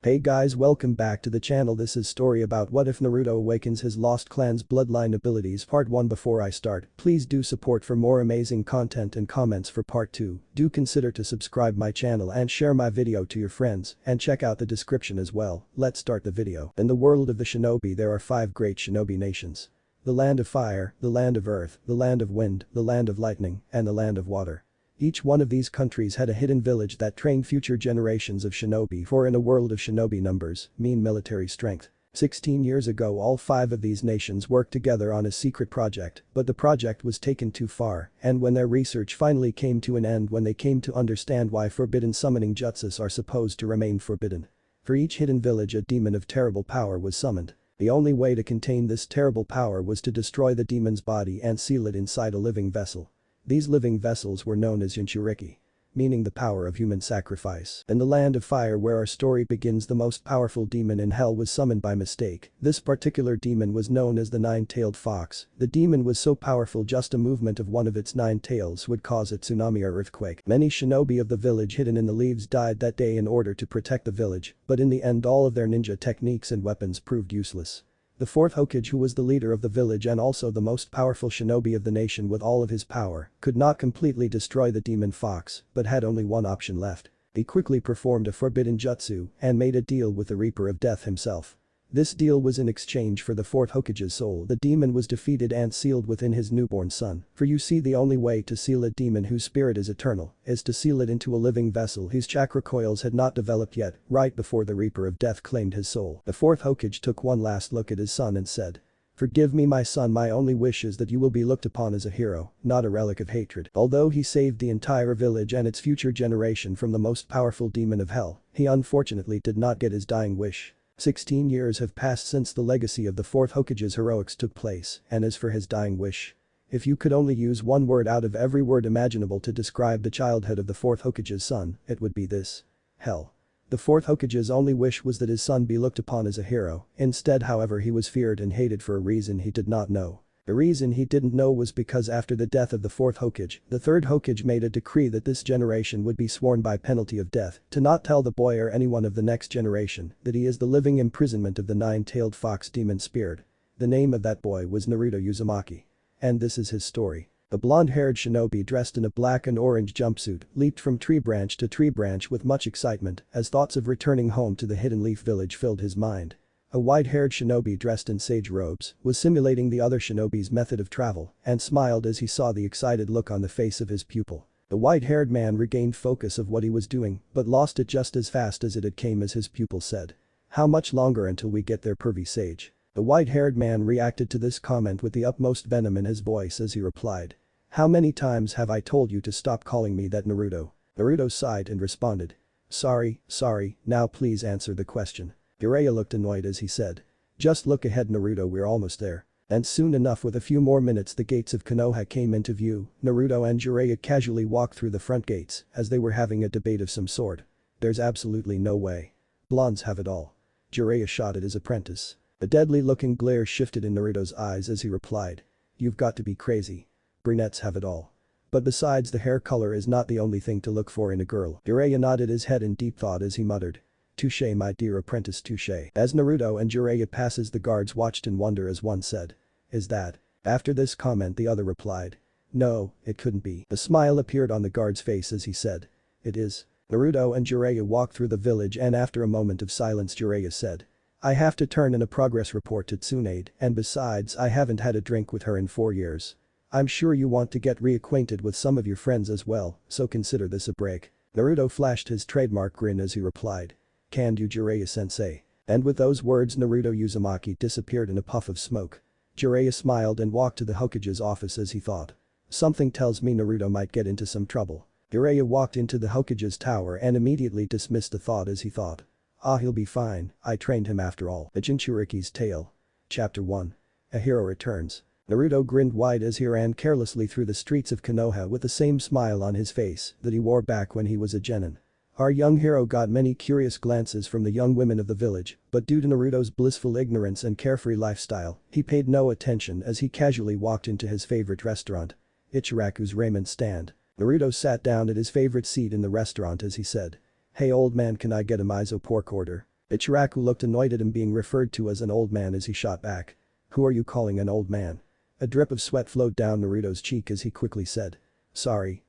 Hey guys, welcome back to the channel. This is story about what if Naruto awakens his lost clan's bloodline abilities part 1. Before I start, please do support for more amazing content and comments for part 2. Do consider to subscribe my channel and share my video to your friends and check out the description as well. Let's start the video. In the world of the shinobi there are 5 great shinobi nations. The land of fire, the land of earth, the land of wind, the land of lightning, and the land of water. Each one of these countries had a hidden village that trained future generations of shinobi, for in a world of shinobi numbers mean military strength. 16 years ago all 5 of these nations worked together on a secret project, but the project was taken too far, and when their research finally came to an end, when they came to understand why forbidden summoning jutsus are supposed to remain forbidden. For each hidden village a demon of terrible power was summoned. The only way to contain this terrible power was to destroy the demon's body and seal it inside a living vessel. These living vessels were known as Jinchuriki, meaning the power of human sacrifice. In the land of fire where our story begins, the most powerful demon in hell was summoned by mistake. This particular demon was known as the nine-tailed fox. The demon was so powerful just a movement of one of its 9 tails would cause a tsunami or earthquake. Many shinobi of the village hidden in the leaves died that day in order to protect the village, but in the end all of their ninja techniques and weapons proved useless. The 4th Hokage, who was the leader of the village and also the most powerful shinobi of the nation with all of his power, could not completely destroy the demon fox, but had only one option left. He quickly performed a forbidden jutsu and made a deal with the Reaper of Death himself. This deal was in exchange for the 4th Hokage's soul. The demon was defeated and sealed within his newborn son. For you see, the only way to seal a demon whose spirit is eternal is to seal it into a living vessel whose chakra coils had not developed yet, right before the Reaper of Death claimed his soul. The 4th Hokage took one last look at his son and said, "Forgive me, my son, my only wish is that you will be looked upon as a hero, not a relic of hatred." Although he saved the entire village and its future generation from the most powerful demon of hell, he unfortunately did not get his dying wish. 16 years have passed since the legacy of the 4th Hokage's heroics took place, and as for his dying wish, if you could only use one word out of every word imaginable to describe the childhood of the 4th Hokage's son, it would be this: hell. The 4th Hokage's only wish was that his son be looked upon as a hero. Instead, however, he was feared and hated for a reason he did not know. The reason he didn't know was because after the death of the 4th Hokage, the 3rd Hokage made a decree that this generation would be sworn by penalty of death to not tell the boy or anyone of the next generation that he is the living imprisonment of the 9-tailed fox demon spirit. The name of that boy was Naruto Uzumaki. And this is his story. The blonde-haired shinobi dressed in a black and orange jumpsuit leaped from tree branch to tree branch with much excitement as thoughts of returning home to the Hidden Leaf village filled his mind. A white-haired shinobi dressed in sage robes was simulating the other shinobi's method of travel and smiled as he saw the excited look on the face of his pupil. The white-haired man regained focus of what he was doing but lost it just as fast as it had came as his pupil said, "How much longer until we get there, pervy sage?" The white-haired man reacted to this comment with the utmost venom in his voice as he replied, "How many times have I told you to stop calling me that, Naruto?" Naruto sighed and responded, sorry, now please answer the question." Jiraiya looked annoyed as he said, "Just look ahead, Naruto, we're almost there." And soon enough, with a few more minutes, the gates of Konoha came into view. Naruto and Jiraiya casually walked through the front gates as they were having a debate of some sort. "There's absolutely no way. Blondes have it all." Jiraiya shot at his apprentice. A deadly-looking glare shifted in Naruto's eyes as he replied, "You've got to be crazy. Brunettes have it all. But besides, the hair color is not the only thing to look for in a girl." Jiraiya nodded his head in deep thought as he muttered, "Touché, my dear apprentice, touché." As Naruto and Jiraiya passes, the guards watched in wonder as one said, "Is that?" After this comment the other replied, "No, it couldn't be." A smile appeared on the guard's face as he said, "It is." Naruto and Jiraiya walked through the village and after a moment of silence Jiraiya said, "I have to turn in a progress report to Tsunade, and besides I haven't had a drink with her in 4 years. I'm sure you want to get reacquainted with some of your friends as well, so consider this a break." Naruto flashed his trademark grin as he replied, "Can do, Jiraiya-sensei." And with those words Naruto Uzumaki disappeared in a puff of smoke. Jiraiya smiled and walked to the Hokage's office as he thought, "Something tells me Naruto might get into some trouble." Jiraiya walked into the Hokage's tower and immediately dismissed the thought as he thought, "He'll be fine, I trained him after all." The Jinchuriki's Tale. Chapter 1. A Hero Returns. Naruto grinned wide as he ran carelessly through the streets of Konoha with the same smile on his face that he wore back when he was a genin. Our young hero got many curious glances from the young women of the village, but due to Naruto's blissful ignorance and carefree lifestyle, he paid no attention as he casually walked into his favorite restaurant, Ichiraku's ramen stand. Naruto sat down at his favorite seat in the restaurant as he said, "Hey old man, can I get a miso pork order?" Ichiraku looked annoyed at him being referred to as an old man as he shot back. Who are you calling an old man? A drip of sweat flowed down Naruto's cheek as he quickly said. Sorry.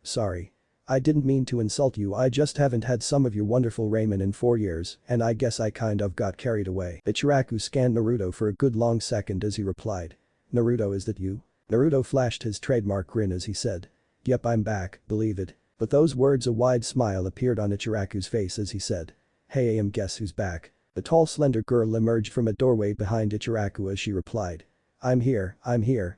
I didn't mean to insult you, I just haven't had some of your wonderful ramen in 4 years, and I guess I kind of got carried away. Ichiraku scanned Naruto for a good long second as he replied. Naruto, is that you? Naruto flashed his trademark grin as he said. Yep, I'm back, believe it. With those words a wide smile appeared on Ichiraku's face as he said. Hey guess who's back? The tall slender girl emerged from a doorway behind Ichiraku as she replied. I'm here,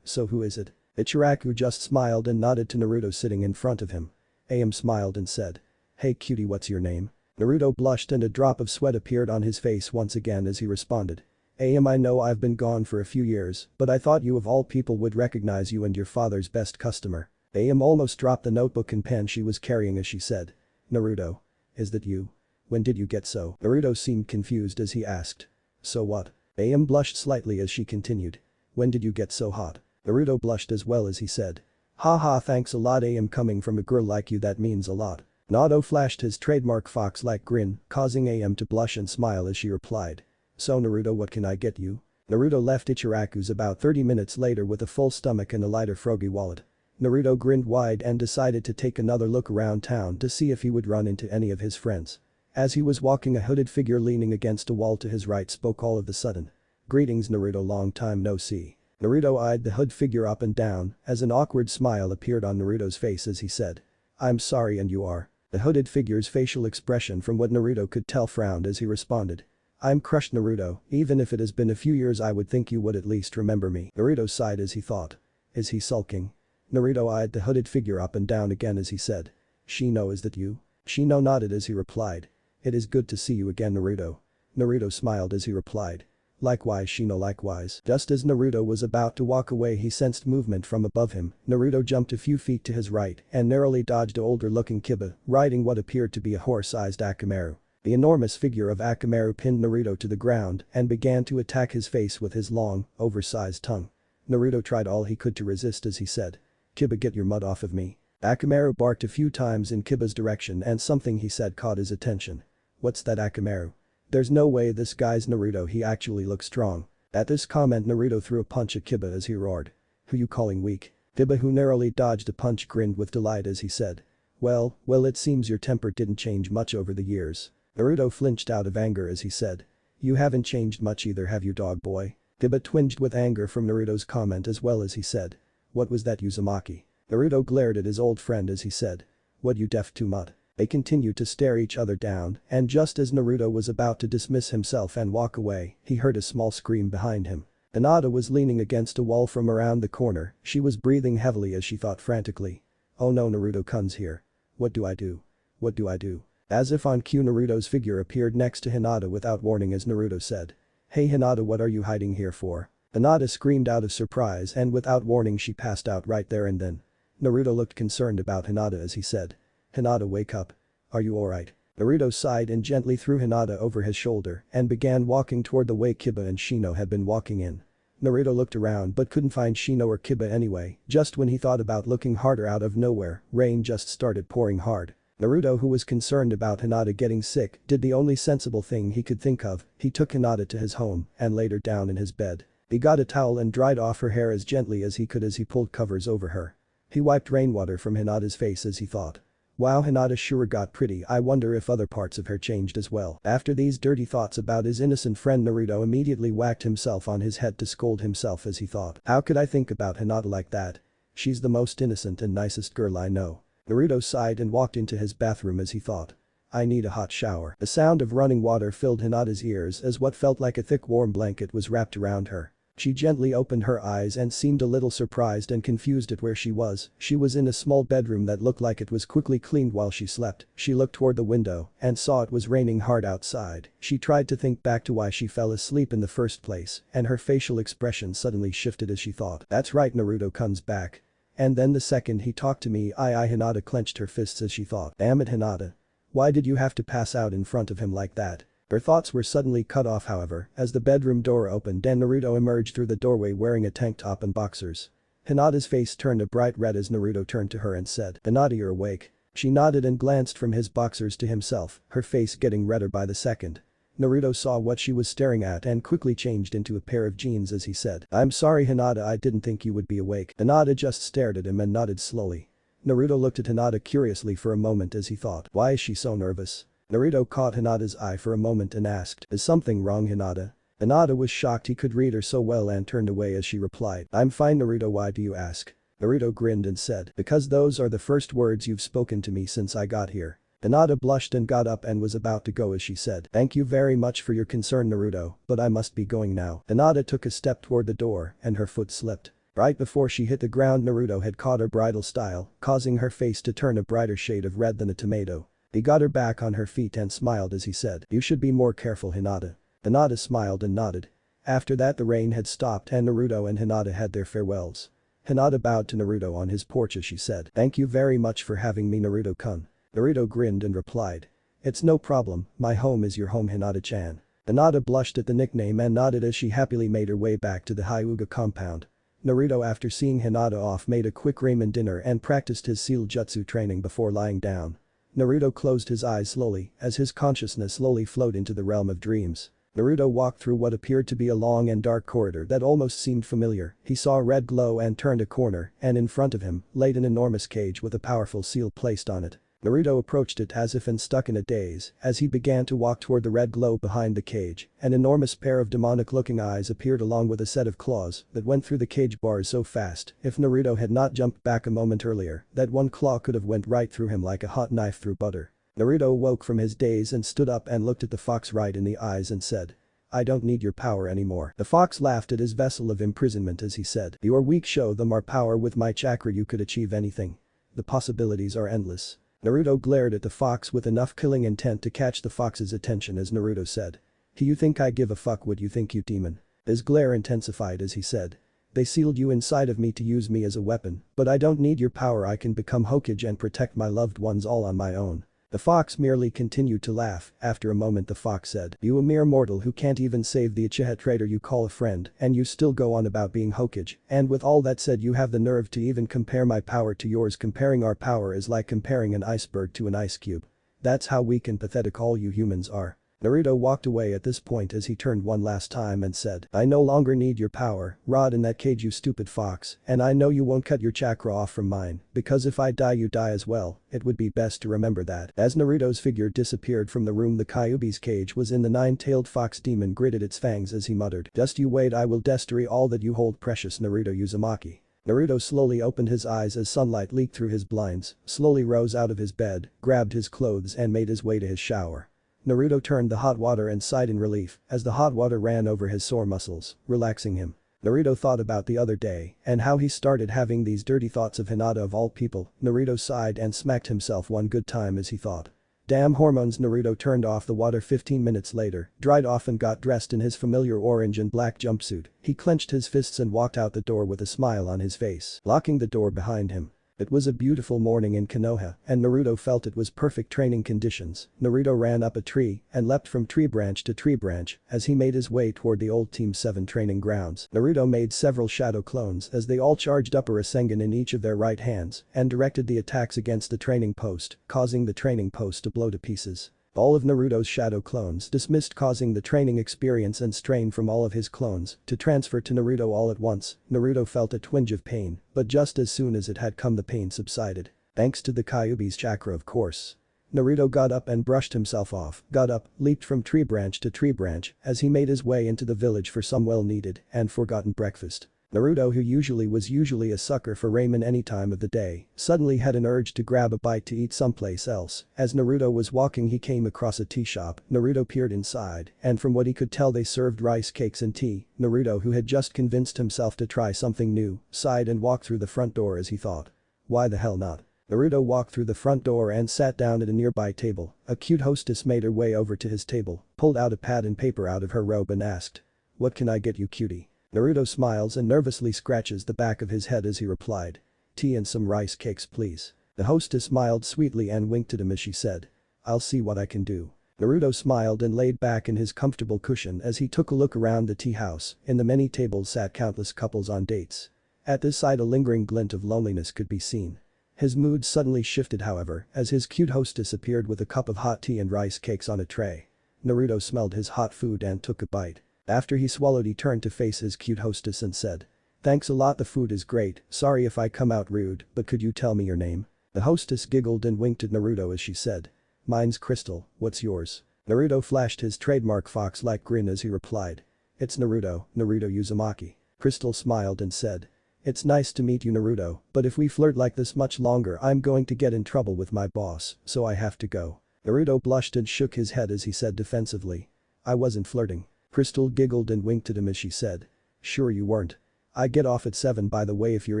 so who is it? Ichiraku just smiled and nodded to Naruto sitting in front of him. Am smiled and said. Hey cutie, what's your name? Naruto blushed and a drop of sweat appeared on his face once again as he responded. Am, I know I've been gone for a few years, but I thought you of all people would recognize you and your father's best customer. Am almost dropped the notebook and pen she was carrying as she said. Naruto. Is that you? When did you get so? Naruto seemed confused as he asked. So what? Am blushed slightly as she continued. When did you get so hot? Naruto blushed as well as he said. Haha, thanks a lot Am, coming from a girl like you that means a lot. Naruto flashed his trademark fox-like grin, causing Am to blush and smile as she replied. So Naruto, what can I get you? Naruto left Ichiraku's about 30 minutes later with a full stomach and a lighter froggy wallet. Naruto grinned wide and decided to take another look around town to see if he would run into any of his friends. As he was walking, a hooded figure leaning against a wall to his right spoke all of a sudden. Greetings Naruto, long time no see. Naruto eyed the hood figure up and down as an awkward smile appeared on Naruto's face as he said. I'm sorry, and you are? The hooded figure's facial expression from what Naruto could tell frowned as he responded. I'm crushed Naruto, even if it has been a few years I would think you would at least remember me. Naruto sighed as he thought. Is he sulking? Naruto eyed the hooded figure up and down again as he said. Shino, is that you? Shino nodded as he replied. It is good to see you again Naruto. Naruto smiled as he replied. Likewise Shino, likewise. Just as Naruto was about to walk away he sensed movement from above him. Naruto jumped a few feet to his right and narrowly dodged an older-looking Kiba, riding what appeared to be a horse-sized Akamaru. The enormous figure of Akamaru pinned Naruto to the ground and began to attack his face with his long, oversized tongue. Naruto tried all he could to resist as he said. Kiba, get your mud off of me. Akamaru barked a few times in Kiba's direction and something he said caught his attention. What's that Akamaru? There's no way this guy's Naruto, he actually looks strong. At this comment Naruto threw a punch at Kiba as he roared. Who you calling weak? Kiba, who narrowly dodged a punch, grinned with delight as he said. Well, it seems your temper didn't change much over the years. Naruto flinched out of anger as he said. You haven't changed much either, have you, dog boy? Kiba twinged with anger from Naruto's comment as well as he said. What was that, Uzumaki? Naruto glared at his old friend as he said. What, you deaf to mud? They continued to stare each other down, and just as Naruto was about to dismiss himself and walk away, he heard a small scream behind him. Hinata was leaning against a wall from around the corner, she was breathing heavily as she thought frantically. Oh no, Naruto-kun's here. What do I do? What do I do? As if on cue Naruto's figure appeared next to Hinata without warning as Naruto said. Hey Hinata, what are you hiding here for? Hinata screamed out of surprise and without warning she passed out right there and then. Naruto looked concerned about Hinata as he said. Hinata, wake up. Are you alright? Naruto sighed and gently threw Hinata over his shoulder and began walking toward the way Kiba and Shino had been walking in. Naruto looked around but couldn't find Shino or Kiba anyway. Just when he thought about looking harder, out of nowhere, rain just started pouring hard. Naruto, who was concerned about Hinata getting sick, did the only sensible thing he could think of. He took Hinata to his home and laid her down in his bed. He got a towel and dried off her hair as gently as he could as he pulled covers over her. He wiped rainwater from Hinata's face as he thought. Wow, Hinata sure got pretty, I wonder if other parts of her changed as well. After these dirty thoughts about his innocent friend, Naruto immediately whacked himself on his head to scold himself as he thought. How could I think about Hinata like that? She's the most innocent and nicest girl I know. Naruto sighed and walked into his bathroom as he thought. I need a hot shower. The sound of running water filled Hinata's ears as what felt like a thick warm blanket was wrapped around her. She gently opened her eyes and seemed a little surprised and confused at where she was. She was in a small bedroom that looked like it was quickly cleaned while she slept. She looked toward the window and saw it was raining hard outside. She tried to think back to why she fell asleep in the first place, and her facial expression suddenly shifted as she thought. That's right, Naruto-kun's back. And then the second he talked to me, Hinata clenched her fists as she thought. Damn it, Hinata. Why did you have to pass out in front of him like that? Her thoughts were suddenly cut off, however, as the bedroom door opened and Naruto emerged through the doorway wearing a tank top and boxers. Hinata's face turned a bright red as Naruto turned to her and said, Hinata, you're awake. She nodded and glanced from his boxers to himself, her face getting redder by the second. Naruto saw what she was staring at and quickly changed into a pair of jeans as he said, "I'm sorry Hinata, I didn't think you would be awake." Hinata just stared at him and nodded slowly. Naruto looked at Hinata curiously for a moment as he thought, why is she so nervous? Naruto caught Hinata's eye for a moment and asked, "Is something wrong, Hinata?" Hinata was shocked he could read her so well and turned away as she replied, "I'm fine Naruto, why do you ask?" Naruto grinned and said, "Because those are the first words you've spoken to me since I got here." Hinata blushed and got up and was about to go as she said, "Thank you very much for your concern Naruto, but I must be going now." Hinata took a step toward the door and her foot slipped. Right before she hit the ground Naruto had caught her bridal style, causing her face to turn a brighter shade of red than a tomato. He got her back on her feet and smiled as he said, "You should be more careful Hinata." Hinata smiled and nodded. After that the rain had stopped and Naruto and Hinata had their farewells. Hinata bowed to Naruto on his porch as she said, "Thank you very much for having me Naruto-kun." Naruto grinned and replied, "It's no problem, my home is your home Hinata-chan." Hinata blushed at the nickname and nodded as she happily made her way back to the Hyuga compound. Naruto after seeing Hinata off made a quick ramen dinner and practiced his sealed jutsu training before lying down. Naruto closed his eyes slowly as his consciousness slowly flowed into the realm of dreams. Naruto walked through what appeared to be a long and dark corridor that almost seemed familiar. He saw a red glow and turned a corner and in front of him laid an enormous cage with a powerful seal placed on it. Naruto approached it as if stuck in a daze as he began to walk toward the red glow behind the cage. An enormous pair of demonic-looking eyes appeared along with a set of claws that went through the cage bars so fast if Naruto had not jumped back a moment earlier that one claw could have went right through him like a hot knife through butter. Naruto awoke from his daze and stood up and looked at the fox right in the eyes and said, "I don't need your power anymore." The fox laughed at his vessel of imprisonment as he said, "Your weak show them our power with my chakra you could achieve anything. The possibilities are endless." Naruto glared at the fox with enough killing intent to catch the fox's attention as Naruto said, "You think I give a fuck what you think you demon?" His glare intensified as he said, "They sealed you inside of me to use me as a weapon, but I don't need your power I can become Hokage and protect my loved ones all on my own." The fox merely continued to laugh. After a moment the fox said, "You a mere mortal who can't even save the Uchiha traitor you call a friend and you still go on about being Hokage, and with all that said you have the nerve to even compare my power to yours. Comparing our power is like comparing an iceberg to an ice cube. That's how weak and pathetic all you humans are." Naruto walked away at this point as he turned one last time and said, "I no longer need your power, rot in that cage you stupid fox, and I know you won't cut your chakra off from mine, because if I die you die as well, it would be best to remember that." As Naruto's figure disappeared from the room the Kyuubi's cage was in the nine-tailed fox demon gritted its fangs as he muttered, "Just you wait I will destroy all that you hold precious Naruto Uzumaki." Naruto slowly opened his eyes as sunlight leaked through his blinds, slowly rose out of his bed, grabbed his clothes and made his way to his shower. Naruto turned the hot water and sighed in relief as the hot water ran over his sore muscles, relaxing him. Naruto thought about the other day and how he started having these dirty thoughts of Hinata of all people. Naruto sighed and smacked himself one good time as he thought, "Damn hormones." Naruto turned off the water 15 minutes later, dried off and got dressed in his familiar orange and black jumpsuit. He clenched his fists and walked out the door with a smile on his face, locking the door behind him. It was a beautiful morning in Konoha and Naruto felt it was perfect training conditions. Naruto ran up a tree and leapt from tree branch to tree branch as he made his way toward the old Team 7 training grounds. Naruto made several shadow clones as they all charged up a Rasengan in each of their right hands and directed the attacks against the training post, causing the training post to blow to pieces. All of Naruto's shadow clones dismissed, causing the training experience and strain from all of his clones to transfer to Naruto all at once. Naruto felt a twinge of pain, but just as soon as it had come the pain subsided. Thanks to the Kyuubi's chakra of course. Naruto got up and brushed himself off, got up, leaped from tree branch to tree branch as he made his way into the village for some well-needed and forgotten breakfast. Naruto, who was usually a sucker for ramen any time of the day, suddenly had an urge to grab a bite to eat someplace else. As Naruto was walking he came across a tea shop. Naruto peered inside and from what he could tell they served rice cakes and tea. Naruto, who had just convinced himself to try something new, sighed and walked through the front door as he thought, why the hell not? Naruto walked through the front door and sat down at a nearby table. A cute hostess made her way over to his table, pulled out a pad and paper out of her robe and asked, "What can I get you cutie?" Naruto smiles and nervously scratches the back of his head as he replied, "Tea and some rice cakes please." The hostess smiled sweetly and winked at him as she said, "I'll see what I can do." Naruto smiled and laid back in his comfortable cushion as he took a look around the tea house. In the many tables sat countless couples on dates. At this sight a lingering glint of loneliness could be seen. His mood suddenly shifted however as his cute hostess appeared with a cup of hot tea and rice cakes on a tray. Naruto smelled his hot food and took a bite. After he swallowed he turned to face his cute hostess and said. Thanks a lot, the food is great, sorry if I come out rude, but could you tell me your name? The hostess giggled and winked at Naruto as she said. Mine's Crystal, what's yours? Naruto flashed his trademark fox-like grin as he replied. It's Naruto Uzumaki. Crystal smiled and said. It's nice to meet you, Naruto, but if we flirt like this much longer I'm going to get in trouble with my boss, so I have to go. Naruto blushed and shook his head as he said defensively. I wasn't flirting. Crystal giggled and winked at him as she said. Sure you weren't. I get off at 7 by the way if you're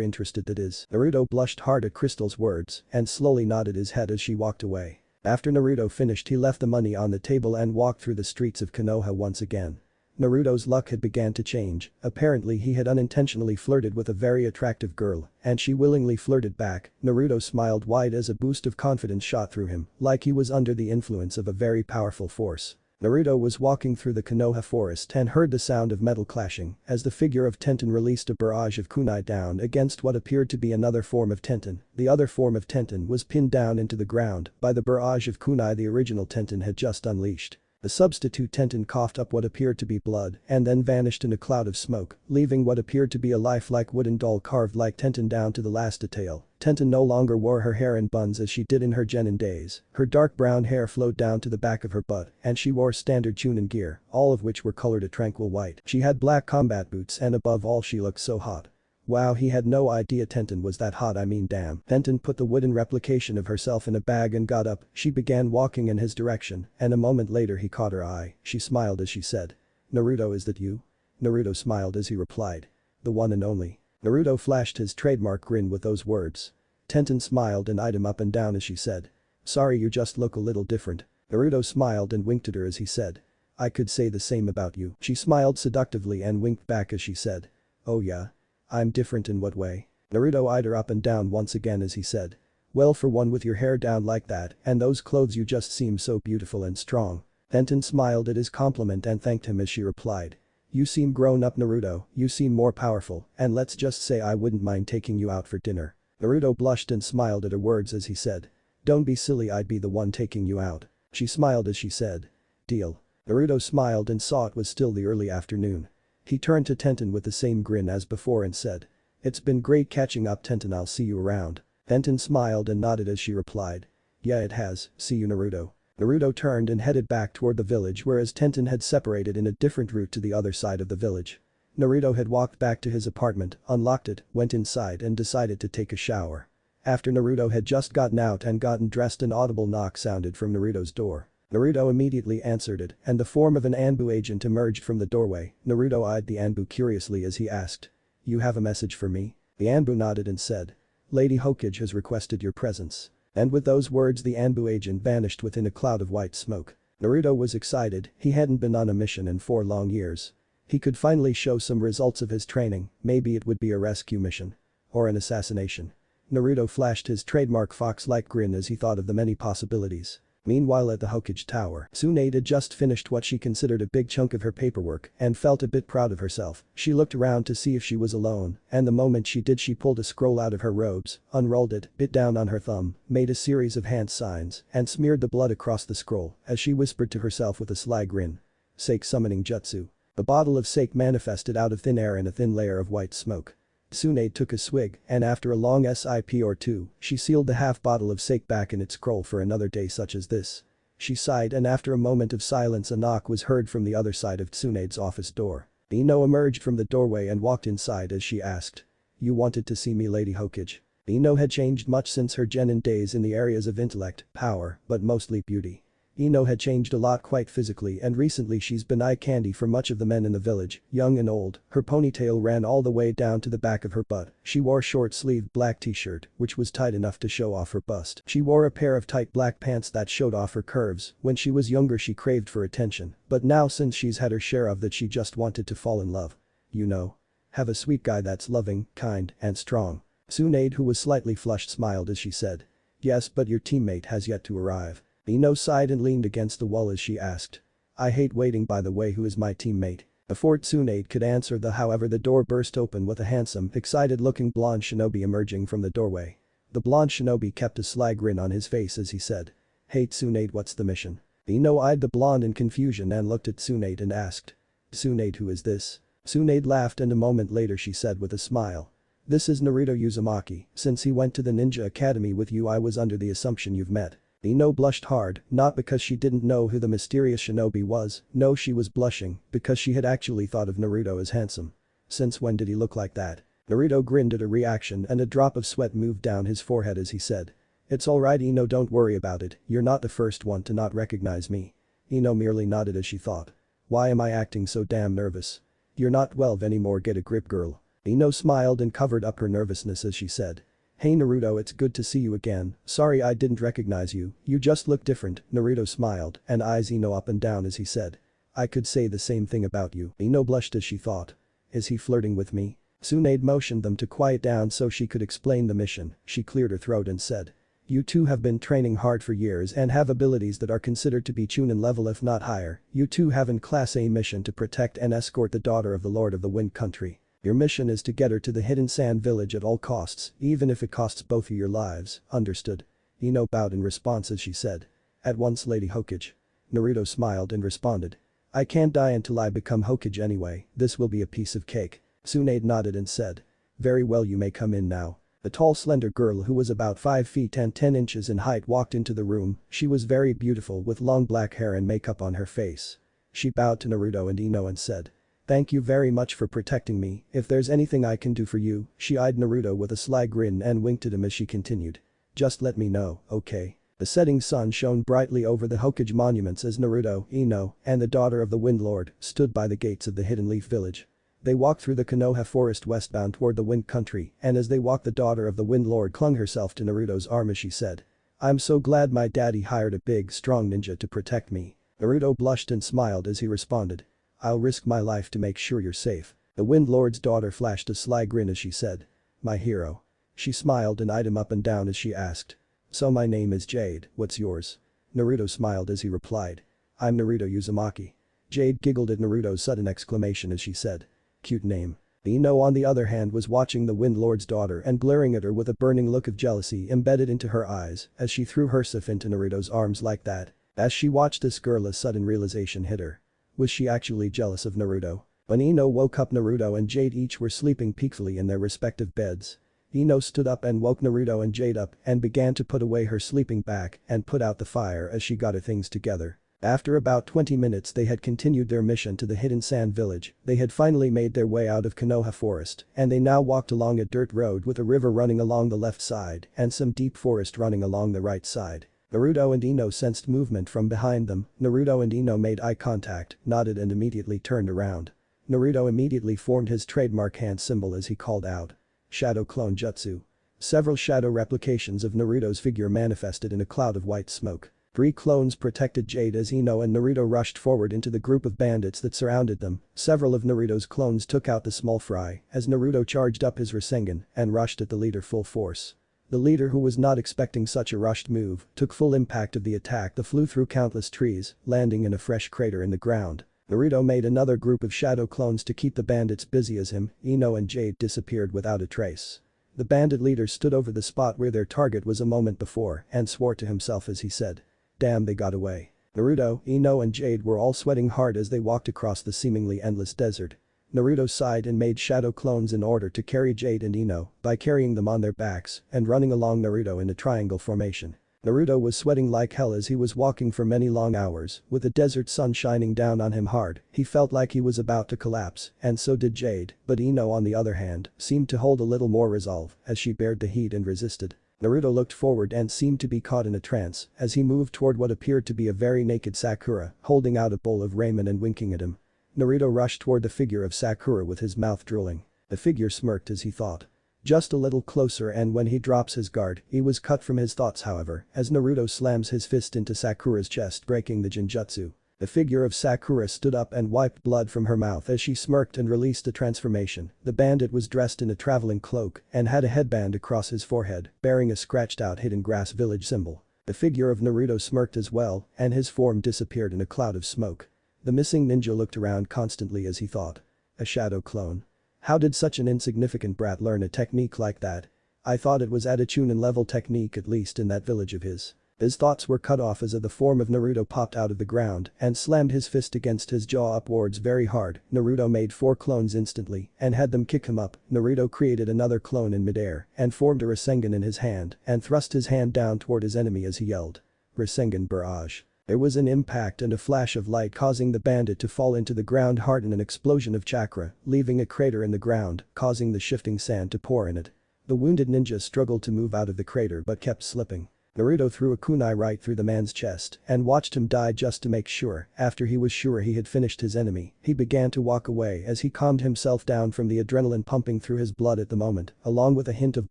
interested, that is. Naruto blushed hard at Crystal's words and slowly nodded his head as she walked away. After Naruto finished he left the money on the table and walked through the streets of Konoha once again. Naruto's luck had began to change, apparently he had unintentionally flirted with a very attractive girl, and she willingly flirted back. Naruto smiled wide as a boost of confidence shot through him, like he was under the influence of a very powerful force. Naruto was walking through the Konoha forest and heard the sound of metal clashing as the figure of Tenten released a barrage of kunai down against what appeared to be another form of Tenten. The other form of Tenten was pinned down into the ground by the barrage of kunai the original Tenten had just unleashed. The substitute Tenten coughed up what appeared to be blood and then vanished in a cloud of smoke, leaving what appeared to be a lifelike wooden doll carved like Tenten down to the last detail. Tenten no longer wore her hair in buns as she did in her genin days. Her dark brown hair flowed down to the back of her butt and she wore standard Chunin gear, all of which were colored a tranquil white. She had black combat boots and above all she looked so hot. Wow, he had no idea Tenten was that hot, I mean damn. Tenten put the wooden replication of herself in a bag and got up. She began walking in his direction and a moment later he caught her eye. She smiled as she said. Naruto, is that you? Naruto smiled as he replied. The one and only. Naruto flashed his trademark grin with those words. Tenten smiled and eyed him up and down as she said. Sorry, you just look a little different. Naruto smiled and winked at her as he said. I could say the same about you. She smiled seductively and winked back as she said. Oh yeah? I'm different in what way? Naruto eyed her up and down once again as he said. Well, for one, with your hair down like that and those clothes you just seem so beautiful and strong. Tenten smiled at his compliment and thanked him as she replied. You seem grown up, Naruto, you seem more powerful, and let's just say I wouldn't mind taking you out for dinner. Naruto blushed and smiled at her words as he said. Don't be silly, I'd be the one taking you out. She smiled as she said. Deal. Naruto smiled and saw it was still the early afternoon. He turned to Tenten with the same grin as before and said. It's been great catching up, Tenten, I'll see you around. Tenten smiled and nodded as she replied. Yeah, it has, see you, Naruto. Naruto turned and headed back toward the village, whereas Tenten had separated in a different route to the other side of the village. Naruto had walked back to his apartment, unlocked it, went inside and decided to take a shower. After Naruto had just gotten out and gotten dressed, an audible knock sounded from Naruto's door. Naruto immediately answered it and the form of an Anbu agent emerged from the doorway. Naruto eyed the Anbu curiously as he asked. You have a message for me? The Anbu nodded and said. Lady Hokage has requested your presence. And with those words the Anbu agent vanished within a cloud of white smoke. Naruto was excited, he hadn't been on a mission in 4 long years. He could finally show some results of his training, maybe it would be a rescue mission. Or an assassination. Naruto flashed his trademark fox-like grin as he thought of the many possibilities. Meanwhile at the Hokage Tower, Tsunade had just finished what she considered a big chunk of her paperwork and felt a bit proud of herself. She looked around to see if she was alone, and the moment she did she pulled a scroll out of her robes, unrolled it, bit down on her thumb, made a series of hand signs, and smeared the blood across the scroll as she whispered to herself with a sly grin. Sake summoning jutsu. The bottle of sake manifested out of thin air in a thin layer of white smoke. Tsunade took a swig and after a long sip or two, she sealed the half bottle of sake back in its scroll for another day such as this. She sighed and after a moment of silence a knock was heard from the other side of Tsunade's office door. Ino emerged from the doorway and walked inside as she asked. You wanted to see me, Lady Hokage? Ino had changed much since her genin days in the areas of intellect, power, but mostly beauty. Ino had changed a lot quite physically and recently she's been eye candy for much of the men in the village, young and old. Her ponytail ran all the way down to the back of her butt. She wore short-sleeved black t-shirt, which was tight enough to show off her bust. She wore a pair of tight black pants that showed off her curves. When she was younger she craved for attention, but now since she's had her share of that she just wanted to fall in love. You know. Have a sweet guy that's loving, kind, and strong. Tsunade, who was slightly flushed, smiled as she said. Yes, but your teammate has yet to arrive. Ino sighed and leaned against the wall as she asked. I hate waiting, by the way, who is my teammate? Before Tsunade could answer however the door burst open with a handsome, excited-looking blonde shinobi emerging from the doorway. The blonde shinobi kept a sly grin on his face as he said. Hey Tsunade, what's the mission? Ino eyed the blonde in confusion and looked at Tsunade and asked. Tsunade, who is this? Tsunade laughed and a moment later she said with a smile. This is Naruto Uzumaki, since he went to the ninja academy with you I was under the assumption you've met. Ino blushed hard, not because she didn't know who the mysterious shinobi was, no she was blushing because she had actually thought of Naruto as handsome. Since when did he look like that? Naruto grinned at her reaction and a drop of sweat moved down his forehead as he said. It's alright Ino, don't worry about it, you're not the first one to not recognize me. Ino merely nodded as she thought. Why am I acting so damn nervous? You're not 12 anymore, get a grip girl. Ino smiled and covered up her nervousness as she said. Hey Naruto, it's good to see you again, sorry I didn't recognize you, you just look different, Naruto smiled and eyes Ino up and down as he said. I could say the same thing about you. Ino blushed as she thought. Is he flirting with me? Tsunade motioned them to quiet down so she could explain the mission, she cleared her throat and said. You two have been training hard for years and have abilities that are considered to be Chunin level if not higher, you two have an Class A mission to protect and escort the daughter of the Lord of the Wind Country. Your mission is to get her to the hidden sand village at all costs, even if it costs both of your lives, understood? Ino bowed in response as she said. At once Lady Hokage. Naruto smiled and responded. I can't die until I become Hokage anyway, this will be a piece of cake. Tsunade nodded and said. Very well, you may come in now. A tall slender girl who was about 5 feet and 10 inches in height walked into the room, she was very beautiful with long black hair and makeup on her face. She bowed to Naruto and Ino and said. Thank you very much for protecting me, if there's anything I can do for you, she eyed Naruto with a sly grin and winked at him as she continued. Just let me know, okay? The setting sun shone brightly over the Hokage monuments as Naruto, Ino, and the daughter of the Wind Lord stood by the gates of the Hidden Leaf Village. They walked through the Konoha forest westbound toward the Wind Country and as they walked the daughter of the Wind Lord clung herself to Naruto's arm as she said. I'm so glad my daddy hired a big strong ninja to protect me. Naruto blushed and smiled as he responded. I'll risk my life to make sure you're safe. The Wind Lord's daughter flashed a sly grin as she said. My hero. She smiled and eyed him up and down as she asked. So my name is Jade, what's yours? Naruto smiled as he replied. I'm Naruto Uzumaki. Jade giggled at Naruto's sudden exclamation as she said. Cute name. Ino on the other hand was watching the Wind Lord's daughter and glaring at her with a burning look of jealousy embedded into her eyes as she threw herself into Naruto's arms like that. As she watched this girl a sudden realization hit her. Was she actually jealous of Naruto? When Ino woke up Naruto and Jade each were sleeping peacefully in their respective beds. Ino stood up and woke Naruto and Jade up and began to put away her sleeping bag and put out the fire as she got her things together. After about 20 minutes they had continued their mission to the hidden sand village, they had finally made their way out of Konoha forest and they now walked along a dirt road with a river running along the left side and some deep forest running along the right side. Naruto and Ino sensed movement from behind them, Naruto and Ino made eye contact, nodded and immediately turned around. Naruto immediately formed his trademark hand symbol as he called out. Shadow Clone Jutsu. Several shadow replications of Naruto's figure manifested in a cloud of white smoke. 3 clones protected Jade as Ino and Naruto rushed forward into the group of bandits that surrounded them. Several of Naruto's clones took out the small fry as Naruto charged up his Rasengan and rushed at the leader full force. The leader, who was not expecting such a rushed move, took full impact of the attack that flew through countless trees, landing in a fresh crater in the ground. Naruto made another group of shadow clones to keep the bandits busy as him, Ino and Jade disappeared without a trace. The bandit leader stood over the spot where their target was a moment before and swore to himself as he said. Damn, they got away. Naruto, Ino and Jade were all sweating hard as they walked across the seemingly endless desert. Naruto sighed and made shadow clones in order to carry Jade and Ino by carrying them on their backs and running along Naruto in a triangle formation. Naruto was sweating like hell as he was walking for many long hours, with the desert sun shining down on him hard, he felt like he was about to collapse, and so did Jade, but Ino on the other hand, seemed to hold a little more resolve as she bared the heat and resisted. Naruto looked forward and seemed to be caught in a trance as he moved toward what appeared to be a very naked Sakura, holding out a bowl of ramen and winking at him. Naruto rushed toward the figure of Sakura with his mouth drooling. The figure smirked as he thought. Just a little closer and when he drops his guard, he was cut from his thoughts however, as Naruto slams his fist into Sakura's chest breaking the Jinjutsu. The figure of Sakura stood up and wiped blood from her mouth as she smirked and released the transformation. The bandit was dressed in a traveling cloak and had a headband across his forehead, bearing a scratched out hidden grass village symbol. The figure of Naruto smirked as well and his form disappeared in a cloud of smoke. The missing ninja looked around constantly as he thought. A shadow clone. How did such an insignificant brat learn a technique like that? I thought it was at a Chunin level technique at least in that village of his. His thoughts were cut off as the form of Naruto popped out of the ground and slammed his fist against his jaw upwards very hard. Naruto made 4 clones instantly and had them kick him up. Naruto created another clone in midair and formed a Rasengan in his hand and thrust his hand down toward his enemy as he yelled. Rasengan barrage. There was an impact and a flash of light causing the bandit to fall into the ground hard in an explosion of chakra, leaving a crater in the ground, causing the shifting sand to pour in it. The wounded ninja struggled to move out of the crater but kept slipping. Naruto threw a kunai right through the man's chest and watched him die just to make sure. After he was sure he had finished his enemy, he began to walk away as he calmed himself down from the adrenaline pumping through his blood at the moment, along with a hint of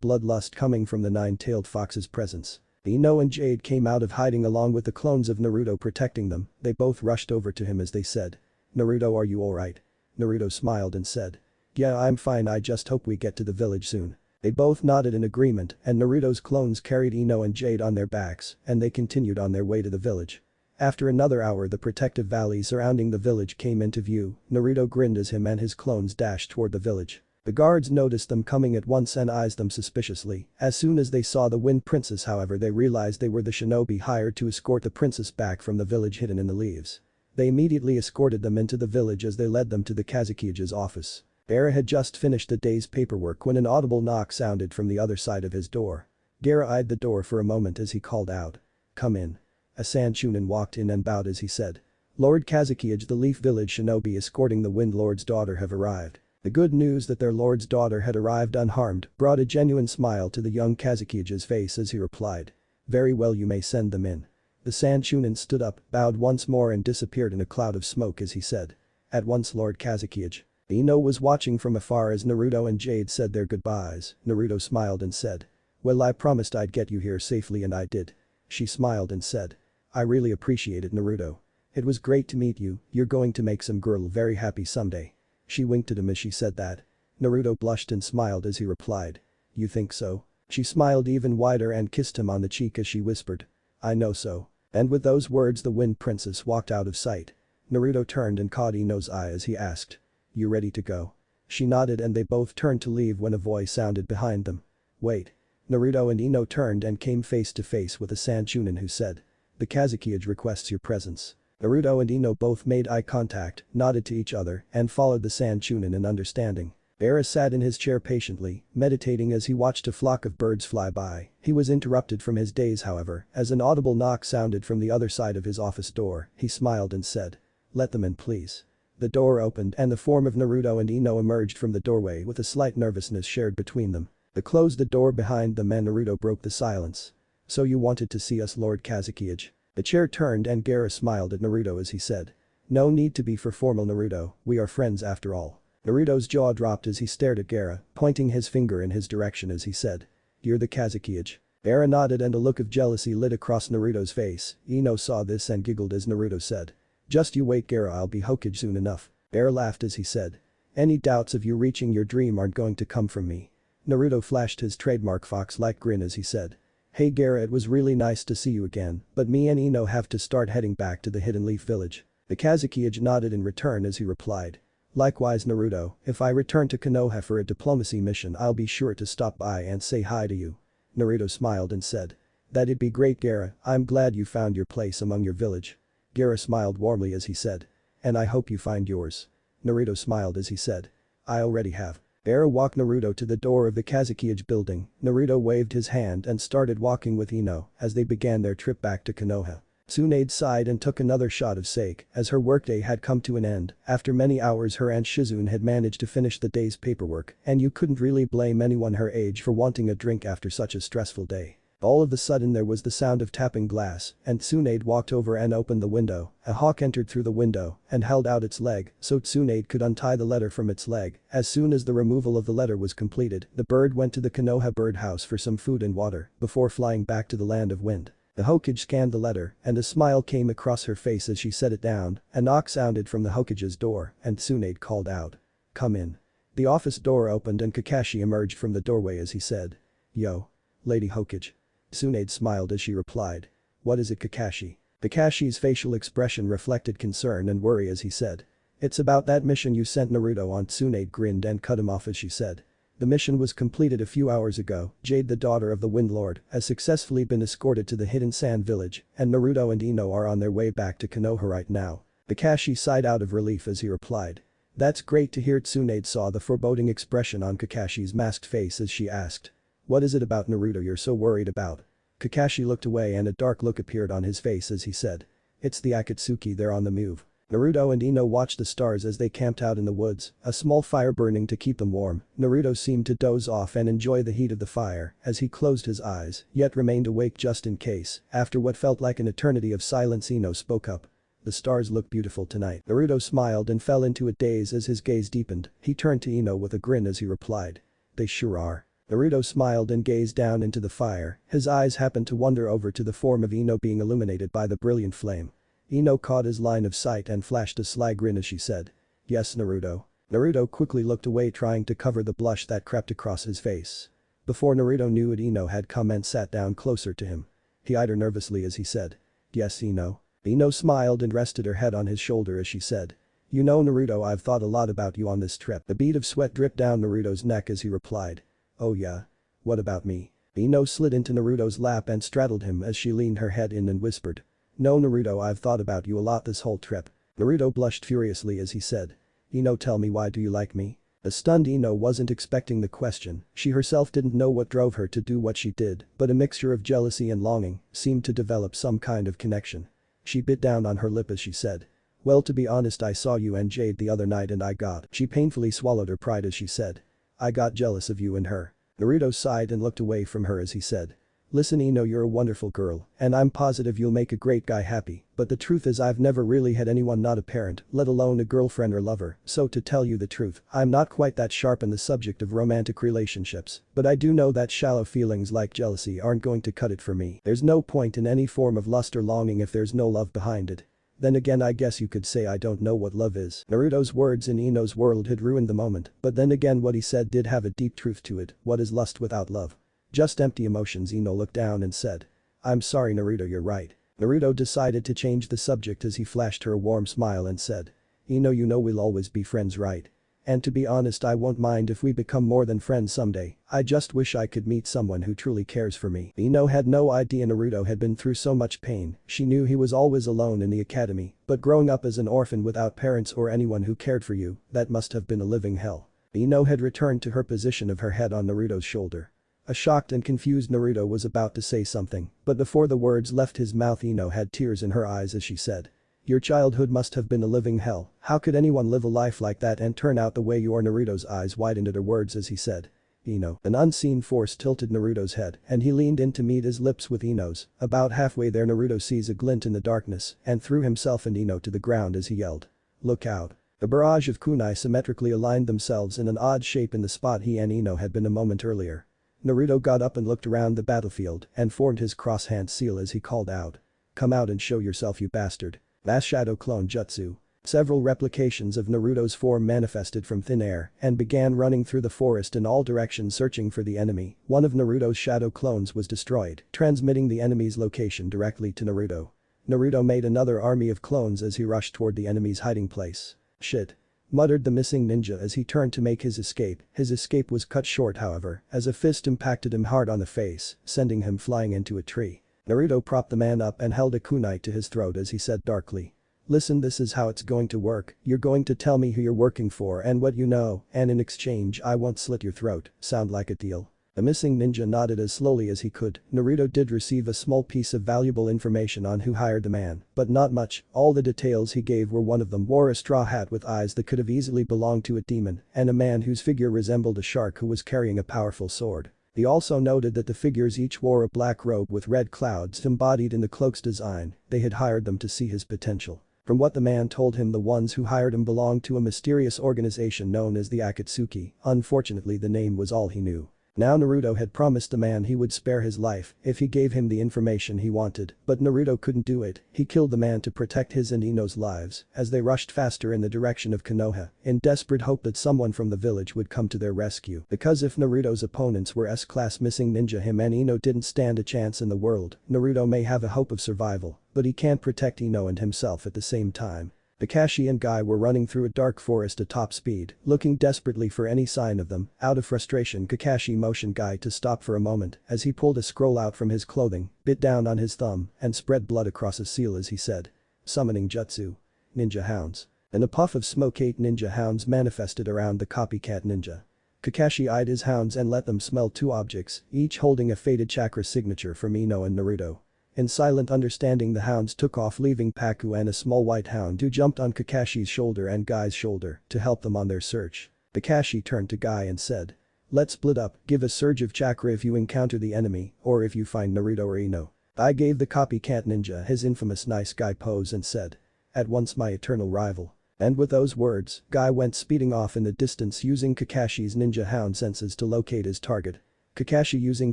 bloodlust coming from the nine-tailed fox's presence. Ino and Jade came out of hiding along with the clones of Naruto protecting them. They both rushed over to him as they said, "Naruto, are you alright?" Naruto smiled and said, "Yeah, I'm fine, I just hope we get to the village soon." They both nodded in agreement and Naruto's clones carried Ino and Jade on their backs and they continued on their way to the village. After another hour the protective valley surrounding the village came into view. Naruto grinned as him and his clones dashed toward the village. The guards noticed them coming at once and eyed them suspiciously. As soon as they saw the Wind Princess, however, they realized they were the shinobi hired to escort the princess back from the village hidden in the leaves. They immediately escorted them into the village as they led them to the Kazukige's office. Gaara had just finished the day's paperwork when an audible knock sounded from the other side of his door. Gaara eyed the door for a moment as he called out, "Come in." A Sand Chunin walked in and bowed as he said, "Lord Kazukige, the Leaf Village shinobi escorting the Wind Lord's daughter have arrived." The good news that their lord's daughter had arrived unharmed brought a genuine smile to the young Kazukige's face as he replied, "Very well, you may send them in." The Sand Chunin stood up, bowed once more and disappeared in a cloud of smoke as he said, "At once, Lord Kazukige." Ino was watching from afar as Naruto and Jade said their goodbyes. Naruto smiled and said, "Well, I promised I'd get you here safely and I did." She smiled and said, "I really appreciate it, Naruto. It was great to meet you, you're going to make some girl very happy someday." She winked at him as she said that. Naruto blushed and smiled as he replied, "You think so?" She smiled even wider and kissed him on the cheek as she whispered, "I know so." And with those words the Wind Princess walked out of sight. Naruto turned and caught Ino's eye as he asked, "You ready to go?" She nodded and they both turned to leave when a voice sounded behind them. "Wait." Naruto and Ino turned and came face to face with a Sand Chunin who said, "The Kazukige requests your presence." Naruto and Ino both made eye contact, nodded to each other, and followed the Sand Chunin in understanding. Gaara sat in his chair patiently, meditating as he watched a flock of birds fly by. He was interrupted from his daze, however, as an audible knock sounded from the other side of his office door. He smiled and said, "Let them in, please." The door opened and the form of Naruto and Ino emerged from the doorway with a slight nervousness shared between them. They closed the door behind them and Naruto broke the silence. "So you wanted to see us, Lord Kazukige?" The chair turned and Gaara smiled at Naruto as he said, "No need to be for formal, Naruto, we are friends after all." Naruto's jaw dropped as he stared at Gaara, pointing his finger in his direction as he said, "You're the Kazukige." Gaara nodded and a look of jealousy lit across Naruto's face. Ino saw this and giggled as Naruto said, "Just you wait, Gaara, I'll be Hokage soon enough." Gaara laughed as he said, "Any doubts of you reaching your dream aren't going to come from me." Naruto flashed his trademark fox-like grin as he said, "Hey Gaara, it was really nice to see you again, but me and Ino have to start heading back to the Hidden Leaf Village." The Kazukige nodded in return as he replied, "Likewise, Naruto, if I return to Konoha for a diplomacy mission I'll be sure to stop by and say hi to you." Naruto smiled and said, "That'd be great, Gaara, I'm glad you found your place among your village." Gaara smiled warmly as he said, "And I hope you find yours." Naruto smiled as he said, "I already have." Gaara walked Naruto to the door of the Kazukige building. Naruto waved his hand and started walking with Ino as they began their trip back to Konoha. Tsunade sighed and took another shot of sake as her workday had come to an end. After many hours her Aunt Shizune had managed to finish the day's paperwork and you couldn't really blame anyone her age for wanting a drink after such a stressful day. All of a sudden there was the sound of tapping glass and Tsunade walked over and opened the window. A hawk entered through the window and held out its leg so Tsunade could untie the letter from its leg. As soon as the removal of the letter was completed, the bird went to the Konoha birdhouse for some food and water before flying back to the land of wind. The Hokage scanned the letter and a smile came across her face as she set it down. A knock sounded from the Hokage's door and Tsunade called out, "Come in." The office door opened and Kakashi emerged from the doorway as he said, "Yo. Lady Hokage." Tsunade smiled as she replied, "What is it, Kakashi?" Kakashi's facial expression reflected concern and worry as he said, "It's about that mission you sent Naruto on." Tsunade grinned and cut him off as she said, The mission was completed a few hours ago. Jade, the daughter of the Wind Lord, has successfully been escorted to the Hidden Sand Village, and Naruto and Ino are on their way back to Konoha right now. Kakashi sighed out of relief as he replied. That's great to hear. Tsunade saw the foreboding expression on Kakashi's masked face as she asked. What is it about Naruto you're so worried about? Kakashi looked away and a dark look appeared on his face as he said. It's the Akatsuki, they're on the move. Naruto and Ino watched the stars as they camped out in the woods, a small fire burning to keep them warm. Naruto seemed to doze off and enjoy the heat of the fire as he closed his eyes, yet remained awake just in case. After what felt like an eternity of silence, Ino spoke up. The stars look beautiful tonight. Naruto smiled and fell into a daze as his gaze deepened. He turned to Ino with a grin as he replied. They sure are. Naruto smiled and gazed down into the fire. His eyes happened to wander over to the form of Ino being illuminated by the brilliant flame. Ino caught his line of sight and flashed a sly grin as she said. Yes, Naruto. Naruto quickly looked away, trying to cover the blush that crept across his face. Before Naruto knew it, Ino had come and sat down closer to him. He eyed her nervously as he said. Yes, Ino. Ino smiled and rested her head on his shoulder as she said. You know, Naruto, I've thought a lot about you on this trip. A bead of sweat dripped down Naruto's neck as he replied. Oh yeah? What about me? Ino slid into Naruto's lap and straddled him as she leaned her head in and whispered. No, Naruto, I've thought about you a lot this whole trip. Naruto blushed furiously as he said. Ino, tell me, why do you like me? A stunned Ino wasn't expecting the question. She herself didn't know what drove her to do what she did, but a mixture of jealousy and longing seemed to develop some kind of connection. She bit down on her lip as she said. Well, to be honest, I saw you and Jade the other night and She painfully swallowed her pride as she said. I got jealous of you and her. Naruto sighed and looked away from her as he said. Listen, Ino, you're a wonderful girl, and I'm positive you'll make a great guy happy, but the truth is I've never really had anyone, not a parent, let alone a girlfriend or lover, so to tell you the truth, I'm not quite that sharp in the subject of romantic relationships, but I do know that shallow feelings like jealousy aren't going to cut it for me. There's no point in any form of lust or longing if there's no love behind it. Then again, I guess you could say I don't know what love is. Naruto's words in Ino's world had ruined the moment, but then again what he said did have a deep truth to it. What is lust without love? Just empty emotions. Ino looked down and said. I'm sorry, Naruto, you're right. Naruto decided to change the subject as he flashed her a warm smile and said. Ino, you know we'll always be friends, right? And to be honest, I won't mind if we become more than friends someday. I just wish I could meet someone who truly cares for me. Ino had no idea Naruto had been through so much pain. She knew he was always alone in the academy, but growing up as an orphan without parents or anyone who cared for you, that must have been a living hell. Ino had returned to her position of her head on Naruto's shoulder. A shocked and confused Naruto was about to say something, but before the words left his mouth, Ino had tears in her eyes as she said. Your childhood must have been a living hell. How could anyone live a life like that and turn out the way you are? Naruto's eyes widened at her words as he said. Ino. An unseen force tilted Naruto's head and he leaned in to meet his lips with Ino's. About halfway there, Naruto sees a glint in the darkness and threw himself and Ino to the ground as he yelled. Look out. A barrage of kunai symmetrically aligned themselves in an odd shape in the spot he and Ino had been a moment earlier. Naruto got up and looked around the battlefield and formed his cross-hand seal as he called out. Come out and show yourself, you bastard. Mass Shadow Clone Jutsu. Several replications of Naruto's form manifested from thin air and began running through the forest in all directions searching for the enemy. One of Naruto's shadow clones was destroyed, transmitting the enemy's location directly to Naruto. Naruto made another army of clones as he rushed toward the enemy's hiding place. Shit. Muttered the missing ninja as he turned to make his escape. His escape was cut short, however, as a fist impacted him hard on the face, sending him flying into a tree. Naruto propped the man up and held a kunai to his throat as he said darkly. Listen, this is how it's going to work. You're going to tell me who you're working for and what you know, and in exchange I won't slit your throat. Sound like a deal? The missing ninja nodded as slowly as he could. Naruto did receive a small piece of valuable information on who hired the man, but not much. All the details he gave were one of them wore a straw hat with eyes that could have easily belonged to a demon, and a man whose figure resembled a shark who was carrying a powerful sword. He also noted that the figures each wore a black robe with red clouds embodied in the cloak's design. They had hired them to see his potential. From what the man told him, the ones who hired him belonged to a mysterious organization known as the Akatsuki. Unfortunately, the name was all he knew. Now Naruto had promised the man he would spare his life if he gave him the information he wanted, but Naruto couldn't do it. He killed the man to protect his and Ino's lives as they rushed faster in the direction of Konoha, in desperate hope that someone from the village would come to their rescue. Because if Naruto's opponents were S-class missing ninja, him and Ino didn't stand a chance in the world. Naruto may have a hope of survival, but he can't protect Ino and himself at the same time. Kakashi and Guy were running through a dark forest at top speed, looking desperately for any sign of them. Out of frustration, Kakashi motioned Guy to stop for a moment as he pulled a scroll out from his clothing, bit down on his thumb, and spread blood across a seal as he said. Summoning jutsu. Ninja hounds. In a puff of smoke 8 ninja hounds manifested around the copycat ninja. Kakashi eyed his hounds and let them smell 2 objects, each holding a faded chakra signature from Ino and Naruto. In silent understanding the hounds took off, leaving Paku and a small white hound who jumped on Kakashi's shoulder and Guy's shoulder to help them on their search. Kakashi turned to Guy and said. Let's split up, give a surge of chakra if you encounter the enemy or if you find Naruto or Ino. I gave the copycat ninja his infamous nice guy pose and said. At once my eternal rival. And with those words, Guy went speeding off in the distance using Kakashi's ninja hound senses to locate his target. Kakashi using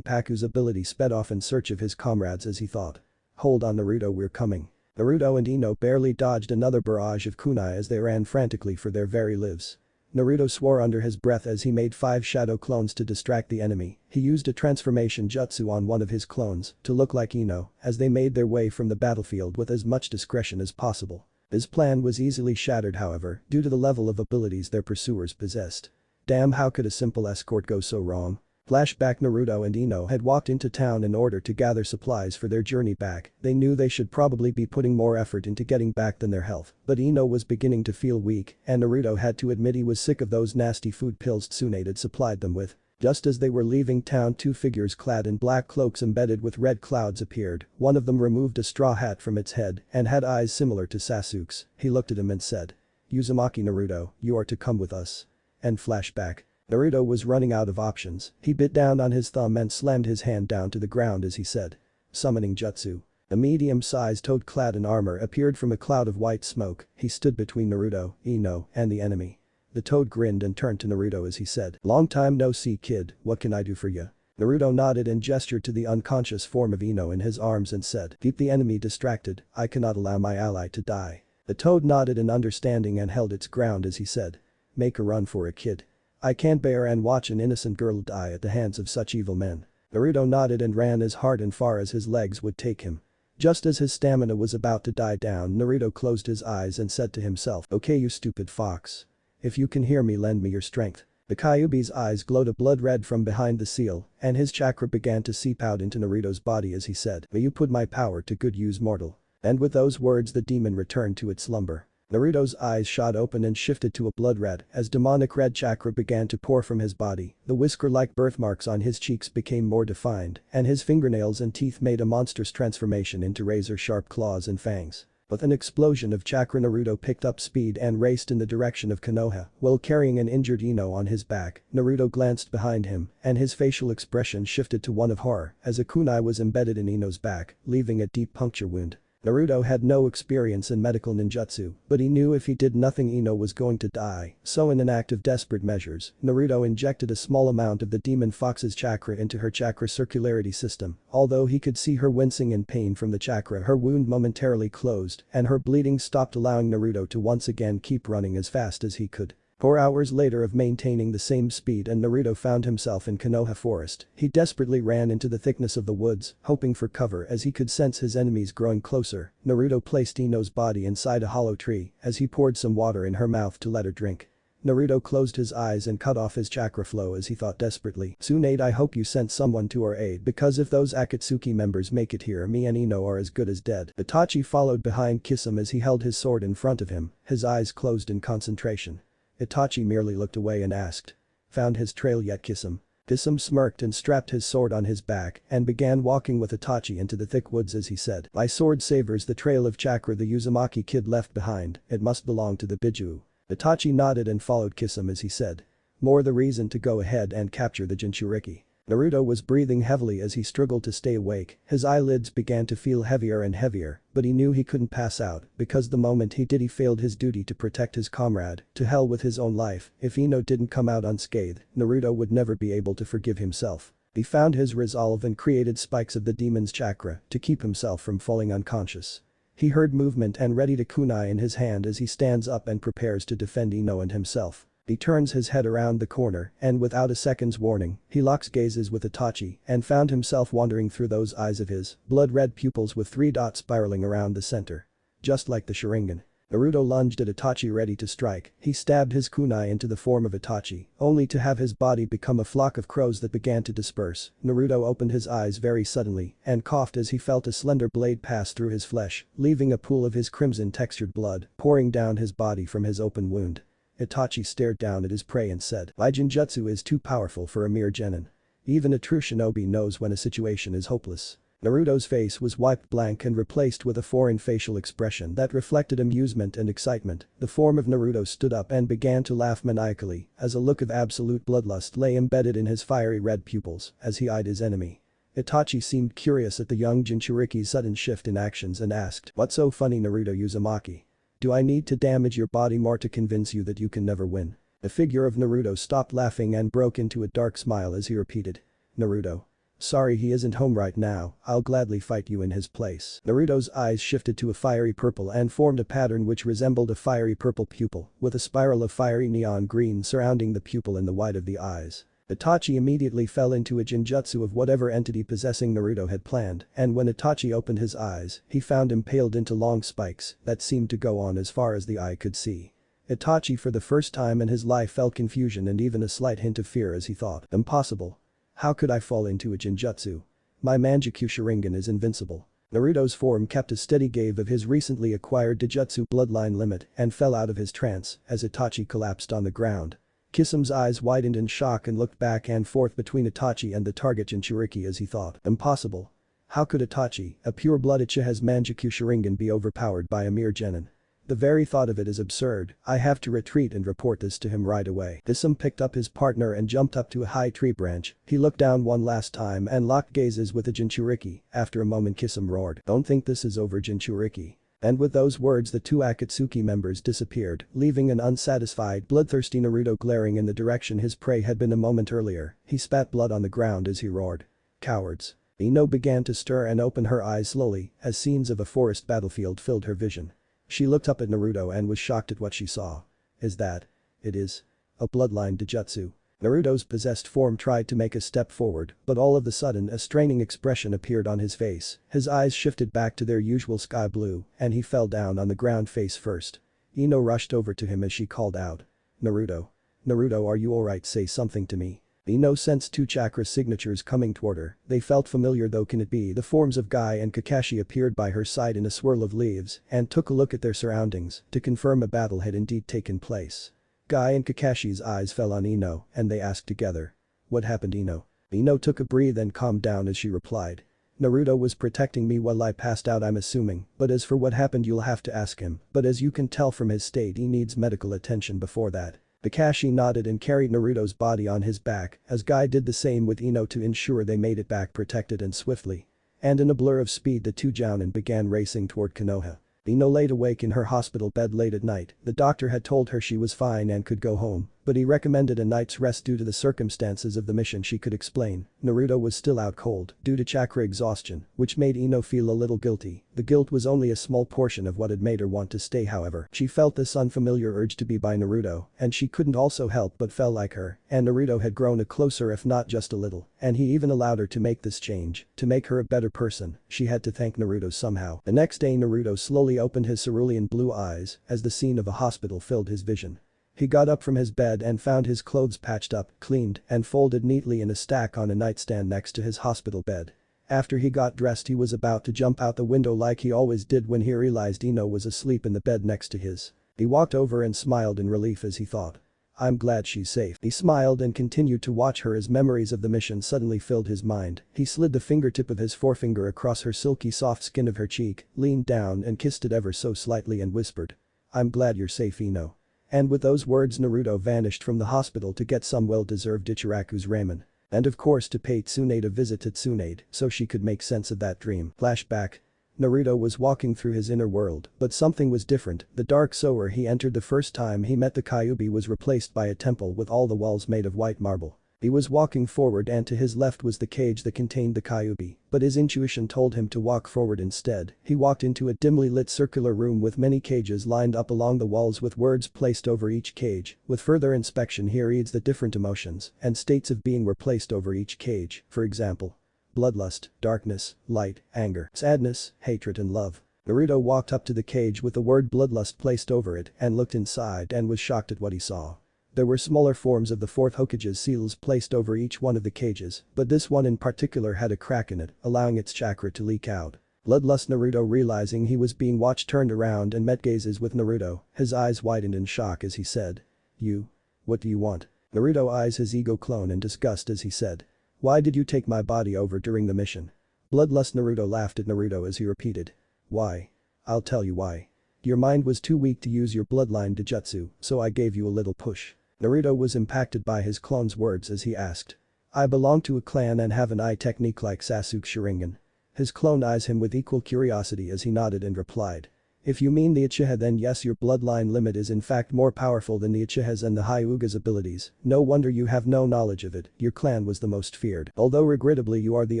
Paku's ability sped off in search of his comrades as he thought. Hold on Naruto, we're coming. Naruto and Ino barely dodged another barrage of kunai as they ran frantically for their very lives. Naruto swore under his breath as he made 5 shadow clones to distract the enemy. He used a transformation jutsu on one of his clones to look like Ino as they made their way from the battlefield with as much discretion as possible. His plan was easily shattered however due to the level of abilities their pursuers possessed. Damn, how could a simple escort go so wrong? Flashback. Naruto and Ino had walked into town in order to gather supplies for their journey back. They knew they should probably be putting more effort into getting back than their health, but Ino was beginning to feel weak and Naruto had to admit he was sick of those nasty food pills Tsunade had supplied them with. Just as they were leaving town, 2 figures clad in black cloaks embedded with red clouds appeared. One of them removed a straw hat from its head and had eyes similar to Sasuke's. He looked at him and said. Uzumaki Naruto, you are to come with us. And flashback. Naruto was running out of options. He bit down on his thumb and slammed his hand down to the ground as he said. Summoning jutsu. A medium-sized toad clad in armor appeared from a cloud of white smoke. He stood between Naruto, Ino, and the enemy. The toad grinned and turned to Naruto as he said. Long time no see kid, what can I do for ya? Naruto nodded and gestured to the unconscious form of Ino in his arms and said. Keep the enemy distracted, I cannot allow my ally to die. The toad nodded in understanding and held its ground as he said. Make a run for it kid. I can't bear and watch an innocent girl die at the hands of such evil men. Naruto nodded and ran as hard and far as his legs would take him. Just as his stamina was about to die down, Naruto closed his eyes and said to himself. Okay you stupid fox. If you can hear me, lend me your strength. The Kyuubi's eyes glowed a blood red from behind the seal and his chakra began to seep out into Naruto's body as he said. May you put my power to good use mortal. And with those words the demon returned to its slumber. Naruto's eyes shot open and shifted to a blood red as demonic red chakra began to pour from his body. The whisker-like birthmarks on his cheeks became more defined and his fingernails and teeth made a monstrous transformation into razor-sharp claws and fangs. With an explosion of chakra, Naruto picked up speed and raced in the direction of Konoha while carrying an injured Ino on his back. Naruto glanced behind him and his facial expression shifted to one of horror as a kunai was embedded in Ino's back, leaving a deep puncture wound. Naruto had no experience in medical ninjutsu, but he knew if he did nothing Ino was going to die, so in an act of desperate measures, Naruto injected a small amount of the demon fox's chakra into her chakra circularity system. Although he could see her wincing in pain from the chakra, her wound momentarily closed and her bleeding stopped, allowing Naruto to once again keep running as fast as he could. 4 hours later of maintaining the same speed and Naruto found himself in Konoha Forest. He desperately ran into the thickness of the woods, hoping for cover as he could sense his enemies growing closer. Naruto placed Ino's body inside a hollow tree as he poured some water in her mouth to let her drink. Naruto closed his eyes and cut off his chakra flow as he thought desperately. Tsunade, I hope you sent someone to our aid because if those Akatsuki members make it here, me and Ino are as good as dead. Itachi followed behind Kisame as he held his sword in front of him, his eyes closed in concentration. Itachi merely looked away and asked. Found his trail yet Kisame? Kisame smirked and strapped his sword on his back and began walking with Itachi into the thick woods as he said. My sword savors the trail of chakra the Uzumaki kid left behind, it must belong to the Biju. Itachi nodded and followed Kisame as he said. More the reason to go ahead and capture the Jinchuriki. Naruto was breathing heavily as he struggled to stay awake. His eyelids began to feel heavier and heavier, but he knew he couldn't pass out because the moment he did he failed his duty to protect his comrade. To hell with his own life, if Ino didn't come out unscathed, Naruto would never be able to forgive himself. He found his resolve and created spikes of the demon's chakra to keep himself from falling unconscious. He heard movement and readied a kunai in his hand as he stands up and prepares to defend Ino and himself. He turns his head around the corner and without a second's warning, he locks gazes with Itachi and found himself wandering through those eyes of his, blood-red pupils with 3 dots spiraling around the center. Just like the Sharingan. Naruto lunged at Itachi ready to strike. He stabbed his kunai into the form of Itachi, only to have his body become a flock of crows that began to disperse. Naruto opened his eyes very suddenly and coughed as he felt a slender blade pass through his flesh, leaving a pool of his crimson-textured blood pouring down his body from his open wound. Itachi stared down at his prey and said, "My Genjutsu is too powerful for a mere genin. Even a true shinobi knows when a situation is hopeless." Naruto's face was wiped blank and replaced with a foreign facial expression that reflected amusement and excitement. The form of Naruto stood up and began to laugh maniacally as a look of absolute bloodlust lay embedded in his fiery red pupils as he eyed his enemy. Itachi seemed curious at the young Jinchuriki's sudden shift in actions and asked, "What's so funny, Naruto Uzumaki? Do I need to damage your body more to convince you that you can never win?" The figure of Naruto stopped laughing and broke into a dark smile as he repeated, "Naruto. Sorry he isn't home right now, I'll gladly fight you in his place." Naruto's eyes shifted to a fiery purple and formed a pattern which resembled a fiery purple pupil, with a spiral of fiery neon green surrounding the pupil in the white of the eyes. Itachi immediately fell into a genjutsu of whatever entity possessing Naruto had planned, and when Itachi opened his eyes, he found impaled into long spikes that seemed to go on as far as the eye could see. Itachi for the first time in his life felt confusion and even a slight hint of fear as he thought, "Impossible. How could I fall into a genjutsu? My Manjutsu Sharingan is invincible." Naruto's form kept a steady gaze of his recently acquired Dijutsu bloodline limit and fell out of his trance as Itachi collapsed on the ground. Kisam's eyes widened in shock and looked back and forth between Itachi and the target Jinchuriki as he thought, "Impossible. How could Itachi, a pure-blood Uchiha's Manjutsu Sharingan be overpowered by a mere genin? The very thought of it is absurd. I have to retreat and report this to him right away." Kisam picked up his partner and jumped up to a high tree branch. He looked down one last time and locked gazes with the Jinchuriki. After a moment Kisam roared, "Don't think this is over, Jinchuriki." And with those words the two Akatsuki members disappeared, leaving an unsatisfied, bloodthirsty Naruto glaring in the direction his prey had been a moment earlier. He spat blood on the ground as he roared, "Cowards." Ino began to stir and open her eyes slowly as scenes of a forest battlefield filled her vision. She looked up at Naruto and was shocked at what she saw. "Is that? It is? A bloodline Dijutsu." Naruto's possessed form tried to make a step forward, but all of a sudden a straining expression appeared on his face. His eyes shifted back to their usual sky blue, and he fell down on the ground face first. Ino rushed over to him as she called out, "Naruto. Naruto, are you alright? Say something to me." Ino sensed two chakra signatures coming toward her. They felt familiar, though can it be the forms of Guy and Kakashi appeared by her side in a swirl of leaves and took a look at their surroundings to confirm a battle had indeed taken place. Guy and Kakashi's eyes fell on Ino and they asked together, "What happened, Ino?" Ino took a breath and calmed down as she replied, "Naruto was protecting me while I passed out, I'm assuming, but as for what happened you'll have to ask him, but as you can tell from his state he needs medical attention before that." Kakashi nodded and carried Naruto's body on his back as Guy did the same with Ino to ensure they made it back protected and swiftly. And in a blur of speed the two jounin began racing toward Konoha. Ino laid awake in her hospital bed late at night. The doctor had told her she was fine and could go home, but he recommended a night's rest due to the circumstances of the mission. She could explain. Naruto was still out cold due to chakra exhaustion, which made Ino feel a little guilty. The guilt was only a small portion of what had made her want to stay, however. She felt this unfamiliar urge to be by Naruto, and she couldn't also help but felt like her, and Naruto had grown a closer if not just a little, and he even allowed her to make this change. To make her a better person, she had to thank Naruto somehow. The next day Naruto slowly opened his cerulean blue eyes as the scene of a hospital filled his vision. He got up from his bed and found his clothes patched up, cleaned, and folded neatly in a stack on a nightstand next to his hospital bed. After he got dressed he was about to jump out the window like he always did when he realized Ino was asleep in the bed next to his. He walked over and smiled in relief as he thought, "I'm glad she's safe." He smiled and continued to watch her as memories of the mission suddenly filled his mind. He slid the fingertip of his forefinger across her silky soft skin of her cheek, leaned down and kissed it ever so slightly and whispered, "I'm glad you're safe, Ino." And with those words Naruto vanished from the hospital to get some well-deserved Ichiraku's ramen. And of course to pay Tsunade a visit to Tsunade so she could make sense of that dream. Flashback. Naruto was walking through his inner world, but something was different. The dark sewer he entered the first time he met the Kyuubi was replaced by a temple with all the walls made of white marble. He was walking forward and to his left was the cage that contained the Kyuubi, but his intuition told him to walk forward instead. He walked into a dimly lit circular room with many cages lined up along the walls with words placed over each cage. With further inspection he reads that different emotions and states of being were placed over each cage, for example, bloodlust, darkness, light, anger, sadness, hatred and love. Naruto walked up to the cage with the word bloodlust placed over it and looked inside and was shocked at what he saw. There were smaller forms of the fourth Hokage's seals placed over each one of the cages, but this one in particular had a crack in it, allowing its chakra to leak out. Bloodlust Naruto, realizing he was being watched, turned around and met gazes with Naruto, his eyes widened in shock as he said. "You? What do you want?" Naruto eyes his ego clone in disgust as he said. "Why did you take my body over during the mission?" Bloodlust Naruto laughed at Naruto as he repeated. "Why? I'll tell you why. Your mind was too weak to use your bloodline Dijutsu, so I gave you a little push." Naruto was impacted by his clone's words as he asked. "I belong to a clan and have an eye technique like Sasuke's Sharingan." His clone eyes him with equal curiosity as he nodded and replied. "If you mean the Uchiha, then yes, your bloodline limit is in fact more powerful than the Uchiha's and the Hyuga's abilities. No wonder you have no knowledge of it, your clan was the most feared, although regrettably you are the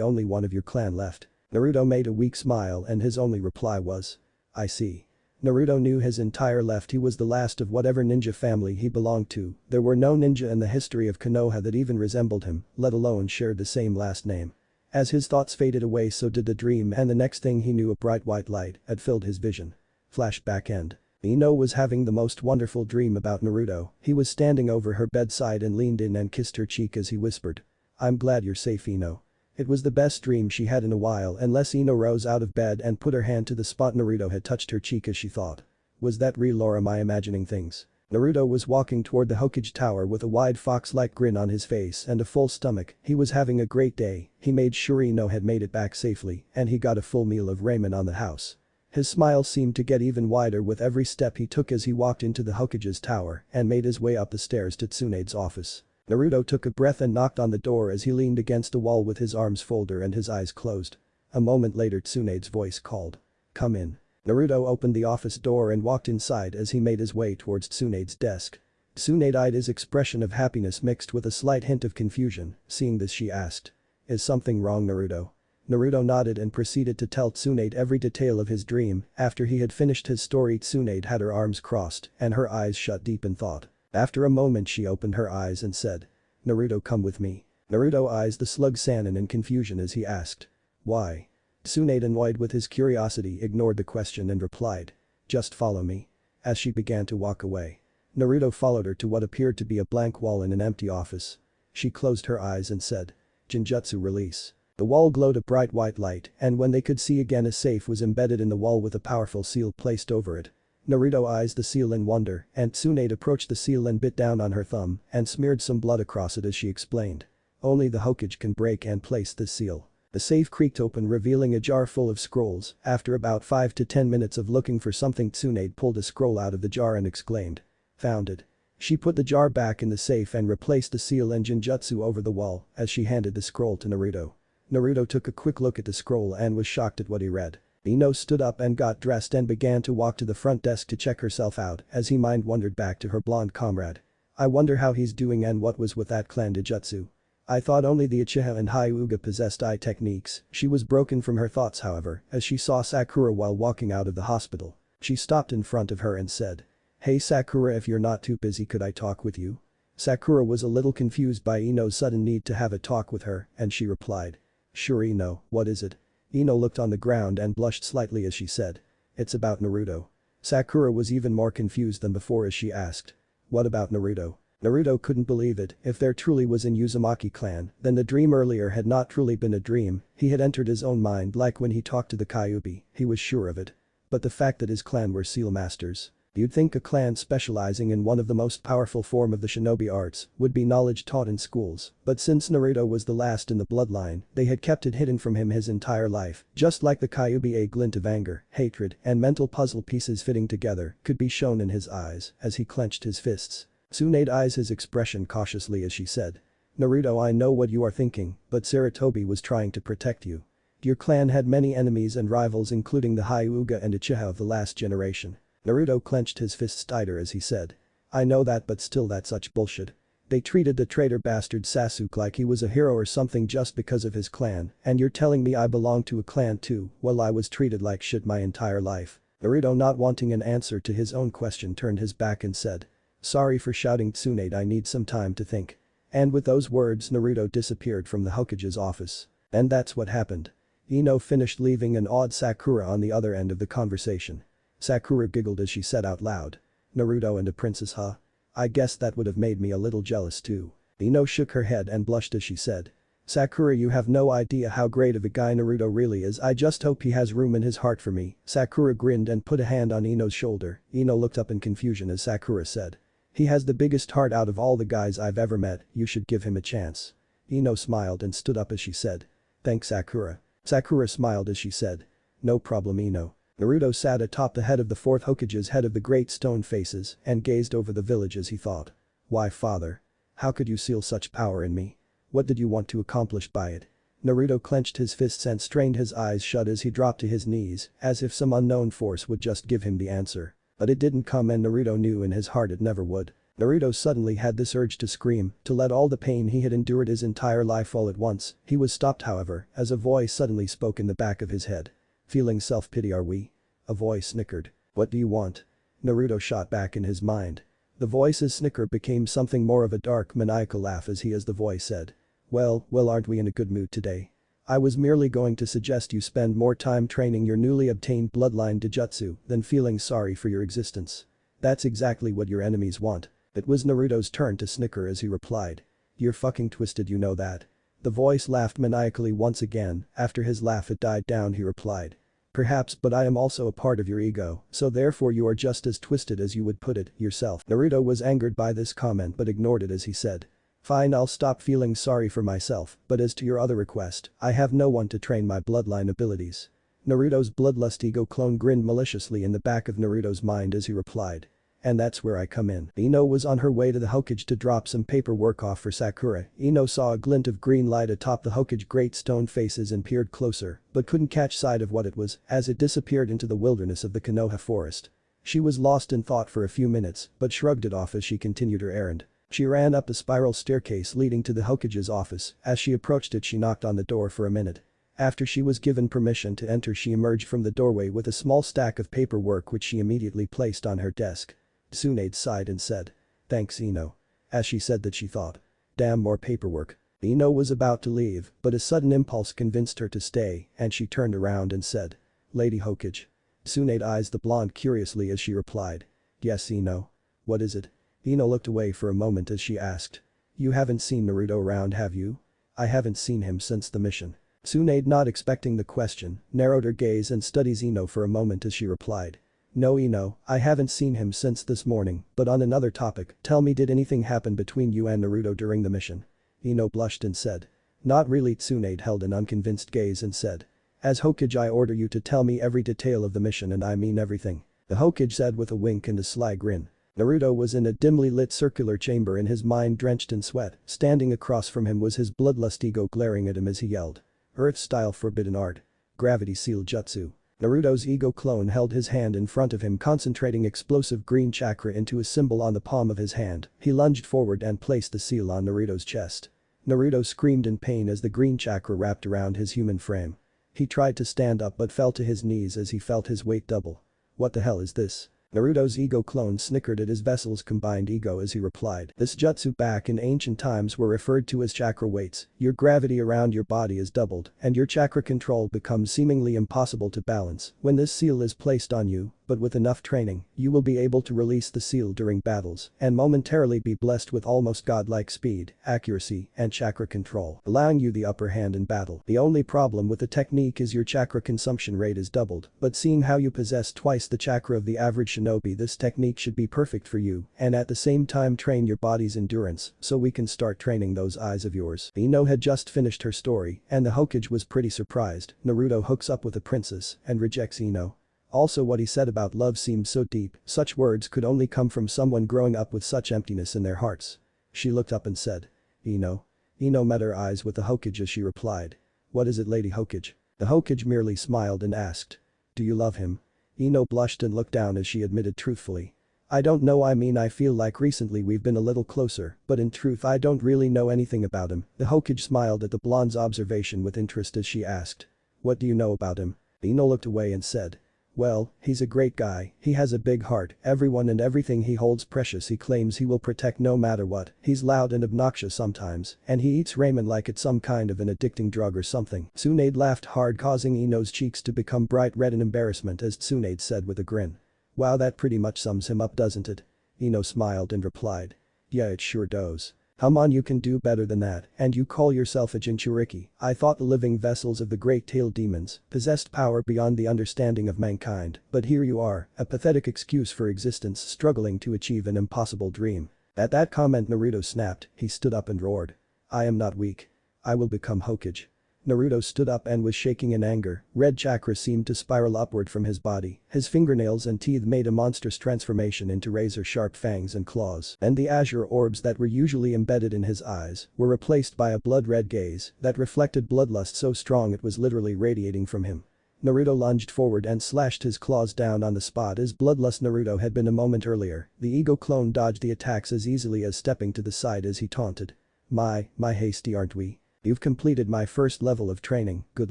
only one of your clan left." Naruto made a weak smile and his only reply was. "I see." Naruto knew his entire left, he was the last of whatever ninja family he belonged to. There were no ninja in the history of Konoha that even resembled him, let alone shared the same last name. As his thoughts faded away, so did the dream, and the next thing he knew, a bright white light had filled his vision. Flashback end. Ino was having the most wonderful dream about Naruto. He was standing over her bedside and leaned in and kissed her cheek as he whispered. "I'm glad you're safe, Ino." It was the best dream she had in a while, unless Ino rose out of bed and put her hand to the spot Naruto had touched her cheek as she thought. Was that real or am I imagining things? Naruto was walking toward the Hokage tower with a wide fox-like grin on his face and a full stomach. He was having a great day, he made sure Ino had made it back safely, and he got a full meal of ramen on the house. His smile seemed to get even wider with every step he took as he walked into the Hokage's tower and made his way up the stairs to Tsunade's office. Naruto took a breath and knocked on the door as he leaned against a wall with his arms folded and his eyes closed. A moment later, Tsunade's voice called. "Come in." Naruto opened the office door and walked inside as he made his way towards Tsunade's desk. Tsunade eyed his expression of happiness mixed with a slight hint of confusion. Seeing this, she asked. "Is something wrong, Naruto?" Naruto nodded and proceeded to tell Tsunade every detail of his dream. After he had finished his story, Tsunade had her arms crossed and her eyes shut deep in thought. After a moment she opened her eyes and said. "Naruto, come with me." Naruto eyes the slug Sannin in confusion as he asked. "Why?" Tsunade, annoyed with his curiosity, ignored the question and replied. "Just follow me." As she began to walk away, Naruto followed her to what appeared to be a blank wall in an empty office. She closed her eyes and said. "Genjutsu release." The wall glowed a bright white light, and when they could see again, a safe was embedded in the wall with a powerful seal placed over it. Naruto eyes the seal in wonder, and Tsunade approached the seal and bit down on her thumb and smeared some blood across it as she explained. "Only the Hokage can break and place this seal." The safe creaked open, revealing a jar full of scrolls. After about 5 to 10 minutes of looking for something, Tsunade pulled a scroll out of the jar and exclaimed. "Found it." She put the jar back in the safe and replaced the seal and Genjutsu over the wall as she handed the scroll to Naruto. Naruto took a quick look at the scroll and was shocked at what he read. Ino stood up and got dressed and began to walk to the front desk to check herself out as he mind wandered back to her blonde comrade. "I wonder how he's doing and what was with that clan Dijutsu. I thought only the Uchiha and Hyuga possessed eye techniques." She was broken from her thoughts, however, as she saw Sakura while walking out of the hospital. She stopped in front of her and said. "Hey Sakura, if you're not too busy, could I talk with you?" Sakura was a little confused by Ino's sudden need to have a talk with her, and she replied. "Sure Ino, what is it?" Ino looked on the ground and blushed slightly as she said. "It's about Naruto." Sakura was even more confused than before as she asked. "What about Naruto?" Naruto couldn't believe it. If there truly was an Uzumaki clan, then the dream earlier had not truly been a dream. He had entered his own mind, like when he talked to the Kyuubi, he was sure of it. But the fact that his clan were seal masters. You'd think a clan specializing in one of the most powerful form of the shinobi arts would be knowledge taught in schools, but since Naruto was the last in the bloodline, they had kept it hidden from him his entire life. Just like the Kyuubi, a glint of anger, hatred, and mental puzzle pieces fitting together could be shown in his eyes as he clenched his fists. Tsunade eyes his expression cautiously as she said. "Naruto, I know what you are thinking, but Sarutobi was trying to protect you. Your clan had many enemies and rivals, including the Hyuga and Uchiha of the last generation." Naruto clenched his fists tighter as he said. "I know that, but still that's such bullshit. They treated the traitor bastard Sasuke like he was a hero or something just because of his clan, and you're telling me I belong to a clan too? Well, I was treated like shit my entire life." Naruto, not wanting an answer to his own question, turned his back and said. "Sorry for shouting, Tsunade, I need some time to think." And with those words, Naruto disappeared from the Hokage's office. And that's what happened. Ino finished, leaving an awed Sakura on the other end of the conversation. Sakura giggled as she said out loud. Naruto and a princess, huh? I guess that would have made me a little jealous too. Ino shook her head and blushed as she said. Sakura, you have no idea how great of a guy Naruto really is. I just hope he has room in his heart for me. Sakura grinned and put a hand on Ino's shoulder. Ino looked up in confusion as Sakura said. He has the biggest heart out of all the guys I've ever met, you should give him a chance. Ino smiled and stood up as she said. Thanks, Sakura. Sakura smiled as she said. No problem, Ino. Naruto sat atop the head of the fourth Hokage's head of the great stone faces and gazed over the village as he thought. Why, father? How could you seal such power in me? What did you want to accomplish by it? Naruto clenched his fists and strained his eyes shut as he dropped to his knees, as if some unknown force would just give him the answer. But it didn't come, and Naruto knew in his heart it never would. Naruto suddenly had this urge to scream, to let all the pain he had endured his entire life all at once. He was stopped, however, as a voice suddenly spoke in the back of his head. Feeling self-pity, are we? A voice snickered. What do you want? Naruto shot back in his mind. The voice's snicker became something more of a dark, maniacal laugh as the voice said. Well, aren't we in a good mood today? I was merely going to suggest you spend more time training your newly obtained bloodline Dijutsu than feeling sorry for your existence. That's exactly what your enemies want. It was Naruto's turn to snicker as he replied. You're fucking twisted, you know that. The voice laughed maniacally once again. After his laugh had died down, he replied. Perhaps, but I am also a part of your ego, so therefore you are just as twisted as you would put it yourself. Naruto was angered by this comment but ignored it as he said. Fine, I'll stop feeling sorry for myself, but as to your other request, I have no one to train my bloodline abilities. Naruto's bloodlust ego clone grinned maliciously in the back of Naruto's mind as he replied. And that's where I come in. Ino was on her way to the Hokage to drop some paperwork off for Sakura. Ino saw a glint of green light atop the Hokage great stone faces and peered closer, but couldn't catch sight of what it was as it disappeared into the wilderness of the Konoha forest. She was lost in thought for a few minutes, but shrugged it off as she continued her errand. She ran up the spiral staircase leading to the Hokage's office. As she approached it, she knocked on the door for a minute. After she was given permission to enter, she emerged from the doorway with a small stack of paperwork which she immediately placed on her desk. Tsunade sighed and said. Thanks, Ino. As she said that, she thought. Damn, more paperwork. Ino was about to leave, but a sudden impulse convinced her to stay, and she turned around and said. Lady Hokage. Tsunade eyes the blonde curiously as she replied. Yes, Ino. What is it? Ino looked away for a moment as she asked. You haven't seen Naruto around, have you? I haven't seen him since the mission. Tsunade, not expecting the question, narrowed her gaze and studied Ino for a moment as she replied. No, Ino, I haven't seen him since this morning, but on another topic, tell me, did anything happen between you and Naruto during the mission? Ino blushed and said. Not really. Tsunade held an unconvinced gaze and said. As Hokage, I order you to tell me every detail of the mission, and I mean everything. The Hokage said with a wink and a sly grin. Naruto was in a dimly lit circular chamber in his mind drenched in sweat. Standing across from him was his bloodlust ego glaring at him as he yelled. Earth-style forbidden art. Gravity seal jutsu. Naruto's ego clone held his hand in front of him, concentrating explosive green chakra into a symbol on the palm of his hand. He lunged forward and placed the seal on Naruto's chest. Naruto screamed in pain as the green chakra wrapped around his human frame. He tried to stand up but fell to his knees as he felt his weight double. What the hell is this? Naruto's ego clone snickered at his vessel's combined ego as he replied. This jutsu back in ancient times were referred to as chakra weights. Your gravity around your body is doubled, and your chakra control becomes seemingly impossible to balance when this seal is placed on you, but with enough training, you will be able to release the seal during battles and momentarily be blessed with almost godlike speed, accuracy, and chakra control, allowing you the upper hand in battle. The only problem with the technique is your chakra consumption rate is doubled, but seeing how you possess twice the chakra of the average shinobi, this technique should be perfect for you and at the same time train your body's endurance so we can start training those eyes of yours. Ino had just finished her story and the Hokage was pretty surprised. Naruto hooks up with a princess and rejects Ino. Also, what he said about love seemed so deep, such words could only come from someone growing up with such emptiness in their hearts. She looked up and said. Ino. Ino met her eyes with the Hokage as she replied. What is it, Lady Hokage? The Hokage merely smiled and asked. Do you love him? Ino blushed and looked down as she admitted truthfully. I don't know, I mean, I feel like recently we've been a little closer, but in truth I don't really know anything about him. The Hokage smiled at the blonde's observation with interest as she asked. What do you know about him? Ino looked away and said. Well, he's a great guy, he has a big heart, everyone and everything he holds precious he claims he will protect no matter what, he's loud and obnoxious sometimes, and he eats ramen like it's some kind of an addicting drug or something. Tsunade laughed hard, causing Ino's cheeks to become bright red in embarrassment as Tsunade said with a grin. Wow, that pretty much sums him up, doesn't it? Ino smiled and replied. Yeah, it sure does. Come on, you can do better than that, and you call yourself a Jinchuriki. I thought the living vessels of the great-tailed demons possessed power beyond the understanding of mankind, but here you are, a pathetic excuse for existence struggling to achieve an impossible dream. At that comment Naruto snapped, he stood up and roared. I am not weak. I will become Hokage. Naruto stood up and was shaking in anger, red chakra seemed to spiral upward from his body, his fingernails and teeth made a monstrous transformation into razor-sharp fangs and claws, and the azure orbs that were usually embedded in his eyes were replaced by a blood-red gaze that reflected bloodlust so strong it was literally radiating from him. Naruto lunged forward and slashed his claws down on the spot as bloodlust Naruto had been a moment earlier. The ego clone dodged the attacks as easily as stepping to the side as he taunted. My hasty aren't we? You've completed my first level of training, good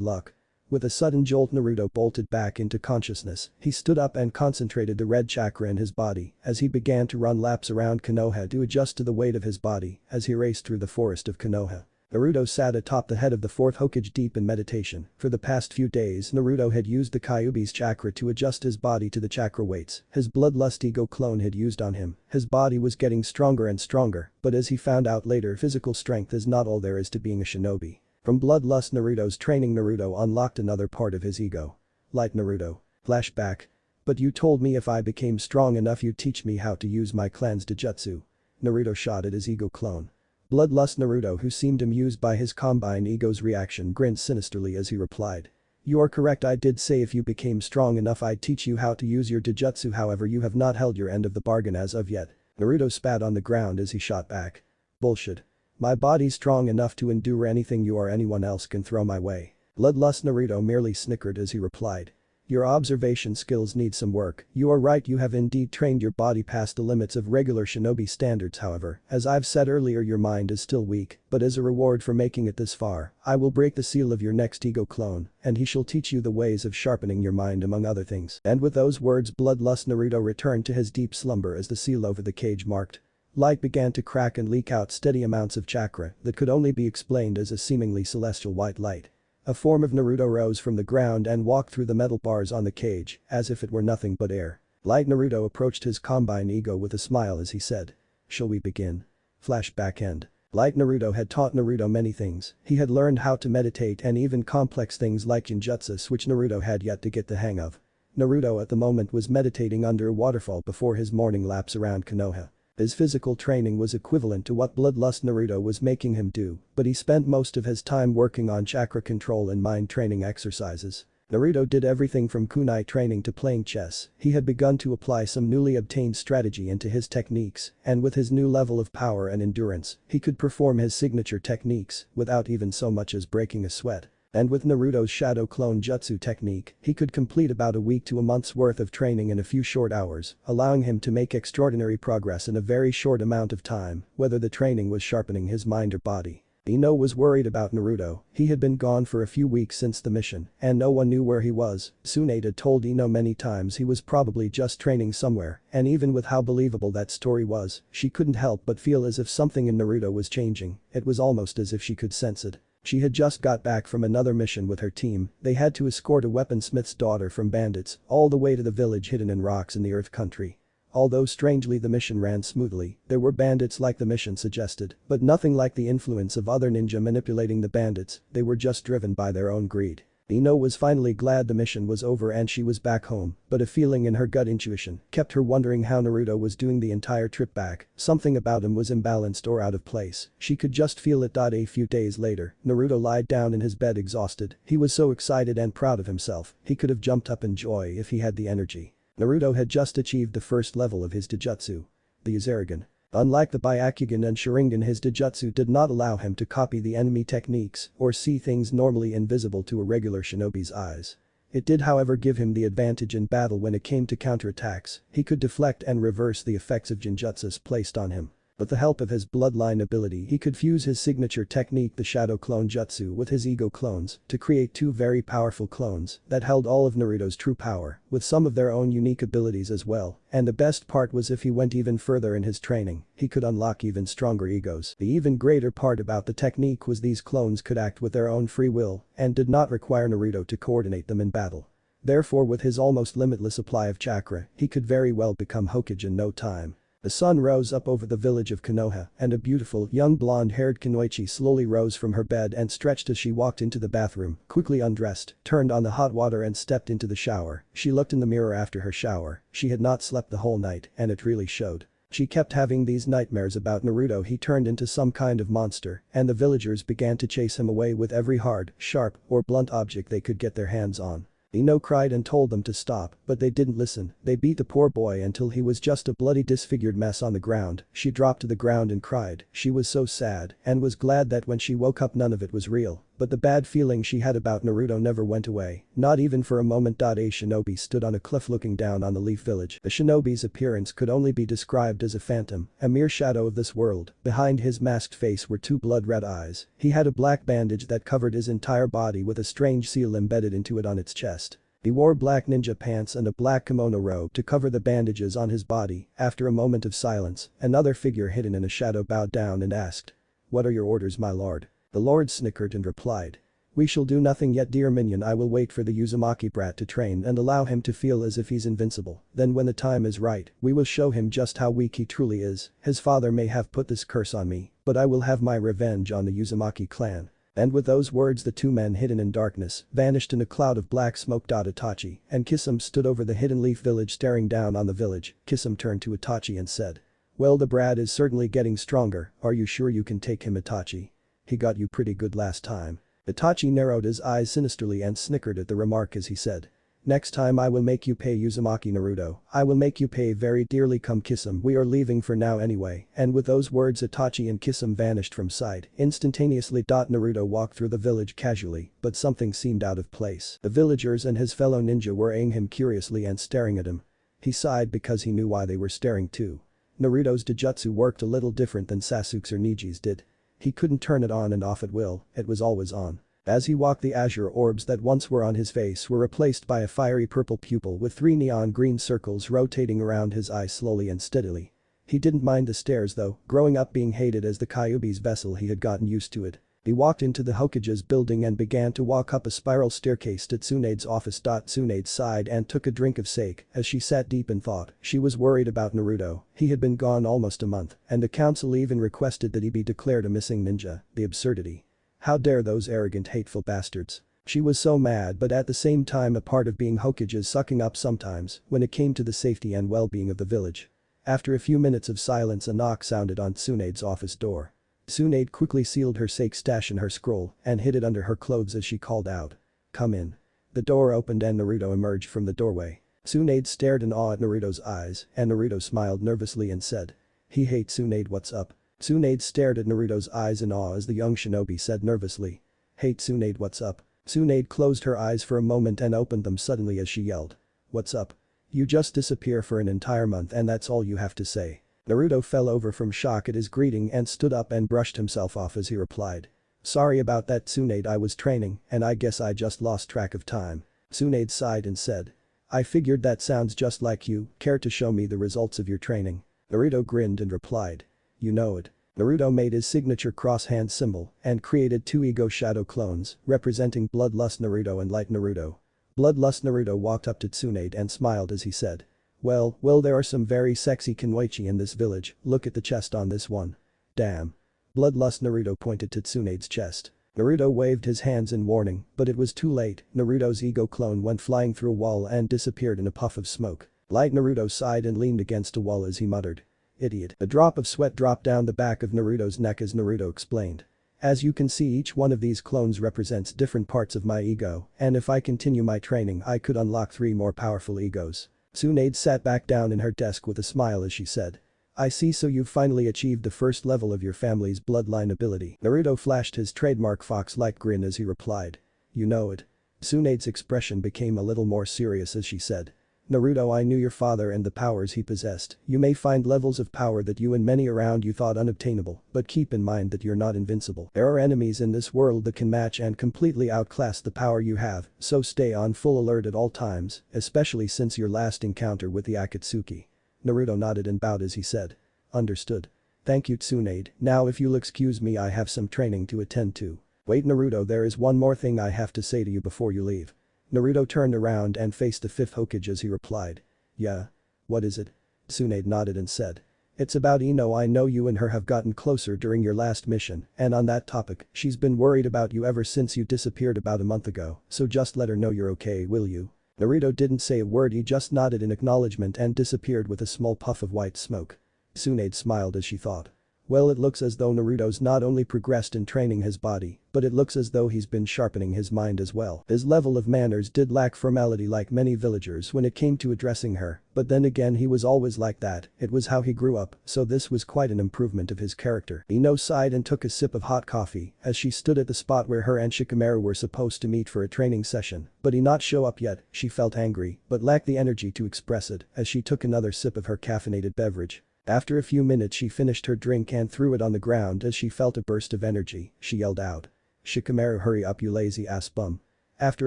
luck. With a sudden jolt Naruto bolted back into consciousness, he stood up and concentrated the red chakra in his body as he began to run laps around Konoha to adjust to the weight of his body as he raced through the forest of Konoha. Naruto sat atop the head of the fourth Hokage deep in meditation. For the past few days Naruto had used the Kyuubi's chakra to adjust his body to the chakra weights his bloodlust ego clone had used on him. His body was getting stronger and stronger, but as he found out later, physical strength is not all there is to being a shinobi. From bloodlust Naruto's training, Naruto unlocked another part of his ego. Light Naruto. Flashback. But you told me if I became strong enough you'd teach me how to use my clan's Dijutsu. Naruto shot at his ego clone. Bloodlust Naruto, who seemed amused by his combined ego's reaction, grinned sinisterly as he replied. You are correct, I did say if you became strong enough I'd teach you how to use your Dijutsu, however you have not held your end of the bargain as of yet. Naruto spat on the ground as he shot back. Bullshit. My body's strong enough to endure anything you or anyone else can throw my way. Bloodlust Naruto merely snickered as he replied. Your observation skills need some work. You are right, you have indeed trained your body past the limits of regular shinobi standards, however, as I've said earlier, your mind is still weak, but as a reward for making it this far, I will break the seal of your next ego clone, and he shall teach you the ways of sharpening your mind among other things. And with those words bloodlust Naruto returned to his deep slumber as the seal over the cage marked. Light began to crack and leak out steady amounts of chakra that could only be explained as a seemingly celestial white light. A form of Naruto rose from the ground and walked through the metal bars on the cage, as if it were nothing but air. Light Naruto approached his combine ego with a smile as he said. Shall we begin? Flashback end. Light Naruto had taught Naruto many things. He had learned how to meditate and even complex things like ninjutsu, which Naruto had yet to get the hang of. Naruto at the moment was meditating under a waterfall before his morning laps around Konoha. His physical training was equivalent to what bloodlust Naruto was making him do, but he spent most of his time working on chakra control and mind training exercises. Naruto did everything from kunai training to playing chess. He had begun to apply some newly obtained strategy into his techniques, and with his new level of power and endurance, he could perform his signature techniques without even so much as breaking a sweat. And with Naruto's shadow clone jutsu technique, he could complete about a week to a month's worth of training in a few short hours, allowing him to make extraordinary progress in a very short amount of time, whether the training was sharpening his mind or body. Ino was worried about Naruto. He had been gone for a few weeks since the mission, and no one knew where he was. Tsunade had told Ino many times he was probably just training somewhere, and even with how believable that story was, she couldn't help but feel as if something in Naruto was changing. It was almost as if she could sense it. She had just got back from another mission with her team. They had to escort a weaponsmith's daughter from bandits all the way to the village hidden in rocks in the Earth Country. Although strangely the mission ran smoothly, there were bandits like the mission suggested, but nothing like the influence of other ninja manipulating the bandits. They were just driven by their own greed. Ino was finally glad the mission was over and she was back home, but a feeling in her gut intuition kept her wondering how Naruto was doing the entire trip back. Something about him was imbalanced or out of place. She could just feel it. A few days later, Naruto lied down in his bed exhausted. He was so excited and proud of himself, he could have jumped up in joy if he had the energy. Naruto had just achieved the first level of his Dijutsu. The Uzeragan. Unlike the Byakugan and Sharingan, his Dijutsu did not allow him to copy the enemy techniques or see things normally invisible to a regular shinobi's eyes. It did however give him the advantage in battle when it came to counterattacks. He could deflect and reverse the effects of genjutsus placed on him. With the help of his bloodline ability he could fuse his signature technique the Shadow Clone Jutsu with his ego clones to create two very powerful clones that held all of Naruto's true power, with some of their own unique abilities as well, and the best part was if he went even further in his training, he could unlock even stronger egos. The even greater part about the technique was these clones could act with their own free will and did not require Naruto to coordinate them in battle. Therefore with his almost limitless supply of chakra, he could very well become Hokage in no time. The sun rose up over the village of Konoha, and a beautiful, young blonde-haired Kunoichi slowly rose from her bed and stretched as she walked into the bathroom, quickly undressed, turned on the hot water and stepped into the shower. She looked in the mirror after her shower. She had not slept the whole night, and it really showed. She kept having these nightmares about Naruto. He turned into some kind of monster, and the villagers began to chase him away with every hard, sharp, or blunt object they could get their hands on. Ino cried and told them to stop, but they didn't listen. They beat the poor boy until he was just a bloody disfigured mess on the ground. She dropped to the ground and cried. She was so sad and was glad that when she woke up none of it was real. But the bad feeling she had about Naruto never went away, not even for a moment. A shinobi stood on a cliff looking down on the Leaf Village. The shinobi's appearance could only be described as a phantom, a mere shadow of this world. Behind his masked face were two blood-red eyes. He had a black bandage that covered his entire body with a strange seal embedded into it on its chest. He wore black ninja pants and a black kimono robe to cover the bandages on his body. After a moment of silence, another figure hidden in a shadow bowed down and asked, "What are your orders, my lord?" The lord snickered and replied, "We shall do nothing yet, dear minion. I will wait for the Uzumaki brat to train and allow him to feel as if he's invincible. Then when the time is right, we will show him just how weak he truly is. His father may have put this curse on me, but I will have my revenge on the Uzumaki clan." And with those words the two men hidden in darkness vanished in a cloud of black smoke. Itachi and Kisame stood over the hidden Leaf Village staring down on the village. Kisame turned to Itachi and said, "Well, the brat is certainly getting stronger. Are you sure you can take him, Itachi? He got you pretty good last time." Itachi narrowed his eyes sinisterly and snickered at the remark as he said, "Next time I will make you pay, Uzumaki Naruto. I will make you pay very dearly. Come Kisame, we are leaving for now anyway." And with those words Itachi and Kisame vanished from sight. Instantaneously. Naruto walked through the village casually, but something seemed out of place. The villagers and his fellow ninja were eyeing him curiously and staring at him. He sighed because he knew why they were staring too. Naruto's Dojutsu worked a little different than Sasuke's or Niji's did. He couldn't turn it on and off at will, it was always on. As he walked, the azure orbs that once were on his face were replaced by a fiery purple pupil with 3 neon green circles rotating around his eyes slowly and steadily. He didn't mind the stares though, growing up being hated as the Kyuubi's vessel he had gotten used to it. He walked into the Hokage's building and began to walk up a spiral staircase to Tsunade's office. Tsunade sighed and took a drink of sake as she sat deep in thought. She was worried about Naruto. He had been gone almost a month, and the council even requested that he be declared a missing ninja. The absurdity. How dare those arrogant, hateful bastards. She was so mad, but at the same time a part of being Hokage is sucking up sometimes when it came to the safety and well-being of the village. After a few minutes of silence a knock sounded on Tsunade's office door. Tsunade quickly sealed her sake stash in her scroll and hid it under her clothes as she called out, "Come in." The door opened and Naruto emerged from the doorway. Tsunade stared in awe at Naruto's eyes and Naruto smiled nervously and said, "Hey Tsunade, what's up?" Tsunade stared at Naruto's eyes in awe as the young shinobi said nervously, "Hey Tsunade, what's up?" Tsunade closed her eyes for a moment and opened them suddenly as she yelled, "What's up? You just disappear for an entire month and that's all you have to say?" Naruto fell over from shock at his greeting and stood up and brushed himself off as he replied, "Sorry about that Tsunade, I was training and I guess I just lost track of time." Tsunade sighed and said, "I figured that sounds just like you. Care to show me the results of your training?" Naruto grinned and replied, "You know it." Naruto made his signature cross-hand symbol and created 2 ego shadow clones representing Bloodlust Naruto and Light Naruto. Bloodlust Naruto walked up to Tsunade and smiled as he said, Well, there are some very sexy Kunoichi in this village, look at the chest on this one. Damn." Bloodlust Naruto pointed to Tsunade's chest. Naruto waved his hands in warning, but it was too late. Naruto's ego clone went flying through a wall and disappeared in a puff of smoke. Light Naruto sighed and leaned against a wall as he muttered, "Idiot." A drop of sweat dropped down the back of Naruto's neck as Naruto explained. "As you can see, each one of these clones represents different parts of my ego, and if I continue my training I could unlock 3 more powerful egos." Tsunade sat back down in her desk with a smile as she said, "I see, so you've finally achieved the first level of your family's bloodline ability." Naruto flashed his trademark fox-like grin as he replied, "You know it." Tsunade's expression became a little more serious as she said, Naruto, I knew your father and the powers he possessed. You may find levels of power that you and many around you thought unobtainable, but keep in mind that you're not invincible. There are enemies in this world that can match and completely outclass the power you have, so stay on full alert at all times, especially since your last encounter with the Akatsuki. Naruto nodded and bowed as he said. Understood. Thank you Tsunade, now if you'll excuse me I have some training to attend to. Wait Naruto, there is one more thing I have to say to you before you leave. Naruto turned around and faced the fifth Hokage as he replied. Yeah? What is it? Tsunade nodded and said. It's about Ino. I know you and her have gotten closer during your last mission, and on that topic, she's been worried about you ever since you disappeared about a month ago, so just let her know you're okay, will you? Naruto didn't say a word, he just nodded in acknowledgement and disappeared with a small puff of white smoke. Tsunade smiled as she thought. Well, it looks as though Naruto's not only progressed in training his body, but it looks as though he's been sharpening his mind as well. His level of manners did lack formality like many villagers when it came to addressing her, but then again he was always like that, it was how he grew up, so this was quite an improvement of his character. Ino sighed and took a sip of hot coffee as she stood at the spot where her and Shikamaru were supposed to meet for a training session, but he not show up yet. She felt angry, but lacked the energy to express it as she took another sip of her caffeinated beverage. After a few minutes she finished her drink and threw it on the ground as she felt a burst of energy. She yelled out. Shikamaru, hurry up you lazy ass bum. After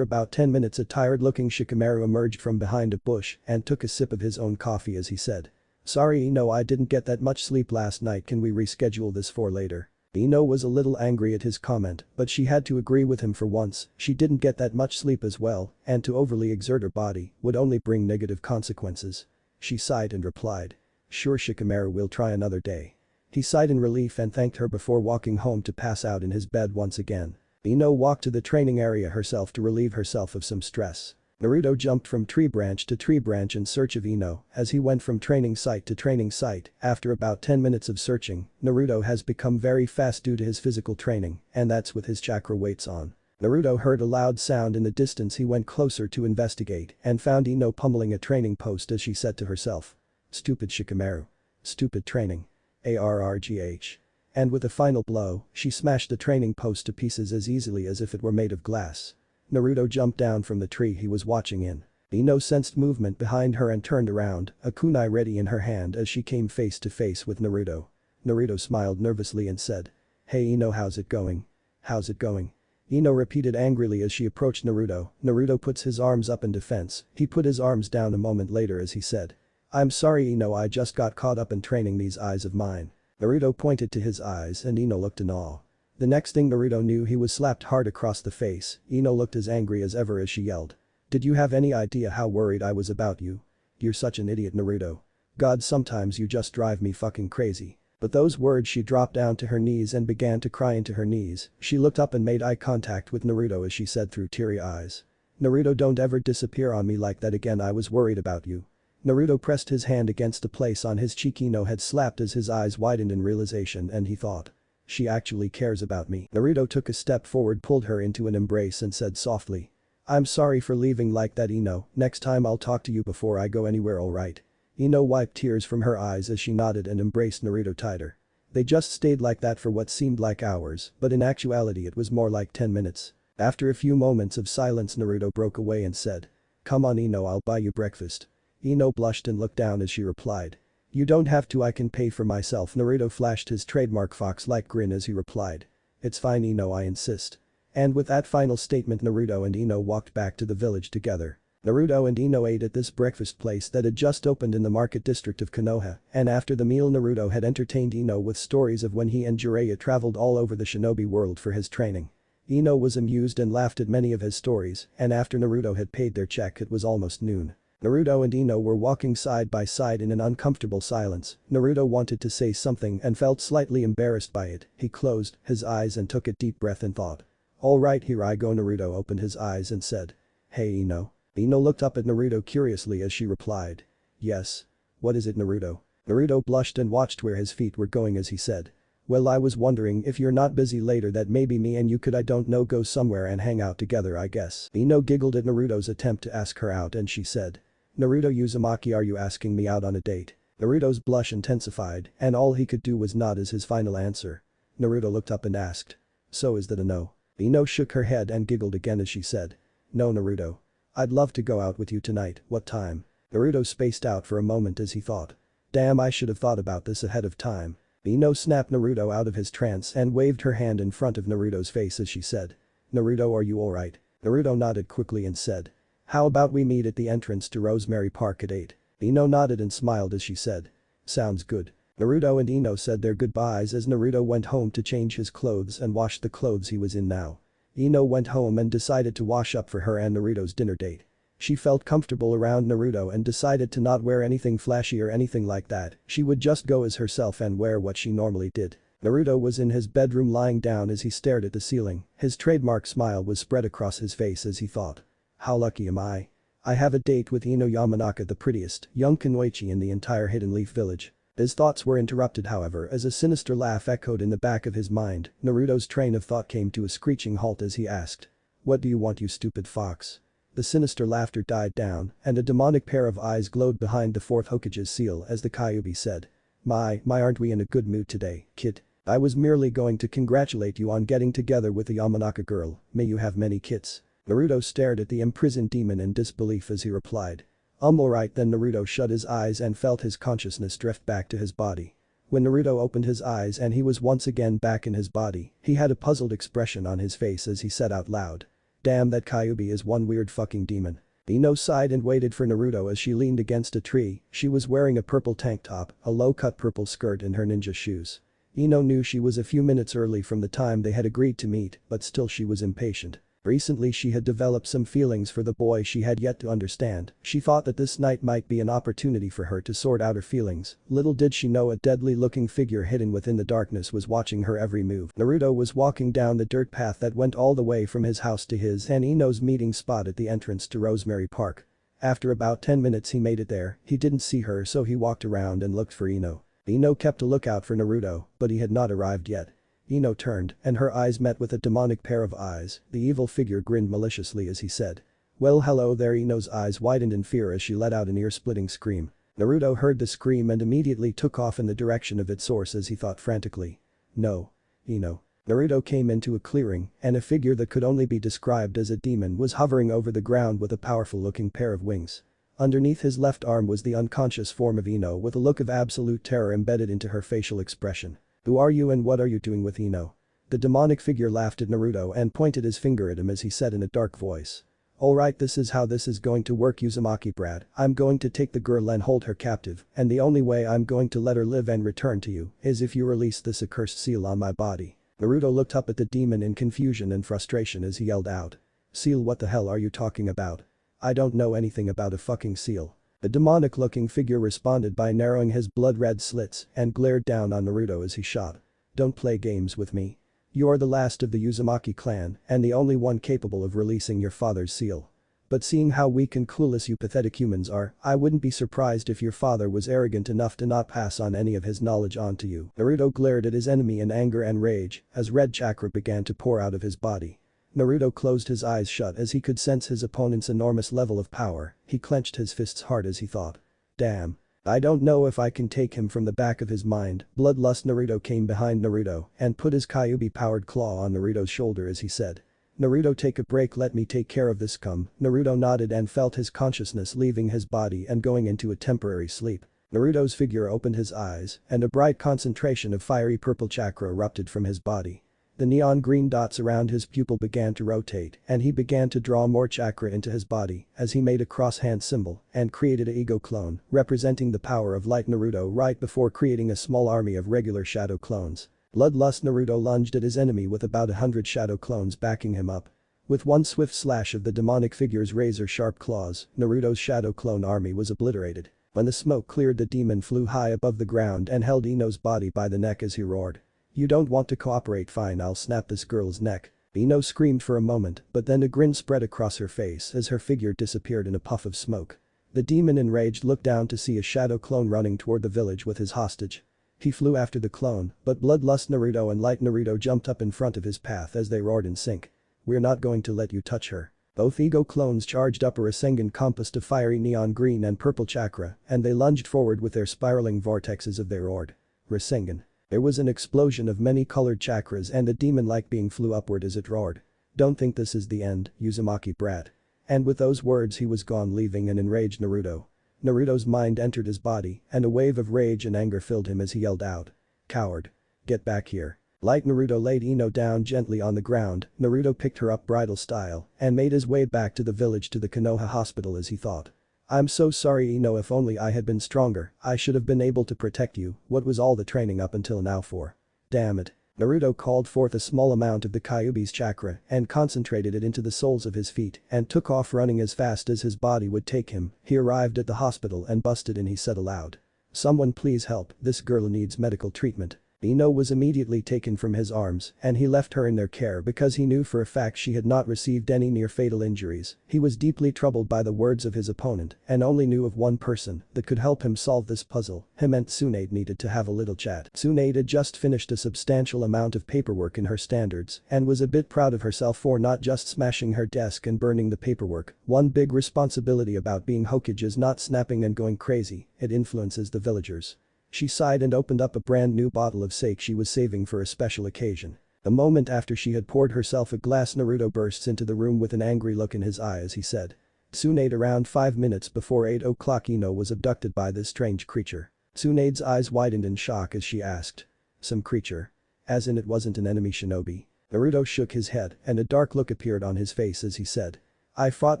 about 10 minutes a tired-looking Shikamaru emerged from behind a bush and took a sip of his own coffee as he said. Sorry Ino, I didn't get that much sleep last night, can we reschedule this for later? Ino was a little angry at his comment, but she had to agree with him for once. She didn't get that much sleep as well, and to overly exert her body would only bring negative consequences. She sighed and replied. Sure Shikamaru, we'll try another day. He sighed in relief and thanked her before walking home to pass out in his bed once again. Ino walked to the training area herself to relieve herself of some stress. Naruto jumped from tree branch to tree branch in search of Ino as he went from training site to training site. After about 10 minutes of searching, Naruto has become very fast due to his physical training, and that's with his chakra weights on. Naruto heard a loud sound in the distance. He went closer to investigate and found Ino pummeling a training post as she said to herself. Stupid Shikamaru. Stupid training. ARRGH. And with a final blow, she smashed the training post to pieces as easily as if it were made of glass. Naruto jumped down from the tree he was watching in. Ino sensed movement behind her and turned around, a kunai ready in her hand as she came face to face with Naruto. Naruto smiled nervously and said. Hey Ino, how's it going? How's it going? Ino repeated angrily as she approached Naruto. Naruto puts his arms up in defense. He put his arms down a moment later as he said. I'm sorry Ino, I just got caught up in training these eyes of mine. Naruto pointed to his eyes and Ino looked in awe. The next thing Naruto knew, he was slapped hard across the face. Ino looked as angry as ever as she yelled. Did you have any idea how worried I was about you? You're such an idiot Naruto. God, sometimes you just drive me fucking crazy. But those words, she dropped down to her knees and began to cry into her knees. She looked up and made eye contact with Naruto as she said through teary eyes. Naruto, don't ever disappear on me like that again, I was worried about you. Naruto pressed his hand against the place on his cheek Ino had slapped as his eyes widened in realization and he thought. She actually cares about me. Naruto took a step forward, pulled her into an embrace and said softly. I'm sorry for leaving like that Ino, next time I'll talk to you before I go anywhere, alright? Ino wiped tears from her eyes as she nodded and embraced Naruto tighter. They just stayed like that for what seemed like hours, but in actuality it was more like 10 minutes. After a few moments of silence Naruto broke away and said. Come on Ino, I'll buy you breakfast. Ino blushed and looked down as she replied. You don't have to, I can pay for myself. Naruto flashed his trademark fox-like grin as he replied. It's fine Ino, I insist. And with that final statement Naruto and Ino walked back to the village together. Naruto and Ino ate at this breakfast place that had just opened in the market district of Konoha, and after the meal Naruto had entertained Ino with stories of when he and Jiraiya traveled all over the shinobi world for his training. Ino was amused and laughed at many of his stories, and after Naruto had paid their check it was almost noon. Naruto and Ino were walking side by side in an uncomfortable silence. Naruto wanted to say something and felt slightly embarrassed by it. He closed his eyes and took a deep breath and thought. Alright, here I go. Naruto opened his eyes and said. Hey Ino. Ino looked up at Naruto curiously as she replied. Yes. What is it Naruto? Naruto blushed and watched where his feet were going as he said. Well, I was wondering if you're not busy later that maybe me and you could, I don't know, go somewhere and hang out together I guess. Ino giggled at Naruto's attempt to ask her out and she said. Naruto Uzumaki, are you asking me out on a date? Naruto's blush intensified and all he could do was nod as his final answer. Naruto looked up and asked. So is that a no? Ino shook her head and giggled again as she said. No Naruto. I'd love to go out with you tonight, what time? Naruto spaced out for a moment as he thought. Damn, I should have thought about this ahead of time. Ino snapped Naruto out of his trance and waved her hand in front of Naruto's face as she said. Naruto, are you alright? Naruto nodded quickly and said. How about we meet at the entrance to Rosemary Park at 8? Ino nodded and smiled as she said. Sounds good. Naruto and Ino said their goodbyes as Naruto went home to change his clothes and wash the clothes he was in now. Ino went home and decided to wash up for her and Naruto's dinner date. She felt comfortable around Naruto and decided to not wear anything flashy or anything like that, she would just go as herself and wear what she normally did. Naruto was in his bedroom lying down as he stared at the ceiling, his trademark smile was spread across his face as he thought. How lucky am I? I have a date with Ino Yamanaka, the prettiest young kunoichi in the entire Hidden Leaf village. His thoughts were interrupted however as a sinister laugh echoed in the back of his mind. Naruto's train of thought came to a screeching halt as he asked. What do you want, you stupid fox? The sinister laughter died down and a demonic pair of eyes glowed behind the fourth Hokage's seal as the Kyuubi said. My aren't we in a good mood today, kid? I was merely going to congratulate you on getting together with the Yamanaka girl, may you have many kits. Naruto stared at the imprisoned demon in disbelief as he replied. Alright then. Naruto shut his eyes and felt his consciousness drift back to his body. When Naruto opened his eyes and he was once again back in his body, he had a puzzled expression on his face as he said out loud. Damn, that Kyuubi is one weird fucking demon. Ino sighed and waited for Naruto as she leaned against a tree, she was wearing a purple tank top, a low-cut purple skirt and her ninja shoes. Ino knew she was a few minutes early from the time they had agreed to meet, but still she was impatient. Recently she had developed some feelings for the boy she had yet to understand, she thought that this night might be an opportunity for her to sort out her feelings, little did she know a deadly-looking figure hidden within the darkness was watching her every move. Naruto was walking down the dirt path that went all the way from his house to his and Ino's meeting spot at the entrance to Rosemary Park. After about 10 minutes he made it there, he didn't see her so he walked around and looked for Ino. Ino kept a lookout for Naruto, but he had not arrived yet. Ino turned and her eyes met with a demonic pair of eyes, the evil figure grinned maliciously as he said. Well, hello there. Ino's eyes widened in fear as she let out an ear-splitting scream. Naruto heard the scream and immediately took off in the direction of its source as he thought frantically. No. Ino. Naruto came into a clearing and a figure that could only be described as a demon was hovering over the ground with a powerful-looking pair of wings. Underneath his left arm was the unconscious form of Ino with a look of absolute terror embedded into her facial expression. Who are you and what are you doing with Ino? The demonic figure laughed at Naruto and pointed his finger at him as he said in a dark voice. Alright, this is how this is going to work, Uzumaki brat. I'm going to take the girl and hold her captive, and the only way I'm going to let her live and return to you is if you release this accursed seal on my body. Naruto looked up at the demon in confusion and frustration as he yelled out. Seal, what the hell are you talking about? I don't know anything about a fucking seal. The demonic-looking figure responded by narrowing his blood-red slits and glared down on Naruto as he shot. Don't play games with me. You are the last of the Uzumaki clan and the only one capable of releasing your father's seal. But seeing how weak and clueless you pathetic humans are, I wouldn't be surprised if your father was arrogant enough to not pass on any of his knowledge on to you. Naruto glared at his enemy in anger and rage as red chakra began to pour out of his body. Naruto closed his eyes shut as he could sense his opponent's enormous level of power, he clenched his fists hard as he thought. Damn. I don't know if I can take him from the back of his mind. Bloodlust Naruto came behind Naruto and put his Kyuubi-powered claw on Naruto's shoulder as he said. Naruto, take a break, let me take care of this. Come. Naruto nodded and felt his consciousness leaving his body and going into a temporary sleep. Naruto's figure opened his eyes and a bright concentration of fiery purple chakra erupted from his body. The neon green dots around his pupil began to rotate and he began to draw more chakra into his body as he made a cross-hand symbol and created a ego clone representing the power of light Naruto right before creating a small army of regular shadow clones. Bloodlust Naruto lunged at his enemy with about 100 shadow clones backing him up. With one swift slash of the demonic figure's razor-sharp claws, Naruto's shadow clone army was obliterated. When the smoke cleared, the demon flew high above the ground and held Ino's body by the neck as he roared. You don't want to cooperate? Fine, I'll snap this girl's neck. Ino screamed for a moment, but then a grin spread across her face as her figure disappeared in a puff of smoke. The demon enraged looked down to see a shadow clone running toward the village with his hostage. He flew after the clone, but Bloodlust Naruto and Light Naruto jumped up in front of his path as they roared in sync. We're not going to let you touch her. Both ego clones charged up a Rasengan compass of fiery neon green and purple chakra, and they lunged forward with their spiraling vortexes of their roared. Rasengan. There was an explosion of many colored chakras and the demon-like being flew upward as it roared. Don't think this is the end, Uzumaki brat. And with those words he was gone, leaving an enraged Naruto. Naruto's mind entered his body, and a wave of rage and anger filled him as he yelled out. Coward. Get back here. Light Naruto laid Ino down gently on the ground, Naruto picked her up bridal style and made his way back to the village to the Konoha hospital as he thought. I'm so sorry Ino, if only I had been stronger, I should have been able to protect you, what was all the training up until now for? Damn it. Naruto called forth a small amount of the Kyuubi's chakra and concentrated it into the soles of his feet and took off running as fast as his body would take him. He arrived at the hospital and busted in. He said aloud. Someone please help, this girl needs medical treatment. Ino was immediately taken from his arms and he left her in their care because he knew for a fact she had not received any near-fatal injuries. He was deeply troubled by the words of his opponent and only knew of one person that could help him solve this puzzle. Him and Tsunade needed to have a little chat. Tsunade had just finished a substantial amount of paperwork in her standards and was a bit proud of herself for not just smashing her desk and burning the paperwork. One big responsibility about being Hokage is not snapping and going crazy, it influences the villagers. She sighed and opened up a brand new bottle of sake she was saving for a special occasion. A moment after she had poured herself a glass, Naruto bursts into the room with an angry look in his eye as he said. Tsunade, around 5 minutes before 8 o'clock Ino was abducted by this strange creature. Tsunade's eyes widened in shock as she asked. Some creature? As in it wasn't an enemy shinobi? Naruto shook his head and a dark look appeared on his face as he said. I fought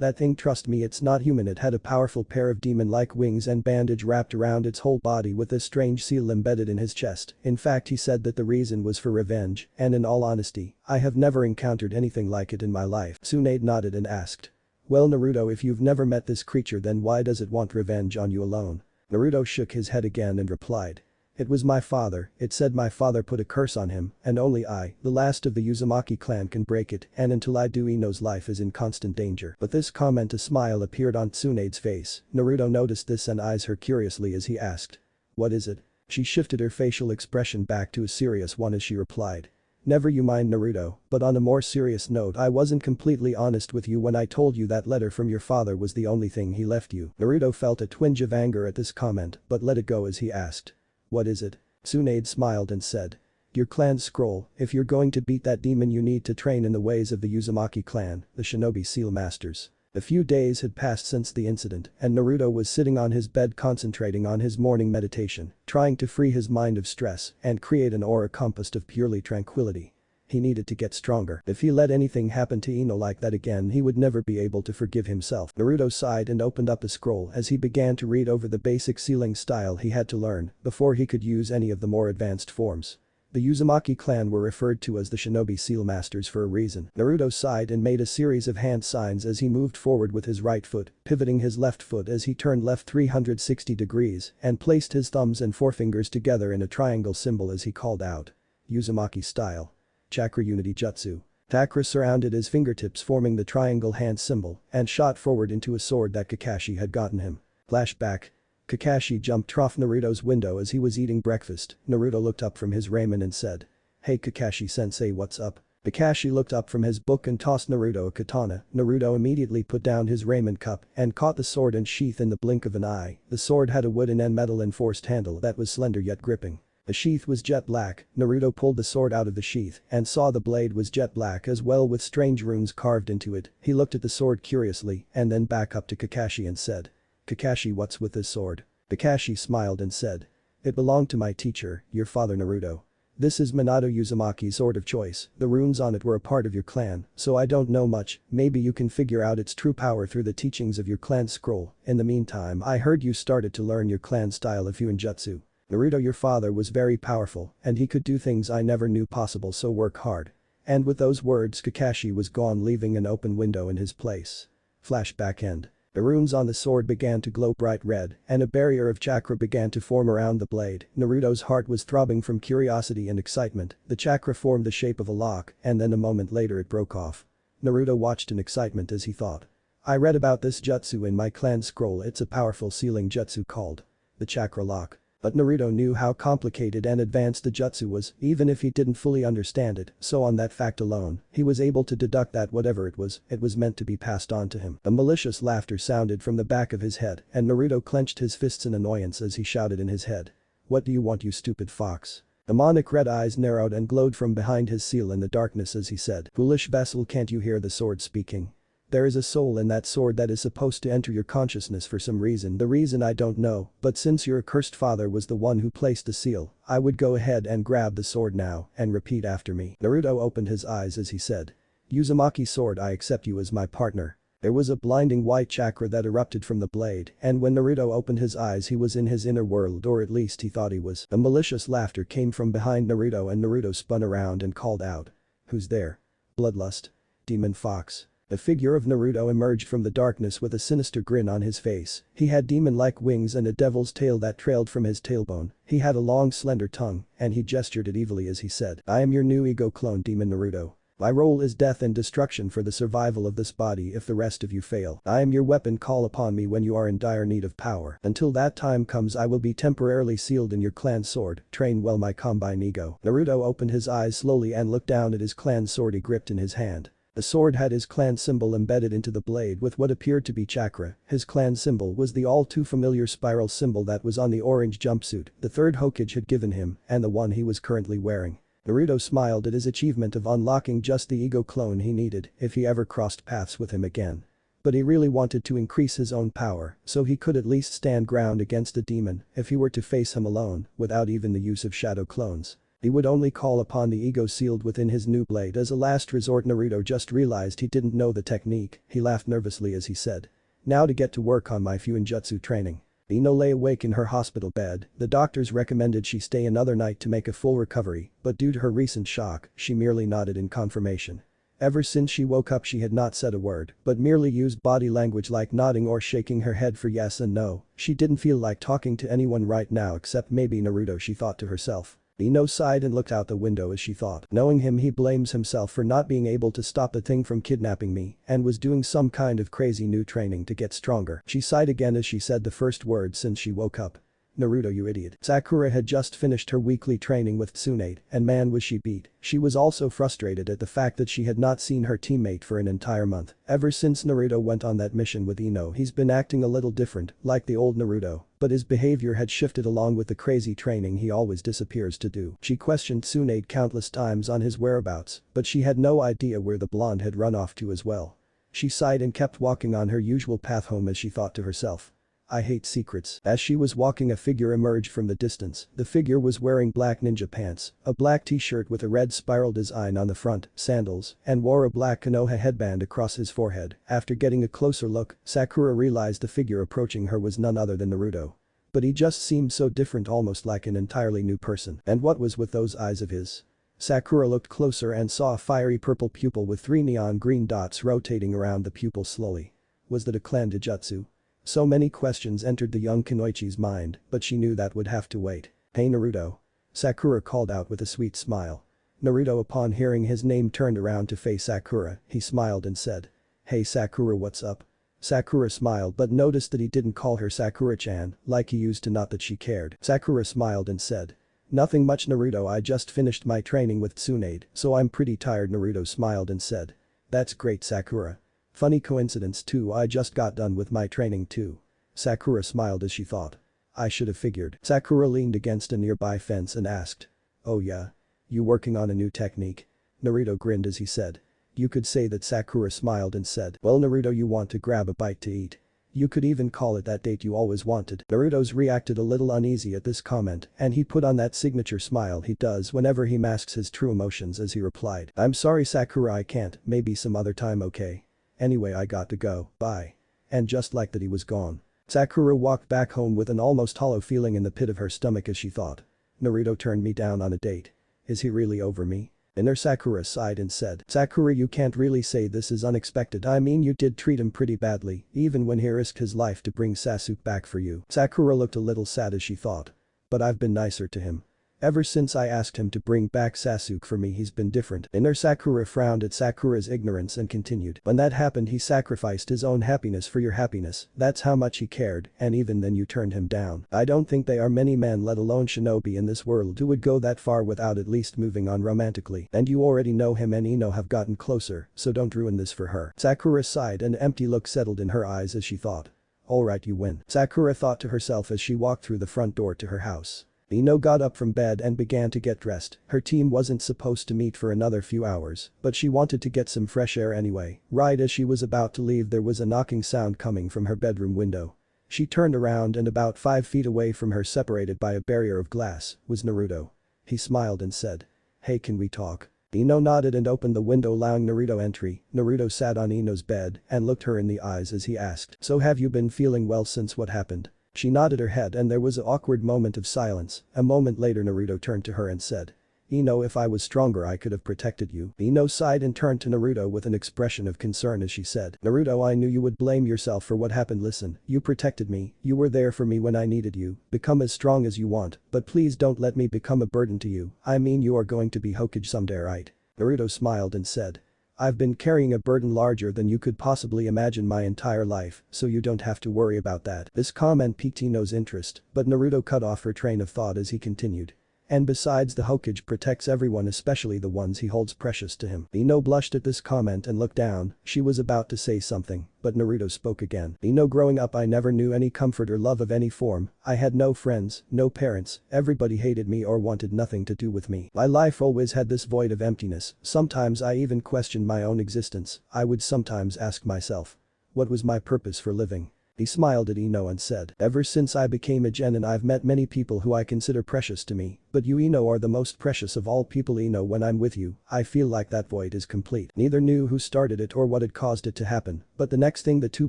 that thing, trust me, it's not human. It had a powerful pair of demon-like wings and bandage wrapped around its whole body with a strange seal embedded in his chest. In fact, he said that the reason was for revenge, and in all honesty, I have never encountered anything like it in my life. Tsunade nodded and asked. Well Naruto, if you've never met this creature then why does it want revenge on you alone? Naruto shook his head again and replied. It was my father, it said my father put a curse on him, and only I, the last of the Uzumaki clan, can break it, and until I do Ino's life is in constant danger. But this comment, a smile appeared on Tsunade's face. Naruto noticed this and eyes her curiously as he asked. What is it? She shifted her facial expression back to a serious one as she replied. Never you mind Naruto, but on a more serious note, I wasn't completely honest with you when I told you that letter from your father was the only thing he left you. Naruto felt a twinge of anger at this comment but let it go as he asked. What is it? Tsunade smiled and said. Your clan's scroll, if you're going to beat that demon you need to train in the ways of the Uzumaki clan, the shinobi seal masters. A few days had passed since the incident and Naruto was sitting on his bed concentrating on his morning meditation, trying to free his mind of stress and create an aura composed of purely tranquility. He needed to get stronger. If he let anything happen to Ino like that again he would never be able to forgive himself. Naruto sighed and opened up a scroll as he began to read over the basic sealing style he had to learn before he could use any of the more advanced forms. The Uzumaki clan were referred to as the Shinobi Seal Masters for a reason. Naruto sighed and made a series of hand signs as he moved forward with his right foot, pivoting his left foot as he turned left 360 degrees and placed his thumbs and forefingers together in a triangle symbol as he called out. Uzumaki style. Chakra Unity Jutsu. Chakra surrounded his fingertips forming the triangle hand symbol and shot forward into a sword that Kakashi had gotten him. Flashback. Kakashi jumped off Naruto's window as he was eating breakfast. Naruto looked up from his ramen and said. Hey Kakashi-sensei, what's up? Kakashi looked up from his book and tossed Naruto a katana. Naruto immediately put down his ramen cup and caught the sword and sheath in the blink of an eye. The sword had a wooden and metal enforced handle that was slender yet gripping. The sheath was jet black. Naruto pulled the sword out of the sheath and saw the blade was jet black as well with strange runes carved into it. He looked at the sword curiously and then back up to Kakashi and said. Kakashi, what's with this sword? Kakashi smiled and said. It belonged to my teacher, your father Naruto. This is Minato Uzumaki's sword of choice. The runes on it were a part of your clan, so I don't know much. Maybe you can figure out its true power through the teachings of your clan scroll. In the meantime, I heard you started to learn your clan style of Fuinjutsu. Naruto, your father was very powerful and he could do things I never knew possible, so work hard. And with those words Kakashi was gone, leaving an open window in his place. Flashback end. The runes on the sword began to glow bright red and a barrier of chakra began to form around the blade. Naruto's heart was throbbing from curiosity and excitement. The chakra formed the shape of a lock and then a moment later it broke off. Naruto watched in excitement as he thought. I read about this jutsu in my clan scroll. It's a powerful sealing jutsu called the chakra lock. But Naruto knew how complicated and advanced the jutsu was even if he didn't fully understand it, so on that fact alone, he was able to deduct that whatever it was meant to be passed on to him. A malicious laughter sounded from the back of his head and Naruto clenched his fists in annoyance as he shouted in his head. What do you want, you stupid fox? Demonic red eyes narrowed and glowed from behind his seal in the darkness as he said. Foolish vessel, can't you hear the sword speaking? There is a soul in that sword that is supposed to enter your consciousness for some reason. The reason I don't know, but since your accursed father was the one who placed the seal, I would go ahead and grab the sword now and repeat after me." Naruto opened his eyes as he said. "Uzumaki sword, I accept you as my partner." There was a blinding white chakra that erupted from the blade, and when Naruto opened his eyes he was in his inner world, or at least he thought he was. A malicious laughter came from behind Naruto and Naruto spun around and called out. "Who's there?" "Bloodlust. Demon Fox." The figure of Naruto emerged from the darkness with a sinister grin on his face. He had demon-like wings and a devil's tail that trailed from his tailbone. He had a long slender tongue, and he gestured it evilly as he said, "I am your new ego clone, Demon Naruto. My role is death and destruction for the survival of this body if the rest of you fail. I am your weapon, call upon me when you are in dire need of power. Until that time comes I will be temporarily sealed in your clan sword, train well my combine ego." Naruto opened his eyes slowly and looked down at his clan sword he gripped in his hand. The sword had his clan symbol embedded into the blade with what appeared to be chakra. His clan symbol was the all too familiar spiral symbol that was on the orange jumpsuit the third Hokage had given him and the one he was currently wearing. Naruto smiled at his achievement of unlocking just the ego clone he needed if he ever crossed paths with him again. But he really wanted to increase his own power so he could at least stand ground against a demon if he were to face him alone without even the use of shadow clones. He would only call upon the ego sealed within his new blade as a last resort. Naruto just realized he didn't know the technique. He laughed nervously as he said. "Now to get to work on my Fuinjutsu training." Ino lay awake in her hospital bed. The doctors recommended she stay another night to make a full recovery, but due to her recent shock, she merely nodded in confirmation. Ever since she woke up she had not said a word, but merely used body language like nodding or shaking her head for yes and no. She didn't feel like talking to anyone right now except maybe Naruto, she thought to herself. Ino sighed and looked out the window as she thought. Knowing him, he blames himself for not being able to stop the thing from kidnapping me and was doing some kind of crazy new training to get stronger. She sighed again as she said the first word since she woke up. "Naruto, you idiot." Sakura had just finished her weekly training with Tsunade, and man was she beat. She was also frustrated at the fact that she had not seen her teammate for an entire month. Ever since Naruto went on that mission with Ino, he's been acting a little different, like the old Naruto, but his behavior had shifted along with the crazy training he always disappears to do. She questioned Tsunade countless times on his whereabouts, but she had no idea where the blonde had run off to as well. She sighed and kept walking on her usual path home as she thought to herself. "I hate secrets." As she was walking, a figure emerged from the distance. The figure was wearing black ninja pants, a black t-shirt with a red spiral design on the front, sandals, and wore a black Konoha headband across his forehead. After getting a closer look, Sakura realized the figure approaching her was none other than Naruto. But he just seemed so different, almost like an entirely new person. And what was with those eyes of his? Sakura looked closer and saw a fiery purple pupil with 3 neon green dots rotating around the pupil slowly. Was that a clan Dijutsu? So many questions entered the young Kunoichi's mind, but she knew that would have to wait. "Hey Naruto." Sakura called out with a sweet smile. Naruto, upon hearing his name, turned around to face Sakura. He smiled and said. "Hey Sakura, what's up?" Sakura smiled but noticed that he didn't call her Sakura-chan like he used to, not that she cared. Sakura smiled and said. "Nothing much Naruto, I just finished my training with Tsunade, so I'm pretty tired." Naruto smiled and said. "That's great Sakura. Funny coincidence too, I just got done with my training too." Sakura smiled as she thought. "I should have figured." Sakura leaned against a nearby fence and asked. "Oh yeah? You working on a new technique?" Naruto grinned as he said. You could say that. Sakura smiled and said. "Well Naruto, you want to grab a bite to eat? You could even call it that date you always wanted." Naruto's reacted a little uneasy at this comment and he put on that signature smile he does whenever he masks his true emotions as he replied. "I'm sorry Sakura, I can't, maybe some other time, okay? Anyway, I got to go, bye." And just like that he was gone. Sakura walked back home with an almost hollow feeling in the pit of her stomach as she thought. Naruto turned me down on a date. Is he really over me? Inner Sakura sighed and said. "Sakura, you can't really say this is unexpected. I mean, you did treat him pretty badly, even when he risked his life to bring Sasuke back for you." Sakura looked a little sad as she thought. "But I've been nicer to him. Ever since I asked him to bring back Sasuke for me, he's been different." Inner Sakura frowned at Sakura's ignorance and continued. "When that happened, he sacrificed his own happiness for your happiness. That's how much he cared, and even then you turned him down. I don't think there are many men, let alone shinobi, in this world who would go that far without at least moving on romantically. And you already know him and Ino have gotten closer, so don't ruin this for her." Sakura sighed and an empty look settled in her eyes as she thought. "Alright, you win." Sakura thought to herself as she walked through the front door to her house. Ino got up from bed and began to get dressed. Her team wasn't supposed to meet for another few hours, but she wanted to get some fresh air anyway. Right as she was about to leave there was a knocking sound coming from her bedroom window. She turned around and about 5 feet away from her, separated by a barrier of glass, was Naruto. He smiled and said, "Hey, can we talk?" Ino nodded and opened the window allowing Naruto entry. Naruto sat on Ino's bed and looked her in the eyes as he asked, "So have you been feeling well since what happened?" She nodded her head and there was an awkward moment of silence. A moment later Naruto turned to her and said, "Ino, if I was stronger I could have protected you." Ino sighed and turned to Naruto with an expression of concern as she said, "Naruto, I knew you would blame yourself for what happened. Listen, you protected me, you were there for me when I needed you, become as strong as you want, but please don't let me become a burden to you. I mean you are going to be Hokage someday, right?" Naruto smiled and said, "I've been carrying a burden larger than you could possibly imagine my entire life, so you don't have to worry about that." This comment piqued Ino's interest, but Naruto cut off her train of thought as he continued. "And besides, the Hokage protects everyone, especially the ones he holds precious to him." Ino blushed at this comment and looked down. She was about to say something, but Naruto spoke again. "Ino, growing up I never knew any comfort or love of any form. I had no friends, no parents, everybody hated me or wanted nothing to do with me. My life always had this void of emptiness. Sometimes I even questioned my own existence. I would sometimes ask myself, what was my purpose for living?" He smiled at Ino and said, "Ever since I became a genin I've met many people who I consider precious to me, but you, Ino, are the most precious of all people. Ino, when I'm with you, I feel like that void is complete." Neither knew who started it or what had caused it to happen, but the next thing the two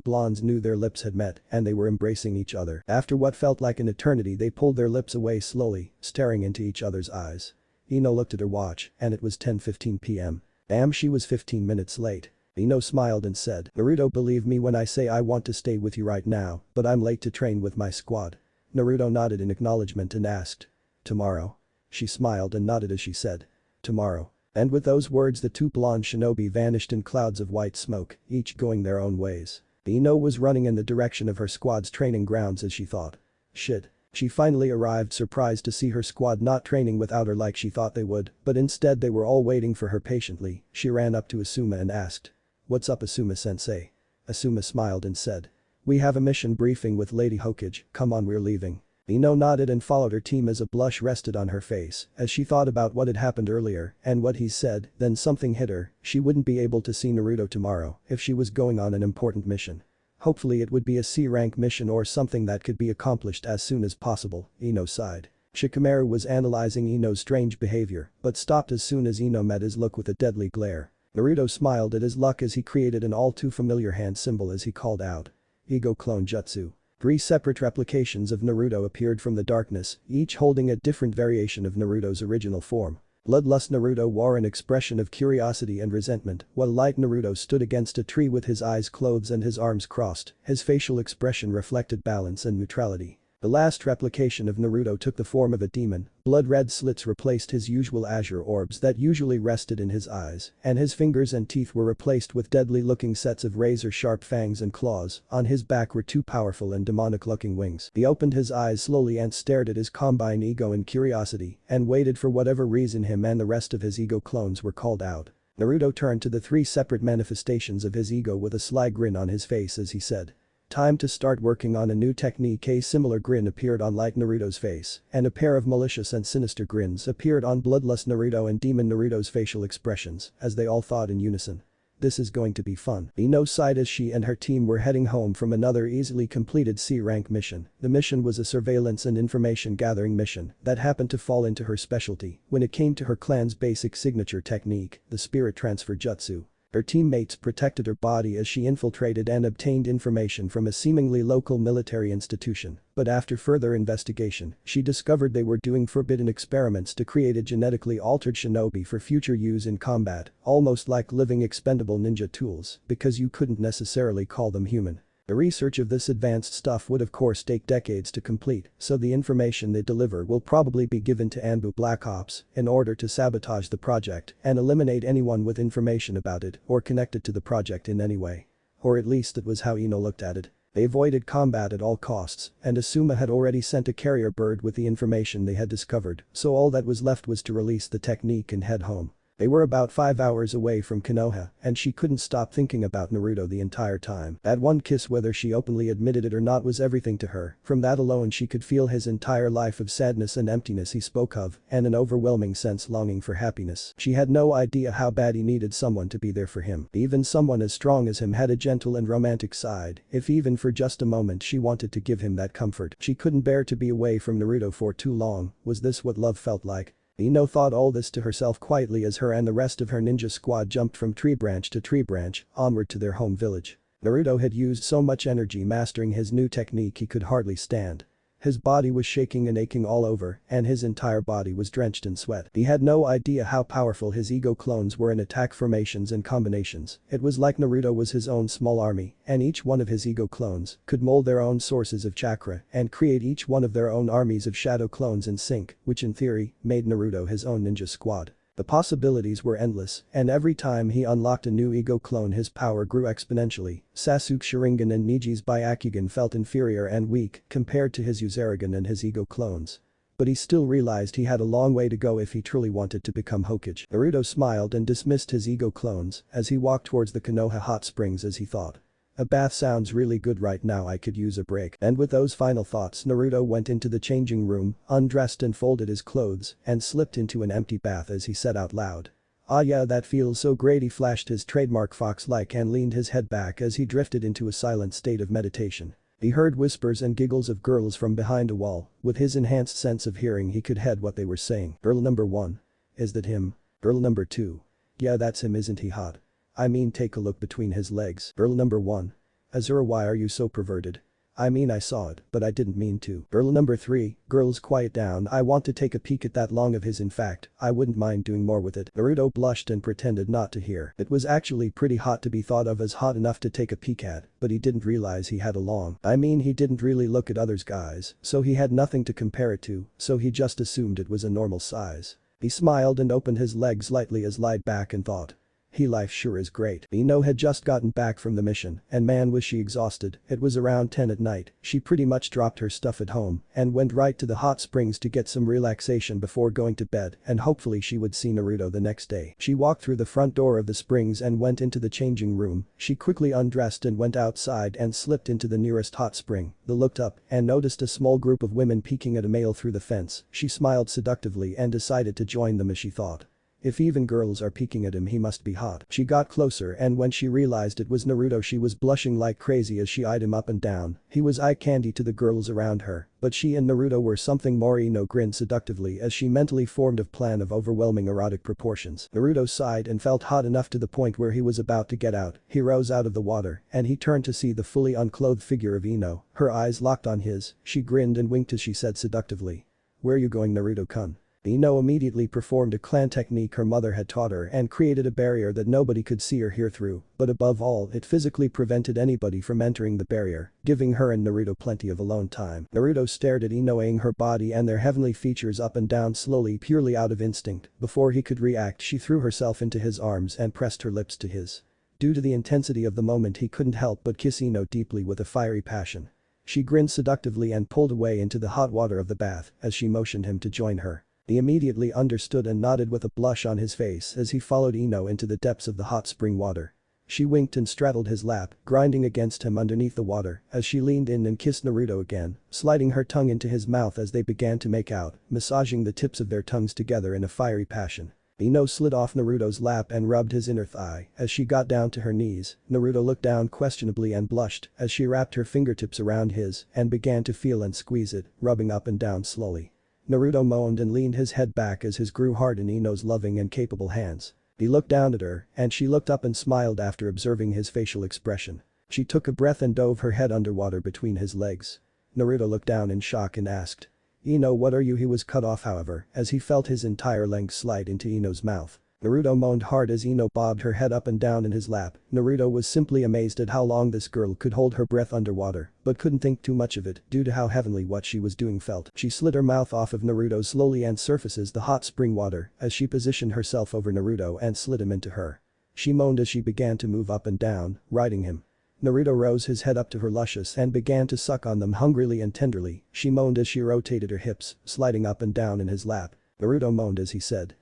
blondes knew, their lips had met and they were embracing each other. After what felt like an eternity they pulled their lips away slowly, staring into each other's eyes. Ino looked at her watch and it was 10:15 p.m. Damn, she was 15 minutes late. Ino smiled and said, "Naruto, believe me when I say I want to stay with you right now, but I'm late to train with my squad." Naruto nodded in acknowledgement and asked, "Tomorrow?" She smiled and nodded as she said, "Tomorrow." And with those words the two blonde shinobi vanished in clouds of white smoke, each going their own ways. Ino was running in the direction of her squad's training grounds as she thought, "Shit." She finally arrived, surprised to see her squad not training without her like she thought they would, but instead they were all waiting for her patiently. She ran up to Asuma and asked, "What's up, Asuma-sensei?" Asuma smiled and said, "We have a mission briefing with Lady Hokage, come on, we're leaving." Ino nodded and followed her team as a blush rested on her face as she thought about what had happened earlier and what he said. Then something hit her, she wouldn't be able to see Naruto tomorrow if she was going on an important mission. Hopefully it would be a C-rank mission or something that could be accomplished as soon as possible. Ino sighed. Shikamaru was analyzing Ino's strange behavior but stopped as soon as Ino met his look with a deadly glare. Naruto smiled at his luck as he created an all too familiar hand symbol as he called out, "Ego Clone Jutsu." 3 separate replications of Naruto appeared from the darkness, each holding a different variation of Naruto's original form. Bloodlust Naruto wore an expression of curiosity and resentment, while Light Naruto stood against a tree with his eyes closed and his arms crossed. His facial expression reflected balance and neutrality. The last replication of Naruto took the form of a demon. Blood-red slits replaced his usual azure orbs that usually rested in his eyes, and his fingers and teeth were replaced with deadly-looking sets of razor-sharp fangs and claws. On his back were 2 powerful and demonic-looking wings. He opened his eyes slowly and stared at his combined ego in curiosity and waited for whatever reason him and the rest of his ego clones were called out. Naruto turned to the 3 separate manifestations of his ego with a sly grin on his face as he said, "Time to start working on a new technique." A similar grin appeared on Light Naruto's face, and a pair of malicious and sinister grins appeared on Bloodlust Naruto and Demon Naruto's facial expressions, as they all thought in unison, "This is going to be fun." Ino sighed as she and her team were heading home from another easily completed C-rank mission. The mission was a surveillance and information gathering mission that happened to fall into her specialty when it came to her clan's basic signature technique, the spirit transfer jutsu. Her teammates protected her body as she infiltrated and obtained information from a seemingly local military institution, but after further investigation, she discovered they were doing forbidden experiments to create a genetically altered shinobi for future use in combat, almost like living expendable ninja tools, because you couldn't necessarily call them human. The research of this advanced stuff would of course take decades to complete, so the information they deliver will probably be given to Anbu Black Ops in order to sabotage the project and eliminate anyone with information about it or connected to the project in any way. Or at least that was how Ino looked at it. They avoided combat at all costs, and Asuma had already sent a carrier bird with the information they had discovered, so all that was left was to release the technique and head home. They were about 5 hours away from Konoha, and she couldn't stop thinking about Naruto the entire time. That one kiss, whether she openly admitted it or not, was everything to her. From that alone she could feel his entire life of sadness and emptiness he spoke of, and an overwhelming sense longing for happiness. She had no idea how bad he needed someone to be there for him. Even someone as strong as him had a gentle and romantic side. If even for just a moment she wanted to give him that comfort. She couldn't bear to be away from Naruto for too long. Was this what love felt like? Ino thought all this to herself quietly as her and the rest of her ninja squad jumped from tree branch to tree branch, onward to their home village. Naruto had used so much energy mastering his new technique he could hardly stand. His body was shaking and aching all over, and his entire body was drenched in sweat. He had no idea how powerful his ego clones were in attack formations and combinations. It was like Naruto was his own small army, and each one of his ego clones could mold their own sources of chakra and create each one of their own armies of shadow clones in sync, which in theory made Naruto his own ninja squad. The possibilities were endless, and every time he unlocked a new ego clone his power grew exponentially. Sasuke's Sharingan and Niji's Byakugan felt inferior and weak compared to his Uzeragan and his ego clones. But he still realized he had a long way to go if he truly wanted to become Hokage. Naruto smiled and dismissed his ego clones as he walked towards the Konoha hot springs as he thought. A bath sounds really good right now, I could use a break. And with those final thoughts Naruto went into the changing room, undressed and folded his clothes, and slipped into an empty bath as he said out loud. "Ah yeah, that feels so great." He flashed his trademark fox-like and leaned his head back as he drifted into a silent state of meditation. He heard whispers and giggles of girls from behind a wall. With his enhanced sense of hearing he could head what they were saying. "Girl number 1. Is that him? Girl number 2. Yeah, that's him, isn't he hot? I mean, take a look between his legs." "Girl number 1. Azura, why are you so perverted? I mean, I saw it, but I didn't mean to." "Girl number 3, girls quiet down, I want to take a peek at that long of his. In fact, I wouldn't mind doing more with it." Naruto blushed and pretended not to hear. It was actually pretty hot to be thought of as hot enough to take a peek at, but he didn't realize he had a long. I mean, he didn't really look at others guys, so he had nothing to compare it to, so he just assumed it was a normal size. He smiled and opened his legs lightly as lied back and thought. Life sure is great." Ino had just gotten back from the mission, and man was she exhausted. It was around 10 at night. She pretty much dropped her stuff at home and went right to the hot springs to get some relaxation before going to bed, and hopefully she would see Naruto the next day. She walked through the front door of the springs and went into the changing room. She quickly undressed and went outside and slipped into the nearest hot spring. They looked up and noticed a small group of women peeking at a male through the fence. She smiled seductively and decided to join them as she thought. If even girls are peeking at him, he must be hot. She got closer and when she realized it was Naruto she was blushing like crazy as she eyed him up and down. He was eye candy to the girls around her, but she and Naruto were something more. Ino grinned seductively as she mentally formed a plan of overwhelming erotic proportions. Naruto sighed and felt hot enough to the point where he was about to get out. He rose out of the water and he turned to see the fully unclothed figure of Ino. Her eyes locked on his. She grinned and winked as she said seductively. "Where are you going, Naruto-kun?" Ino immediately performed a clan technique her mother had taught her and created a barrier that nobody could see or hear through, but above all it physically prevented anybody from entering the barrier, giving her and Naruto plenty of alone time. Naruto stared at Ino, eyeing her body and their heavenly features up and down slowly, purely out of instinct. Before he could react, she threw herself into his arms and pressed her lips to his. Due to the intensity of the moment he couldn't help but kiss Ino deeply with a fiery passion. She grinned seductively and pulled away into the hot water of the bath as she motioned him to join her. He immediately understood and nodded with a blush on his face as he followed Ino into the depths of the hot spring water. She winked and straddled his lap, grinding against him underneath the water as she leaned in and kissed Naruto again, sliding her tongue into his mouth as they began to make out, massaging the tips of their tongues together in a fiery passion. Ino slid off Naruto's lap and rubbed his inner thigh as she got down to her knees. Naruto looked down questionably and blushed as she wrapped her fingertips around his and began to feel and squeeze it, rubbing up and down slowly. Naruto moaned and leaned his head back as his grew hard in Ino's loving and capable hands. He looked down at her and she looked up and smiled after observing his facial expression. She took a breath and dove her head underwater between his legs. Naruto looked down in shock and asked, "Ino, what are you?" He was cut off however as he felt his entire length slide into Ino's mouth. Naruto moaned hard as Ino bobbed her head up and down in his lap. Naruto was simply amazed at how long this girl could hold her breath underwater, but couldn't think too much of it due to how heavenly what she was doing felt. She slid her mouth off of Naruto slowly and surfaces the hot spring water as she positioned herself over Naruto and slid him into her. She moaned as she began to move up and down, riding him. Naruto rose his head up to her luscious and began to suck on them hungrily and tenderly. She moaned as she rotated her hips, sliding up and down in his lap. Naruto moaned as he said,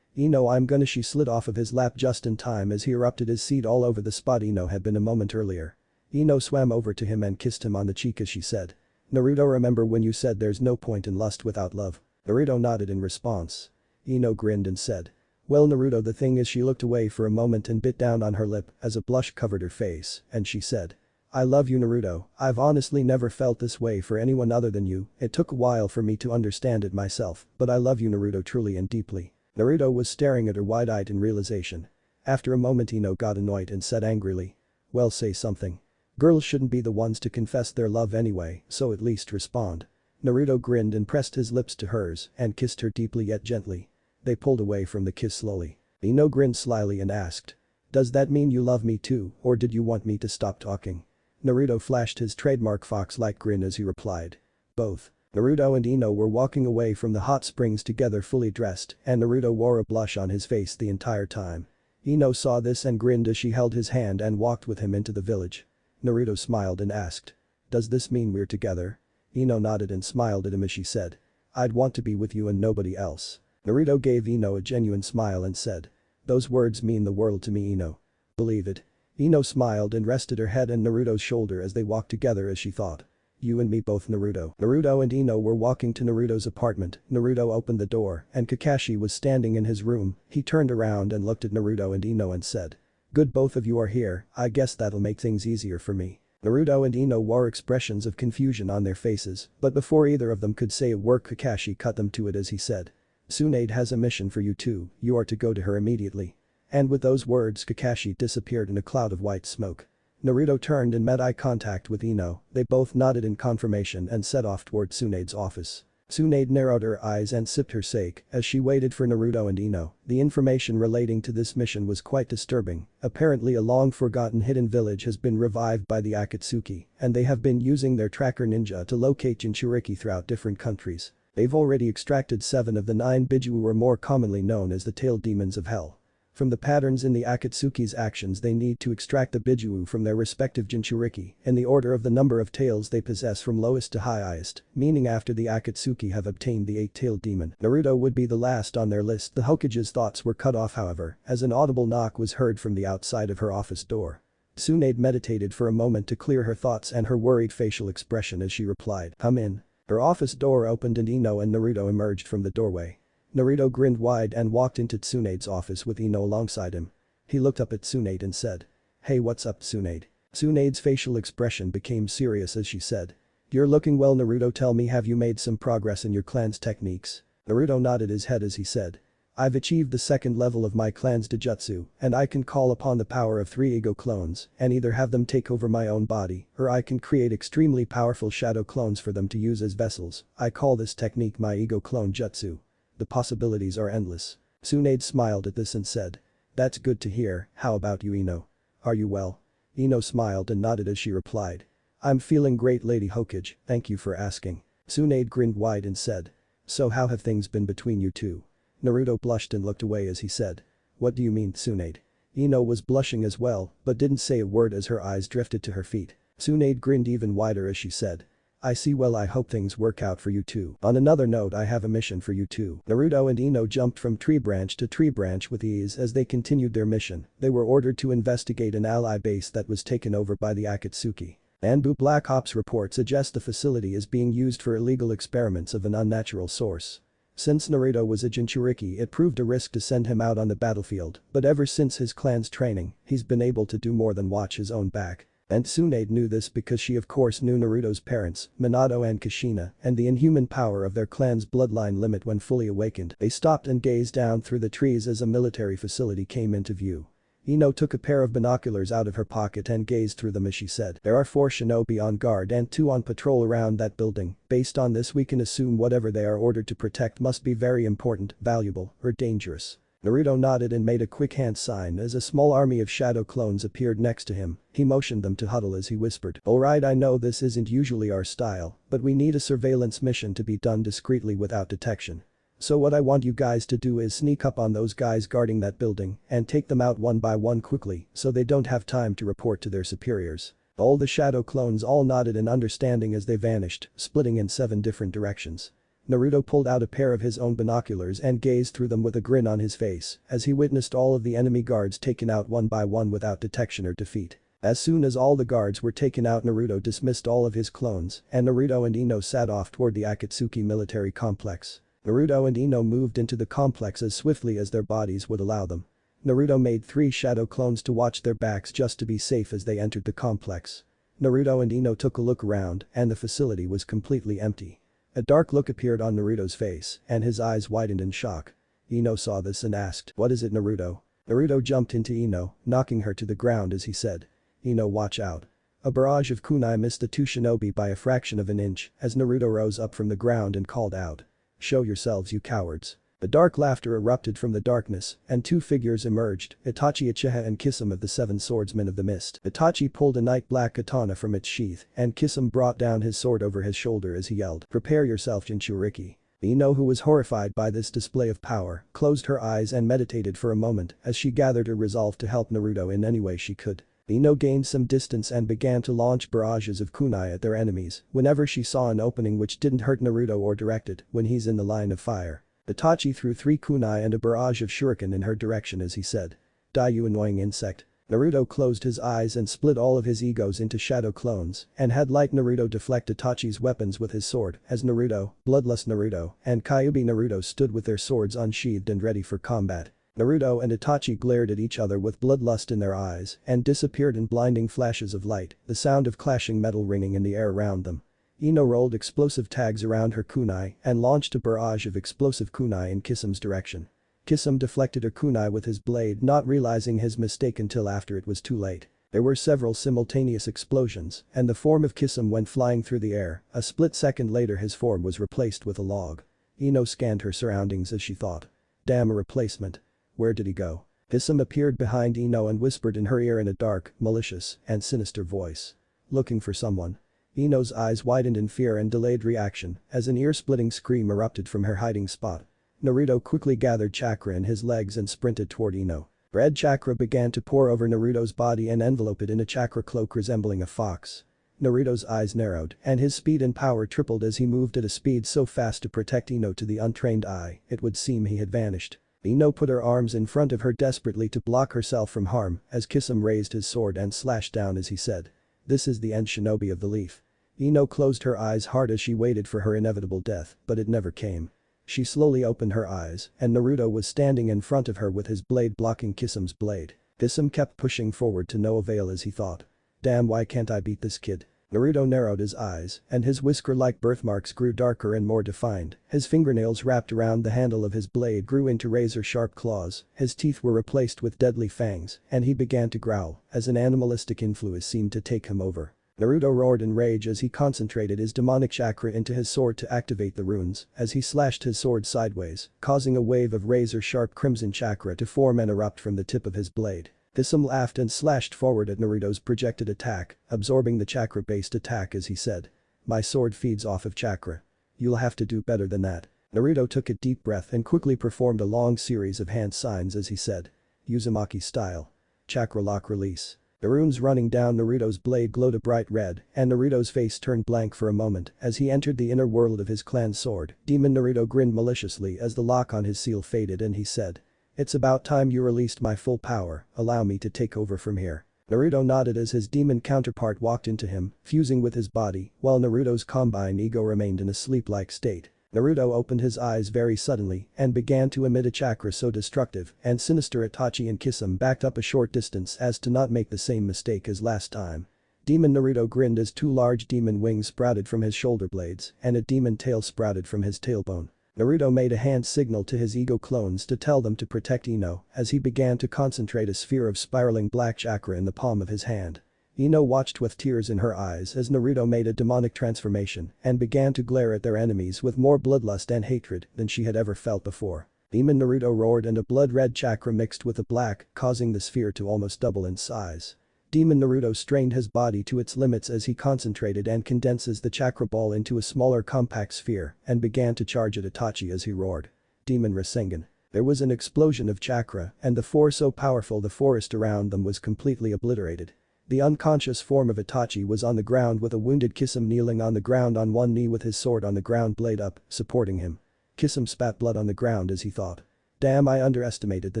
I'm gonna. She slid off of his lap just in time as he erupted his seed all over the spot Ino had been a moment earlier. Ino swam over to him and kissed him on the cheek as she said. Naruto, remember when you said there's no point in lust without love? Naruto nodded in response. Ino grinned and said. Well Naruto, the thing is, she looked away for a moment and bit down on her lip as a blush covered her face, and she said. I love you Naruto, I've honestly never felt this way for anyone other than you, it took a while for me to understand it myself, but I love you Naruto truly and deeply. Naruto was staring at her wide-eyed in realization. After a moment Ino got annoyed and said angrily. Well, say something. Girls shouldn't be the ones to confess their love anyway, so at least respond. Naruto grinned and pressed his lips to hers and kissed her deeply yet gently. They pulled away from the kiss slowly. Ino grinned slyly and asked. Does that mean you love me too, or did you want me to stop talking? Naruto flashed his trademark fox-like grin as he replied. Both. Naruto and Ino were walking away from the hot springs together fully dressed, and Naruto wore a blush on his face the entire time. Ino saw this and grinned as she held his hand and walked with him into the village. Naruto smiled and asked. Does this mean we're together? Ino nodded and smiled at him as she said. I'd want to be with you and nobody else. Naruto gave Ino a genuine smile and said. Those words mean the world to me Ino. Believe it. Ino smiled and rested her head on Naruto's shoulder as they walked together as she thought. You and me both Naruto. Naruto and Ino were walking to Naruto's apartment. Naruto opened the door and Kakashi was standing in his room. He turned around and looked at Naruto and Ino and said. Good, both of you are here, I guess that'll make things easier for me. Naruto and Ino wore expressions of confusion on their faces, but before either of them could say a word Kakashi cut them to it as he said. Tsunade has a mission for you too, you are to go to her immediately. And with those words Kakashi disappeared in a cloud of white smoke. Naruto turned and met eye contact with Ino, they both nodded in confirmation and set off toward Tsunade's office. Tsunade narrowed her eyes and sipped her sake as she waited for Naruto and Ino. The information relating to this mission was quite disturbing. Apparently a long-forgotten hidden village has been revived by the Akatsuki, and they have been using their tracker ninja to locate Jinchuriki throughout different countries. They've already extracted 7 of the 9 Biju, or more commonly known as the tailed demons of hell. From the patterns in the Akatsuki's actions, they need to extract the Biju from their respective Jinchuriki in the order of the number of tails they possess from lowest to highest, meaning after the Akatsuki have obtained the 8-tailed demon, Naruto would be the last on their list. The Hokage's thoughts were cut off however, as an audible knock was heard from the outside of her office door. Tsunade meditated for a moment to clear her thoughts and her worried facial expression as she replied, "Come in." Her office door opened and Ino and Naruto emerged from the doorway. Naruto grinned wide and walked into Tsunade's office with Ino alongside him. He looked up at Tsunade and said. Hey, what's up Tsunade? Tsunade's facial expression became serious as she said. You're looking well Naruto, tell me, have you made some progress in your clan's techniques? Naruto nodded his head as he said. I've achieved the 2nd level of my clan's Dojutsu, and I can call upon the power of 3 ego clones and either have them take over my own body, or I can create extremely powerful shadow clones for them to use as vessels. I call this technique my ego clone jutsu. The possibilities are endless. Tsunade smiled at this and said. That's good to hear, how about you Ino? Are you well? Ino smiled and nodded as she replied. I'm feeling great Lady Hokage, thank you for asking. Tsunade grinned wide and said. So how have things been between you two? Naruto blushed and looked away as he said. What do you mean Tsunade? Ino was blushing as well, but didn't say a word as her eyes drifted to her feet. Tsunade grinned even wider as she said. I see, well I hope things work out for you too. On another note, I have a mission for you too. Naruto and Ino jumped from tree branch to tree branch with ease as they continued their mission. They were ordered to investigate an ally base that was taken over by the Akatsuki. Anbu Black Ops report suggests the facility is being used for illegal experiments of an unnatural source. Since Naruto was a Jinchuriki, it proved a risk to send him out on the battlefield, but ever since his clan's training, he's been able to do more than watch his own back. And Tsunade knew this because she of course knew Naruto's parents, Minato and Kushina, and the inhuman power of their clan's bloodline limit when fully awakened. They stopped and gazed down through the trees as a military facility came into view. Ino took a pair of binoculars out of her pocket and gazed through them as she said. There are 4 shinobi on guard and 2 on patrol around that building. Based on this we can assume whatever they are ordered to protect must be very important, valuable, or dangerous. Naruto nodded and made a quick hand sign as a small army of shadow clones appeared next to him. He motioned them to huddle as he whispered. Alright, I know this isn't usually our style, but we need a surveillance mission to be done discreetly without detection. So what I want you guys to do is sneak up on those guys guarding that building and take them out one by one quickly so they don't have time to report to their superiors. All the shadow clones all nodded in understanding as they vanished, splitting in 7 different directions. Naruto pulled out a pair of his own binoculars and gazed through them with a grin on his face as he witnessed all of the enemy guards taken out one by one without detection or defeat. As soon as all the guards were taken out, Naruto dismissed all of his clones and Naruto and Ino sat off toward the Akatsuki military complex. Naruto and Ino moved into the complex as swiftly as their bodies would allow them. Naruto made 3 shadow clones to watch their backs just to be safe as they entered the complex. Naruto and Ino took a look around and the facility was completely empty. A dark look appeared on Naruto's face and his eyes widened in shock. Ino saw this and asked, "What is it, Naruto?" Naruto jumped into Ino, knocking her to the ground as he said, "Ino, watch out." A barrage of kunai missed the 2 shinobi by a fraction of an inch as Naruto rose up from the ground and called out, "Show yourselves, you cowards." A dark laughter erupted from the darkness and 2 figures emerged, Itachi Uchiha and Kisame of the 7 Swordsmen of the Mist. Itachi pulled a night black katana from its sheath and Kisame brought down his sword over his shoulder as he yelled, "Prepare yourself, Jinchuriki." Ino, who was horrified by this display of power, closed her eyes and meditated for a moment as she gathered her resolve to help Naruto in any way she could. Ino gained some distance and began to launch barrages of kunai at their enemies whenever she saw an opening which didn't hurt Naruto or directed when he's in the line of fire. Itachi threw 3 kunai and a barrage of shuriken in her direction as he said, "Die, you annoying insect." Naruto closed his eyes and split all of his egos into shadow clones and had light Naruto deflect Itachi's weapons with his sword as Naruto, Bloodlust Naruto, and Kyuubi Naruto stood with their swords unsheathed and ready for combat. Naruto and Itachi glared at each other with bloodlust in their eyes and disappeared in blinding flashes of light, the sound of clashing metal ringing in the air around them. Ino rolled explosive tags around her kunai and launched a barrage of explosive kunai in Kisame's direction. Kisame deflected her kunai with his blade, not realizing his mistake until after it was too late. There were several simultaneous explosions and the form of Kisame went flying through the air. A split second later his form was replaced with a log. Ino scanned her surroundings as she thought, "Damn, a replacement. Where did he go?" Kisame appeared behind Ino and whispered in her ear in a dark, malicious, and sinister voice, "Looking for someone?" Ino's eyes widened in fear and delayed reaction as an ear-splitting scream erupted from her hiding spot. Naruto quickly gathered chakra in his legs and sprinted toward Ino. Red chakra began to pour over Naruto's body and envelope it in a chakra cloak resembling a fox. Naruto's eyes narrowed and his speed and power tripled as he moved at a speed so fast to protect Ino. To the untrained eye, it would seem he had vanished. Ino put her arms in front of her desperately to block herself from harm as Kisame raised his sword and slashed down as he said, "This is the end, shinobi of the leaf." Ino closed her eyes hard as she waited for her inevitable death, but it never came. She slowly opened her eyes and Naruto was standing in front of her with his blade blocking Kisame's blade. Kisame kept pushing forward to no avail as he thought, "Damn, why can't I beat this kid?" Naruto narrowed his eyes and his whisker-like birthmarks grew darker and more defined. His fingernails wrapped around the handle of his blade grew into razor-sharp claws, his teeth were replaced with deadly fangs and he began to growl as an animalistic influence seemed to take him over. Naruto roared in rage as he concentrated his demonic chakra into his sword to activate the runes as he slashed his sword sideways, causing a wave of razor-sharp crimson chakra to form and erupt from the tip of his blade. Kisame laughed and slashed forward at Naruto's projected attack, absorbing the chakra-based attack as he said, "My sword feeds off of chakra. You'll have to do better than that." Naruto took a deep breath and quickly performed a long series of hand signs as he said, "Uzumaki style. Chakra lock release." The runes running down Naruto's blade glowed a bright red and Naruto's face turned blank for a moment as he entered the inner world of his clan's sword. Demon Naruto grinned maliciously as the lock on his seal faded and he said, "It's about time you released my full power, allow me to take over from here." Naruto nodded as his demon counterpart walked into him, fusing with his body, while Naruto's combined ego remained in a sleep-like state. Naruto opened his eyes very suddenly and began to emit a chakra so destructive and sinister Itachi and Kisame backed up a short distance as to not make the same mistake as last time. Demon Naruto grinned as 2 large demon wings sprouted from his shoulder blades and a demon tail sprouted from his tailbone. Naruto made a hand signal to his ego clones to tell them to protect Ino as he began to concentrate a sphere of spiraling black chakra in the palm of his hand. Ino watched with tears in her eyes as Naruto made a demonic transformation and began to glare at their enemies with more bloodlust and hatred than she had ever felt before. Demon Naruto roared and a blood-red chakra mixed with the black, causing the sphere to almost double in size. Demon Naruto strained his body to its limits as he concentrated and condenses the chakra ball into a smaller compact sphere and began to charge at Itachi as he roared, "Demon Rasengan." There was an explosion of chakra and the force so powerful the forest around them was completely obliterated. The unconscious form of Itachi was on the ground with a wounded Kisame kneeling on the ground on one knee with his sword on the ground blade up, supporting him. Kisame spat blood on the ground as he thought. Damn, I underestimated the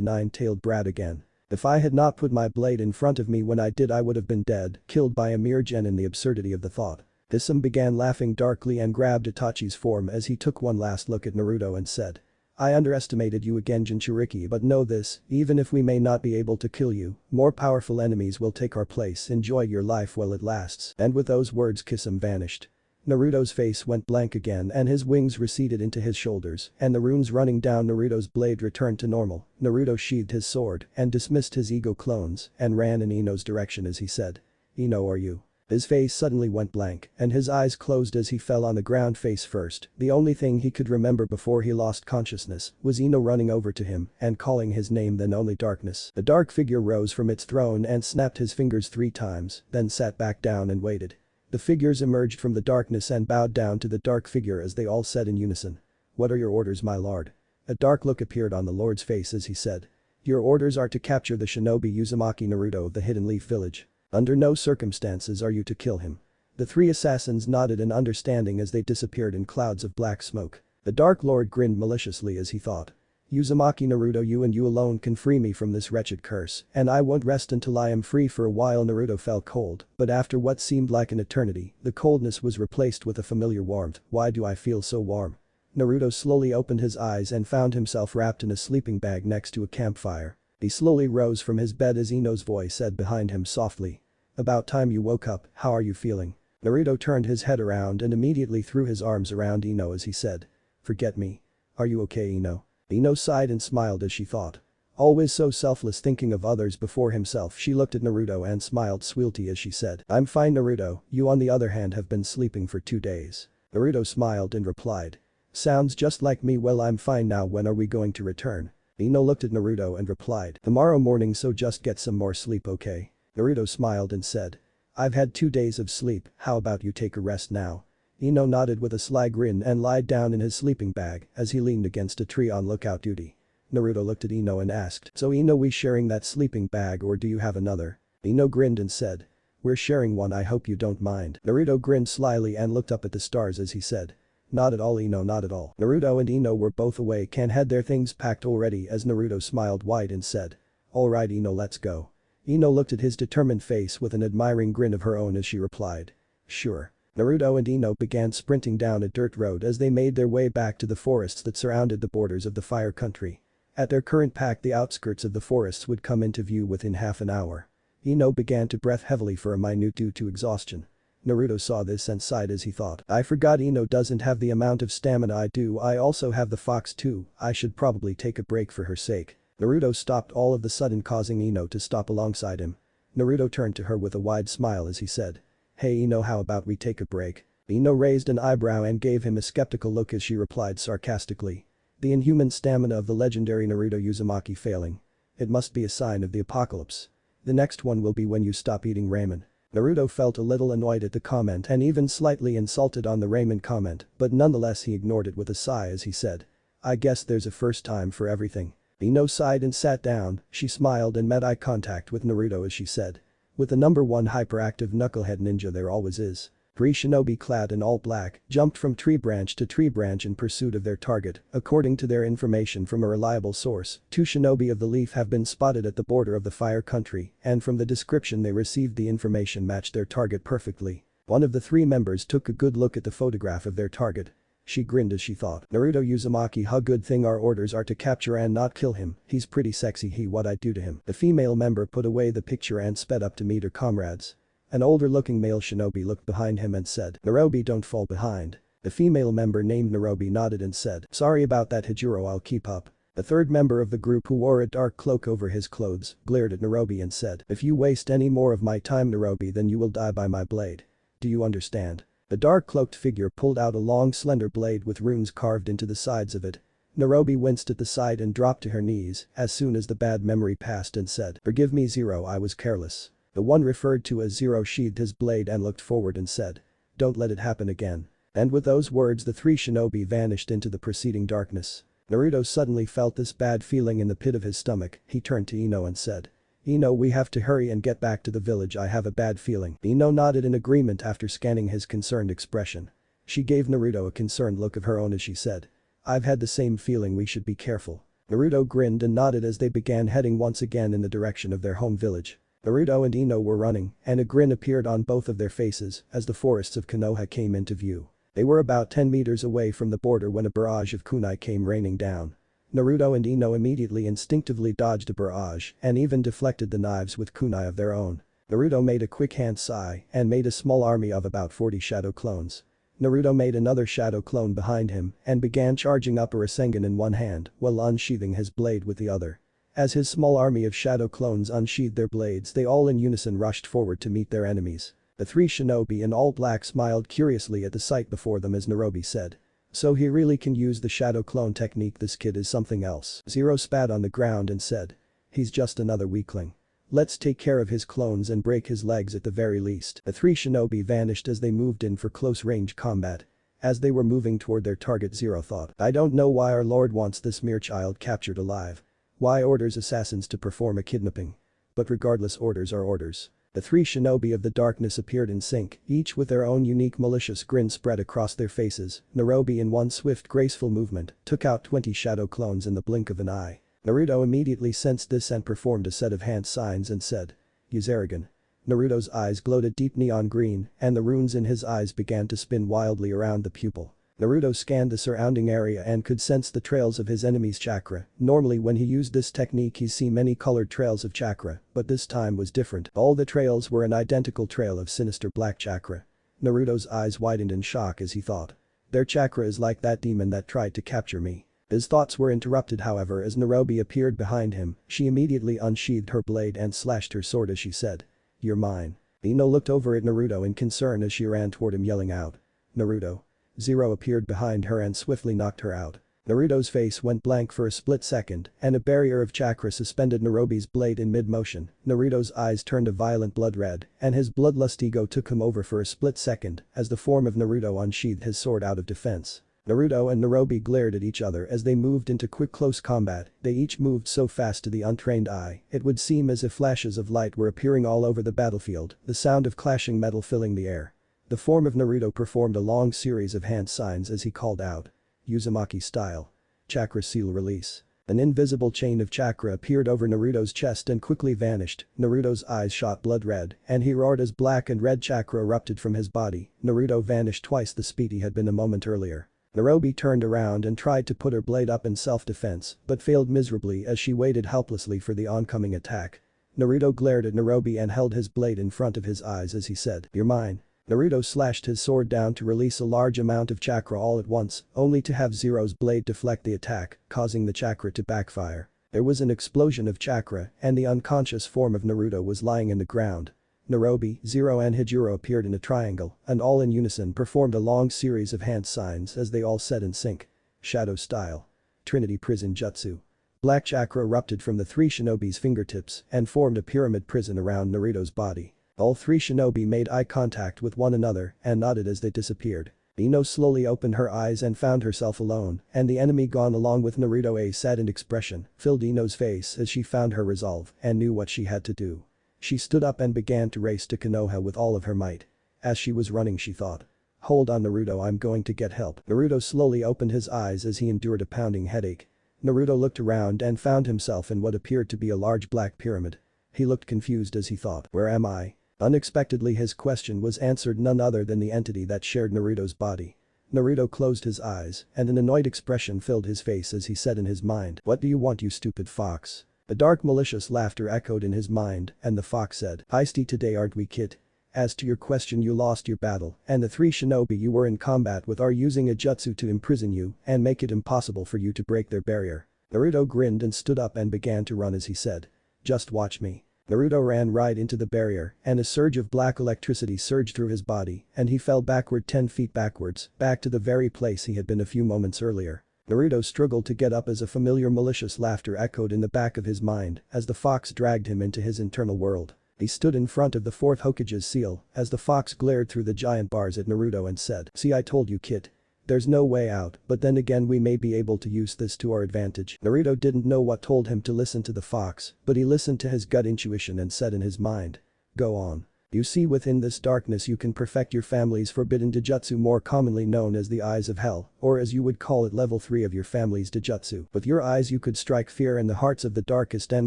nine-tailed brat again. If I had not put my blade in front of me when I did I would have been dead, killed by a mere genin. The absurdity of the thought. Kisame began laughing darkly and grabbed Itachi's form as he took one last look at Naruto and said. I underestimated you again Jinchuriki, but know this, even if we may not be able to kill you, more powerful enemies will take our place. Enjoy your life while it lasts. And with those words Kisame vanished. Naruto's face went blank again and his wings receded into his shoulders and the runes running down Naruto's blade returned to normal. Naruto sheathed his sword and dismissed his ego clones and ran in Ino's direction as he said. Ino, are you? His face suddenly went blank and his eyes closed as he fell on the ground face first. The only thing he could remember before he lost consciousness was Ino running over to him and calling his name, then only darkness. The dark figure rose from its throne and snapped his fingers 3 times, then sat back down and waited. The figures emerged from the darkness and bowed down to the dark figure as they all said in unison. What are your orders, my lord? A dark look appeared on the lord's face as he said. Your orders are to capture the shinobi Uzumaki Naruto of the Hidden Leaf Village. Under no circumstances are you to kill him. The 3 assassins nodded in understanding as they disappeared in clouds of black smoke. The Dark Lord grinned maliciously as he thought. Uzumaki Naruto, you and you alone can free me from this wretched curse, and I won't rest until I am free. For a while Naruto felt cold, but after what seemed like an eternity, the coldness was replaced with a familiar warmth. Why do I feel so warm? Naruto slowly opened his eyes and found himself wrapped in a sleeping bag next to a campfire. He slowly rose from his bed as Ino's voice said behind him softly. About time you woke up, how are you feeling? Naruto turned his head around and immediately threw his arms around Ino as he said. Forget me. Are you okay, Ino? Ino sighed and smiled as she thought. Always so selfless, thinking of others before himself. She looked at Naruto and smiled sweetly as she said. I'm fine Naruto, you on the other hand have been sleeping for 2 days. Naruto smiled and replied. Sounds just like me. Well, I'm fine now. When are we going to return? Ino looked at Naruto and replied. Tomorrow morning, so just get some more sleep, okay? Naruto smiled and said. I've had 2 days of sleep, how about you take a rest now? Ino nodded with a sly grin and lied down in his sleeping bag as he leaned against a tree on lookout duty. Naruto looked at Ino and asked. So Ino, we sharing that sleeping bag or do you have another? Ino grinned and said. We're sharing one, I hope you don't mind. Naruto grinned slyly and looked up at the stars as he said. Not at all Ino, not at all. Naruto and Ino were both awake and had their things packed already as Naruto smiled wide and said. Alright Ino, let's go. Ino looked at his determined face with an admiring grin of her own as she replied. Sure. Naruto and Ino began sprinting down a dirt road as they made their way back to the forests that surrounded the borders of the Fire Country. At their current pace, the outskirts of the forests would come into view within half an hour. Ino began to breath heavily for a minute due to exhaustion. Naruto saw this and sighed as he thought. I forgot Ino doesn't have the amount of stamina I do. I also have the fox too. I should probably take a break for her sake. Naruto stopped all of the sudden, causing Ino to stop alongside him. Naruto turned to her with a wide smile as he said. Hey Ino, how about we take a break? Ino raised an eyebrow and gave him a skeptical look as she replied sarcastically. The inhuman stamina of the legendary Naruto Uzumaki failing. It must be a sign of the apocalypse. The next one will be when you stop eating ramen. Naruto felt a little annoyed at the comment and even slightly insulted on the ramen comment, but nonetheless he ignored it with a sigh as he said. I guess there's a first time for everything. Ino sighed and sat down. She smiled and met eye contact with Naruto as she said. With the number 1 hyperactive knucklehead ninja there always is. 3 shinobi clad in all black jumped from tree branch to tree branch in pursuit of their target. According to their information from a reliable source, 2 shinobi of the leaf have been spotted at the border of the Fire Country, and from the description they received the information matched their target perfectly. One of the 3 members took a good look at the photograph of their target. She grinned as she thought. Naruto Uzumaki, how good thing our orders are to capture and not kill him. He's pretty sexy. What I'd do to him. The female member put away the picture and sped up to meet her comrades. An older looking male shinobi looked behind him and said. Narobi, don't fall behind. The female member named Narobi nodded and said. Sorry about that Hijiro, I'll keep up. The 3rd member of the group, who wore a dark cloak over his clothes, glared at Narobi and said. If you waste any more of my time Narobi, then you will die by my blade. Do you understand? The dark cloaked figure pulled out a long slender blade with runes carved into the sides of it. Narobi winced at the sight and dropped to her knees as soon as the bad memory passed and said. Forgive me Zero, I was careless. The one referred to as Zero sheathed his blade and looked forward and said. Don't let it happen again. And with those words the 3 shinobi vanished into the preceding darkness. Naruto suddenly felt this bad feeling in the pit of his stomach. He turned to Ino and said. Ino, we have to hurry and get back to the village, I have a bad feeling. Ino nodded in agreement after scanning his concerned expression. She gave Naruto a concerned look of her own as she said. I've had the same feeling, we should be careful. Naruto grinned and nodded as they began heading once again in the direction of their home village. Naruto and Ino were running, and a grin appeared on both of their faces as the forests of Konoha came into view. They were about 10 meters away from the border when a barrage of kunai came raining down. Naruto and Ino immediately instinctively dodged a barrage and even deflected the knives with kunai of their own. Naruto made a quick hand sigh and made a small army of about 40 shadow clones. Naruto made another shadow clone behind him and began charging up a Rasengan in one hand while unsheathing his blade with the other. As his small army of shadow clones unsheathed their blades, they all in unison rushed forward to meet their enemies. The three shinobi in all black smiled curiously at the sight before them as Naruto said. So he really can use the shadow clone technique, this kid is something else. Zero spat on the ground and said. He's just another weakling. Let's take care of his clones and break his legs at the very least. The three shinobi vanished as they moved in for close-range combat. As they were moving toward their target, Zero thought, I don't know why our lord wants this mere child captured alive. Why orders assassins to perform a kidnapping? But regardless, orders are orders. The three shinobi of the darkness appeared in sync, each with their own unique malicious grin spread across their faces. Naruto in one swift graceful movement took out 20 shadow clones in the blink of an eye. Naruto immediately sensed this and performed a set of hand signs and said. Uzeragan. Naruto's eyes glowed deep neon green and the runes in his eyes began to spin wildly around the pupil. Naruto scanned the surrounding area and could sense the trails of his enemy's chakra. Normally when he used this technique he'd see many colored trails of chakra, but this time was different. All the trails were an identical trail of sinister black chakra. Naruto's eyes widened in shock as he thought. Their chakra is like that demon that tried to capture me. His thoughts were interrupted however as Naruto appeared behind him. She immediately unsheathed her blade and slashed her sword as she said. You're mine. Ino looked over at Naruto in concern as she ran toward him yelling out. Naruto. Zero appeared behind her and swiftly knocked her out. Naruto's face went blank for a split second and a barrier of chakra suspended Naruto's blade in mid-motion. Naruto's eyes turned a violent blood red and his bloodlust ego took him over for a split second as the form of Naruto unsheathed his sword out of defense. Naruto and Naruto glared at each other as they moved into quick close combat. They each moved so fast to the untrained eye, it would seem as if flashes of light were appearing all over the battlefield, the sound of clashing metal filling the air. The form of Naruto performed a long series of hand signs as he called out. Uzumaki style. Chakra seal release. An invisible chain of chakra appeared over Naruto's chest and quickly vanished. Naruto's eyes shot blood red and he roared as black and red chakra erupted from his body. Naruto vanished twice the speed he had been a moment earlier. Naruto turned around and tried to put her blade up in self-defense but failed miserably as she waited helplessly for the oncoming attack. Naruto glared at Naruto and held his blade in front of his eyes as he said, "You're mine." Naruto slashed his sword down to release a large amount of chakra all at once, only to have Zero's blade deflect the attack, causing the chakra to backfire. There was an explosion of chakra and the unconscious form of Naruto was lying in the ground. Naruto, Zero and Hijiro appeared in a triangle and all in unison performed a long series of hand signs as they all said in sync. Shadow style. Trinity prison jutsu. Black chakra erupted from the three shinobi's fingertips and formed a pyramid prison around Naruto's body. All three shinobi made eye contact with one another and nodded as they disappeared. Ino slowly opened her eyes and found herself alone and the enemy gone along with Naruto. A saddened expression filled Ino's face as she found her resolve and knew what she had to do. She stood up and began to race to Konoha with all of her might. As she was running she thought. Hold on Naruto, I'm going to get help. Naruto slowly opened his eyes as he endured a pounding headache. Naruto looked around and found himself in what appeared to be a large black pyramid. He looked confused as he thought, where am I? Unexpectedly his question was answered, none other than the entity that shared Naruto's body. Naruto closed his eyes and an annoyed expression filled his face as he said in his mind, what do you want you stupid fox? A dark malicious laughter echoed in his mind and the fox said, feisty today aren't we kid? As to your question, you lost your battle and the three shinobi you were in combat with are using a jutsu to imprison you and make it impossible for you to break their barrier. Naruto grinned and stood up and began to run as he said. Just watch me. Naruto ran right into the barrier and a surge of black electricity surged through his body and he fell backward 10 feet backwards, back to the very place he had been a few moments earlier. Naruto struggled to get up as a familiar malicious laughter echoed in the back of his mind as the fox dragged him into his internal world. He stood in front of the fourth Hokage's seal as the fox glared through the giant bars at Naruto and said, see, I told you kid. There's no way out, but then again we may be able to use this to our advantage. Naruto didn't know what told him to listen to the fox, but he listened to his gut intuition and said in his mind. Go on. You see, within this darkness you can perfect your family's forbidden Dijutsu, more commonly known as the Eyes of Hell, or as you would call it, level 3 of your family's Dijutsu. With your eyes you could strike fear in the hearts of the darkest and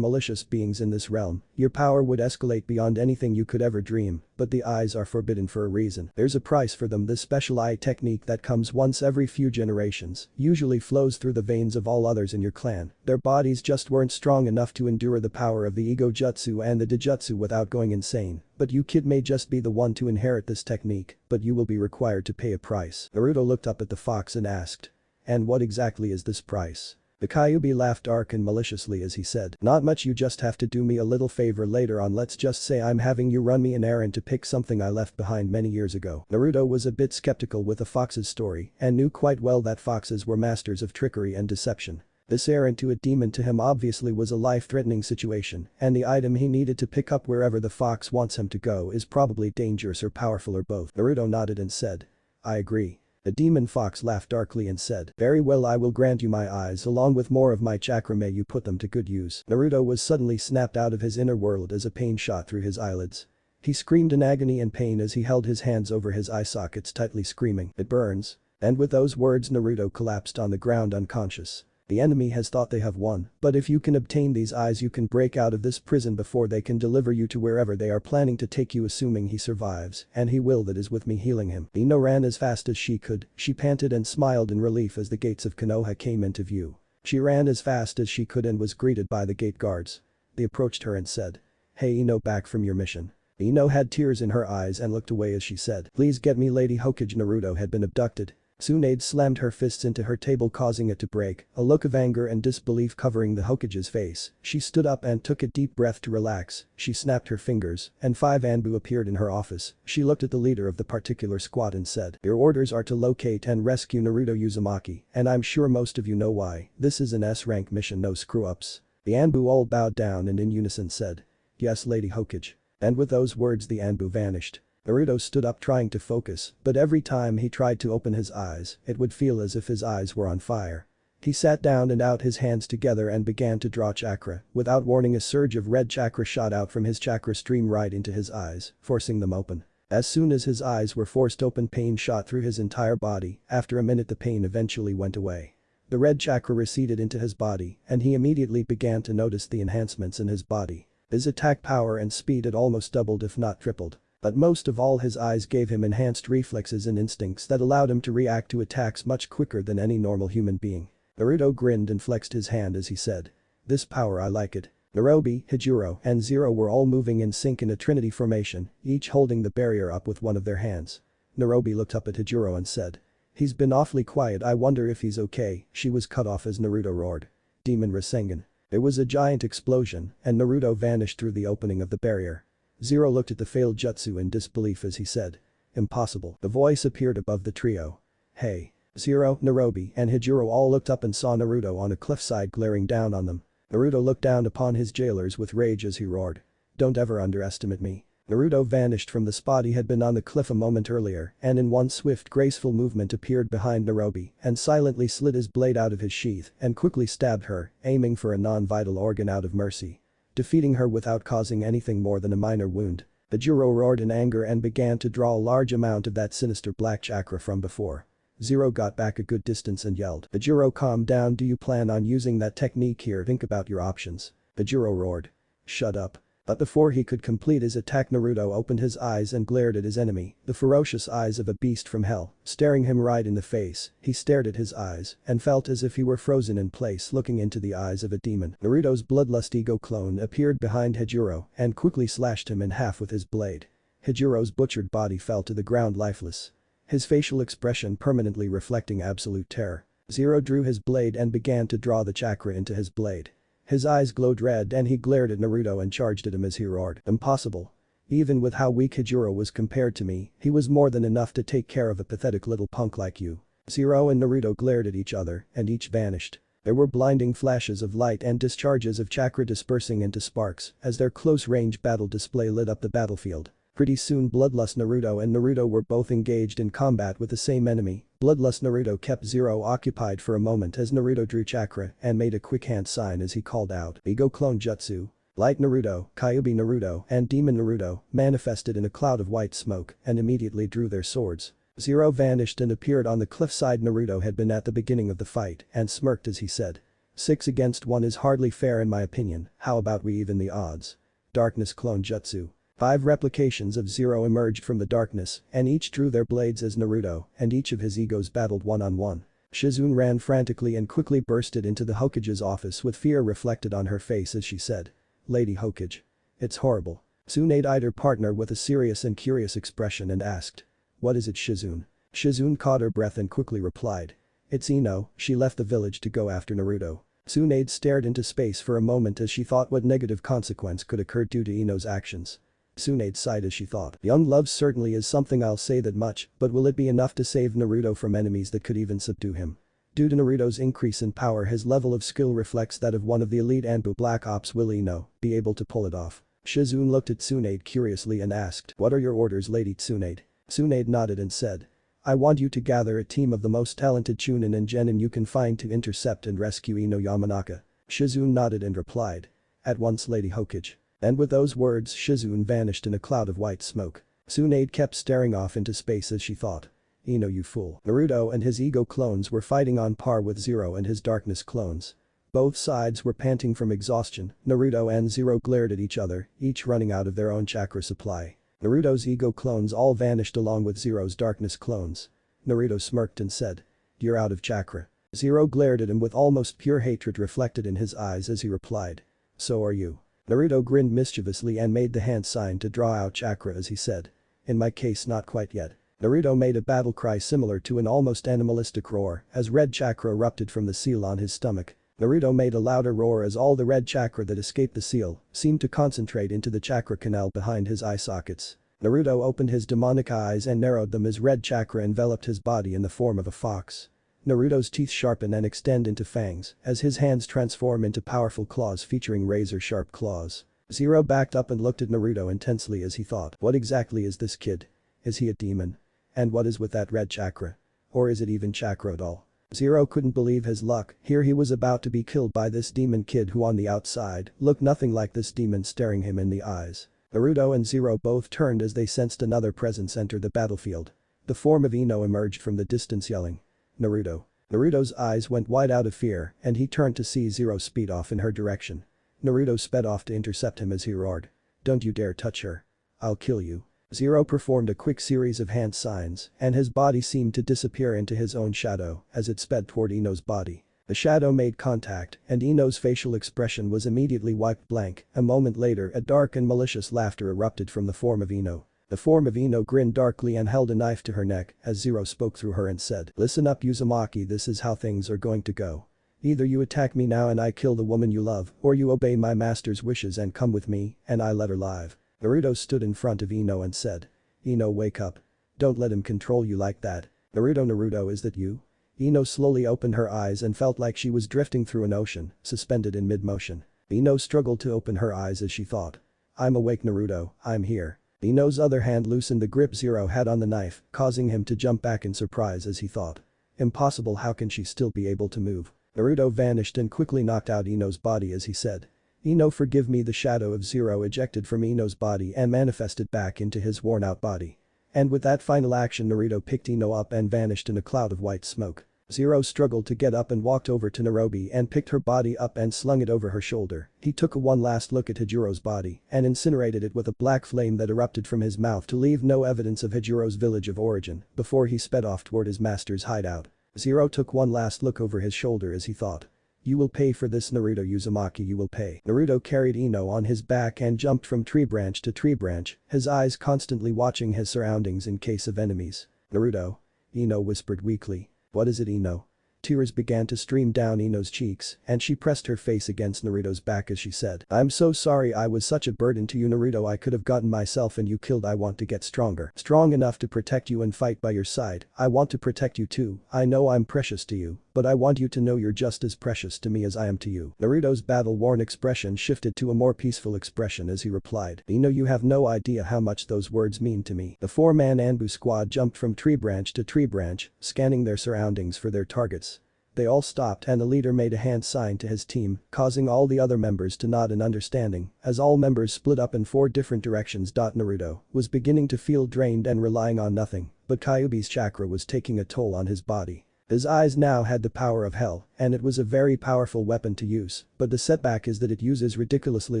malicious beings in this realm. Your power would escalate beyond anything you could ever dream, but the eyes are forbidden for a reason. There's a price for them. This special eye technique that comes once every few generations usually flows through the veins of all others in your clan. Their bodies just weren't strong enough to endure the power of the Ego Jutsu and the Dijutsu without going insane. But you kid may just be the one to inherit this technique, but you will be required to pay a price. Naruto looked up at the fox and asked. And what exactly is this price? The Kyuubi laughed dark and maliciously as he said, not much, you just have to do me a little favor later on. Let's just say I'm having you run me an errand to pick something I left behind many years ago. Naruto was a bit skeptical with the fox's story and knew quite well that foxes were masters of trickery and deception. This errand to a demon to him obviously was a life-threatening situation, and the item he needed to pick up wherever the fox wants him to go is probably dangerous or powerful or both. Naruto nodded and said. I agree. The demon fox laughed darkly and said, very well, I will grant you my eyes along with more of my chakra, may you put them to good use. Naruto was suddenly snapped out of his inner world as a pain shot through his eyelids. He screamed in agony and pain as he held his hands over his eye sockets tightly, screaming, it burns. And with those words Naruto collapsed on the ground unconscious. The enemy has thought they have won, but if you can obtain these eyes you can break out of this prison before they can deliver you to wherever they are planning to take you, assuming he survives, and he will. That is with me healing him. Ino ran as fast as she could, she panted and smiled in relief as the gates of Konoha came into view. She ran as fast as she could and was greeted by the gate guards. They approached her and said, hey Ino, back from your mission. Ino had tears in her eyes and looked away as she said, please get me Lady Hokage. Naruto had been abducted. Tsunade slammed her fists into her table causing it to break, a look of anger and disbelief covering the Hokage's face. She stood up and took a deep breath to relax. She snapped her fingers, and 5 Anbu appeared in her office. She looked at the leader of the particular squad and said, your orders are to locate and rescue Naruto Uzumaki, and I'm sure most of you know why. This is an S-rank mission, no screw-ups. The Anbu all bowed down and in unison said, yes, Lady Hokage. And with those words the Anbu vanished. Naruto stood up trying to focus, but every time he tried to open his eyes, it would feel as if his eyes were on fire. He sat down and out his hands together and began to draw chakra. Without warning, a surge of red chakra shot out from his chakra stream right into his eyes, forcing them open. As soon as his eyes were forced open, pain shot through his entire body. After a minute the pain eventually went away. The red chakra receded into his body, and he immediately began to notice the enhancements in his body. His attack power and speed had almost doubled if not tripled. But most of all, his eyes gave him enhanced reflexes and instincts that allowed him to react to attacks much quicker than any normal human being. Naruto grinned and flexed his hand as he said. This power, I like it. Narobi, Hijiro, and Zero were all moving in sync in a trinity formation, each holding the barrier up with one of their hands. Narobi looked up at Hijiro and said. He's been awfully quiet, I wonder if he's okay. She was cut off as Naruto roared. Demon Rasengan. There was a giant explosion, and Naruto vanished through the opening of the barrier. Zero looked at the failed jutsu in disbelief as he said. Impossible. The voice appeared above the trio. Hey. Zero, Narobi, and Hijiro all looked up and saw Naruto on a cliffside glaring down on them. Naruto looked down upon his jailers with rage as he roared. Don't ever underestimate me. Naruto vanished from the spot he had been on the cliff a moment earlier and in one swift graceful movement appeared behind Narobi and silently slid his blade out of his sheath and quickly stabbed her, aiming for a non-vital organ out of mercy. Defeating her without causing anything more than a minor wound. The Jiro roared in anger and began to draw a large amount of that sinister black chakra from before. Zero got back a good distance and yelled. The Jiro, calm down, do you plan on using that technique here? Think about your options. The Jiro roared. Shut up. But before he could complete his attack, Naruto opened his eyes and glared at his enemy, the ferocious eyes of a beast from hell, staring him right in the face. He stared at his eyes and felt as if he were frozen in place, looking into the eyes of a demon. Naruto's bloodlust ego clone appeared behind Hijiro and quickly slashed him in half with his blade. Hijiro's butchered body fell to the ground lifeless. His facial expression permanently reflecting absolute terror. Zero drew his blade and began to draw the chakra into his blade. His eyes glowed red and he glared at Naruto and charged at him as he roared. Impossible. Even with how weak Hijiro was compared to me, he was more than enough to take care of a pathetic little punk like you. Zero and Naruto glared at each other and each vanished. There were blinding flashes of light and discharges of chakra dispersing into sparks as their close-range battle display lit up the battlefield. Pretty soon Bloodlust Naruto and Naruto were both engaged in combat with the same enemy. Bloodlust Naruto kept Zero occupied for a moment as Naruto drew chakra and made a quick hand sign as he called out Ego Clone Jutsu. Light Naruto, Kyuubi Naruto, and Demon Naruto manifested in a cloud of white smoke and immediately drew their swords. Zero vanished and appeared on the cliffside Naruto had been at the beginning of the fight and smirked as he said. 6 against 1 is hardly fair in my opinion, how about we even the odds? Darkness Clone Jutsu. 5 replications of Zero emerged from the darkness and each drew their blades as Naruto and each of his egos battled one-on-one. Shizune ran frantically and quickly bursted into the Hokage's office with fear reflected on her face as she said. Lady Hokage. It's horrible. Tsunade eyed her partner with a serious and curious expression and asked. What is it Shizune? Shizune caught her breath and quickly replied. It's Ino, she left the village to go after Naruto. Tsunade stared into space for a moment as she thought what negative consequence could occur due to Ino's actions. Tsunade sighed as she thought. Young love certainly is something I'll say that much, but will it be enough to save Naruto from enemies that could even subdue him? Due to Naruto's increase in power his level of skill reflects that of one of the elite Anbu Black Ops. Will Ino be able to pull it off? Shizune looked at Tsunade curiously and asked. What are your orders Lady Tsunade? Tsunade nodded and said. I want you to gather a team of the most talented Chunin and Genin you can find to intercept and rescue Ino Yamanaka. Shizune nodded and replied. At once Lady Hokage. And with those words Shizune vanished in a cloud of white smoke. Tsunade kept staring off into space as she thought. Ino you fool. Naruto and his ego clones were fighting on par with Zero and his darkness clones. Both sides were panting from exhaustion. Naruto and Zero glared at each other, each running out of their own chakra supply. Naruto's ego clones all vanished along with Zero's darkness clones. Naruto smirked and said. You're out of chakra. Zero glared at him with almost pure hatred reflected in his eyes as he replied. So are you. Naruto grinned mischievously and made the hand sign to draw out chakra as he said. In my case not quite yet. Naruto made a battle cry similar to an almost animalistic roar as red chakra erupted from the seal on his stomach. Naruto made a louder roar as all the red chakra that escaped the seal seemed to concentrate into the chakra canal behind his eye sockets. Naruto opened his demonic eyes and narrowed them as red chakra enveloped his body in the form of a fox. Naruto's teeth sharpen and extend into fangs as his hands transform into powerful claws featuring razor-sharp claws. Zero backed up and looked at Naruto intensely as he thought. What exactly is this kid? Is he a demon? And what is with that red chakra? Or is it even chakra at all? Zero couldn't believe his luck, here he was about to be killed by this demon kid who on the outside looked nothing like this demon staring him in the eyes. Naruto and Zero both turned as they sensed another presence enter the battlefield. The form of Ino emerged from the distance yelling. Naruto. Naruto's eyes went wide out of fear and he turned to see Zero speed off in her direction. Naruto sped off to intercept him as he roared. Don't you dare touch her. I'll kill you. Zero performed a quick series of hand signs and his body seemed to disappear into his own shadow as it sped toward Ino's body. The shadow made contact and Ino's facial expression was immediately wiped blank. A moment later a dark and malicious laughter erupted from the form of Ino. The form of Ino grinned darkly and held a knife to her neck as Zero spoke through her and said. Listen up Uzumaki, this is how things are going to go. Either you attack me now and I kill the woman you love or you obey my master's wishes and come with me and I let her live. Naruto stood in front of Ino and said. Ino wake up. Don't let him control you like that. Naruto is that you? Ino slowly opened her eyes and felt like she was drifting through an ocean, suspended in mid-motion. Ino struggled to open her eyes as she thought. I'm awake Naruto, I'm here. Ino's other hand loosened the grip Zero had on the knife, causing him to jump back in surprise as he thought. Impossible, how can she still be able to move? Naruto vanished and quickly knocked out Ino's body as he said. Ino forgive me. The shadow of Zero ejected from Ino's body and manifested back into his worn-out body. And with that final action Naruto picked Ino up and vanished in a cloud of white smoke. Zero struggled to get up and walked over to Nairobi and picked her body up and slung it over her shoulder. He took one last look at Hijiro's body and incinerated it with a black flame that erupted from his mouth to leave no evidence of Hijiro's village of origin before he sped off toward his master's hideout. Zero took one last look over his shoulder as he thought. You will pay for this Naruto Uzumaki, you will pay. Naruto carried Ino on his back and jumped from tree branch to tree branch, his eyes constantly watching his surroundings in case of enemies. Naruto? Ino whispered weakly. What is it Ino? Tears began to stream down Ino's cheeks and she pressed her face against Naruto's back as she said. I'm so sorry I was such a burden to you Naruto, I could have gotten myself and you killed. I want to get stronger. Strong enough to protect you and fight by your side. I want to protect you too. I know I'm precious to you, But I want you to know you're just as precious to me as I am to you. Naruto's battle-worn expression shifted to a more peaceful expression as he replied. Ino, you have no idea how much those words mean to me. The four-man Anbu squad jumped from tree branch to tree branch, scanning their surroundings for their targets. They all stopped and the leader made a hand sign to his team, causing all the other members to nod in understanding, as all members split up in 4 different directions. Naruto was beginning to feel drained and relying on nothing, but Kyuubi's chakra was taking a toll on his body. His eyes now had the power of hell, and it was a very powerful weapon to use, but the setback is that it uses ridiculously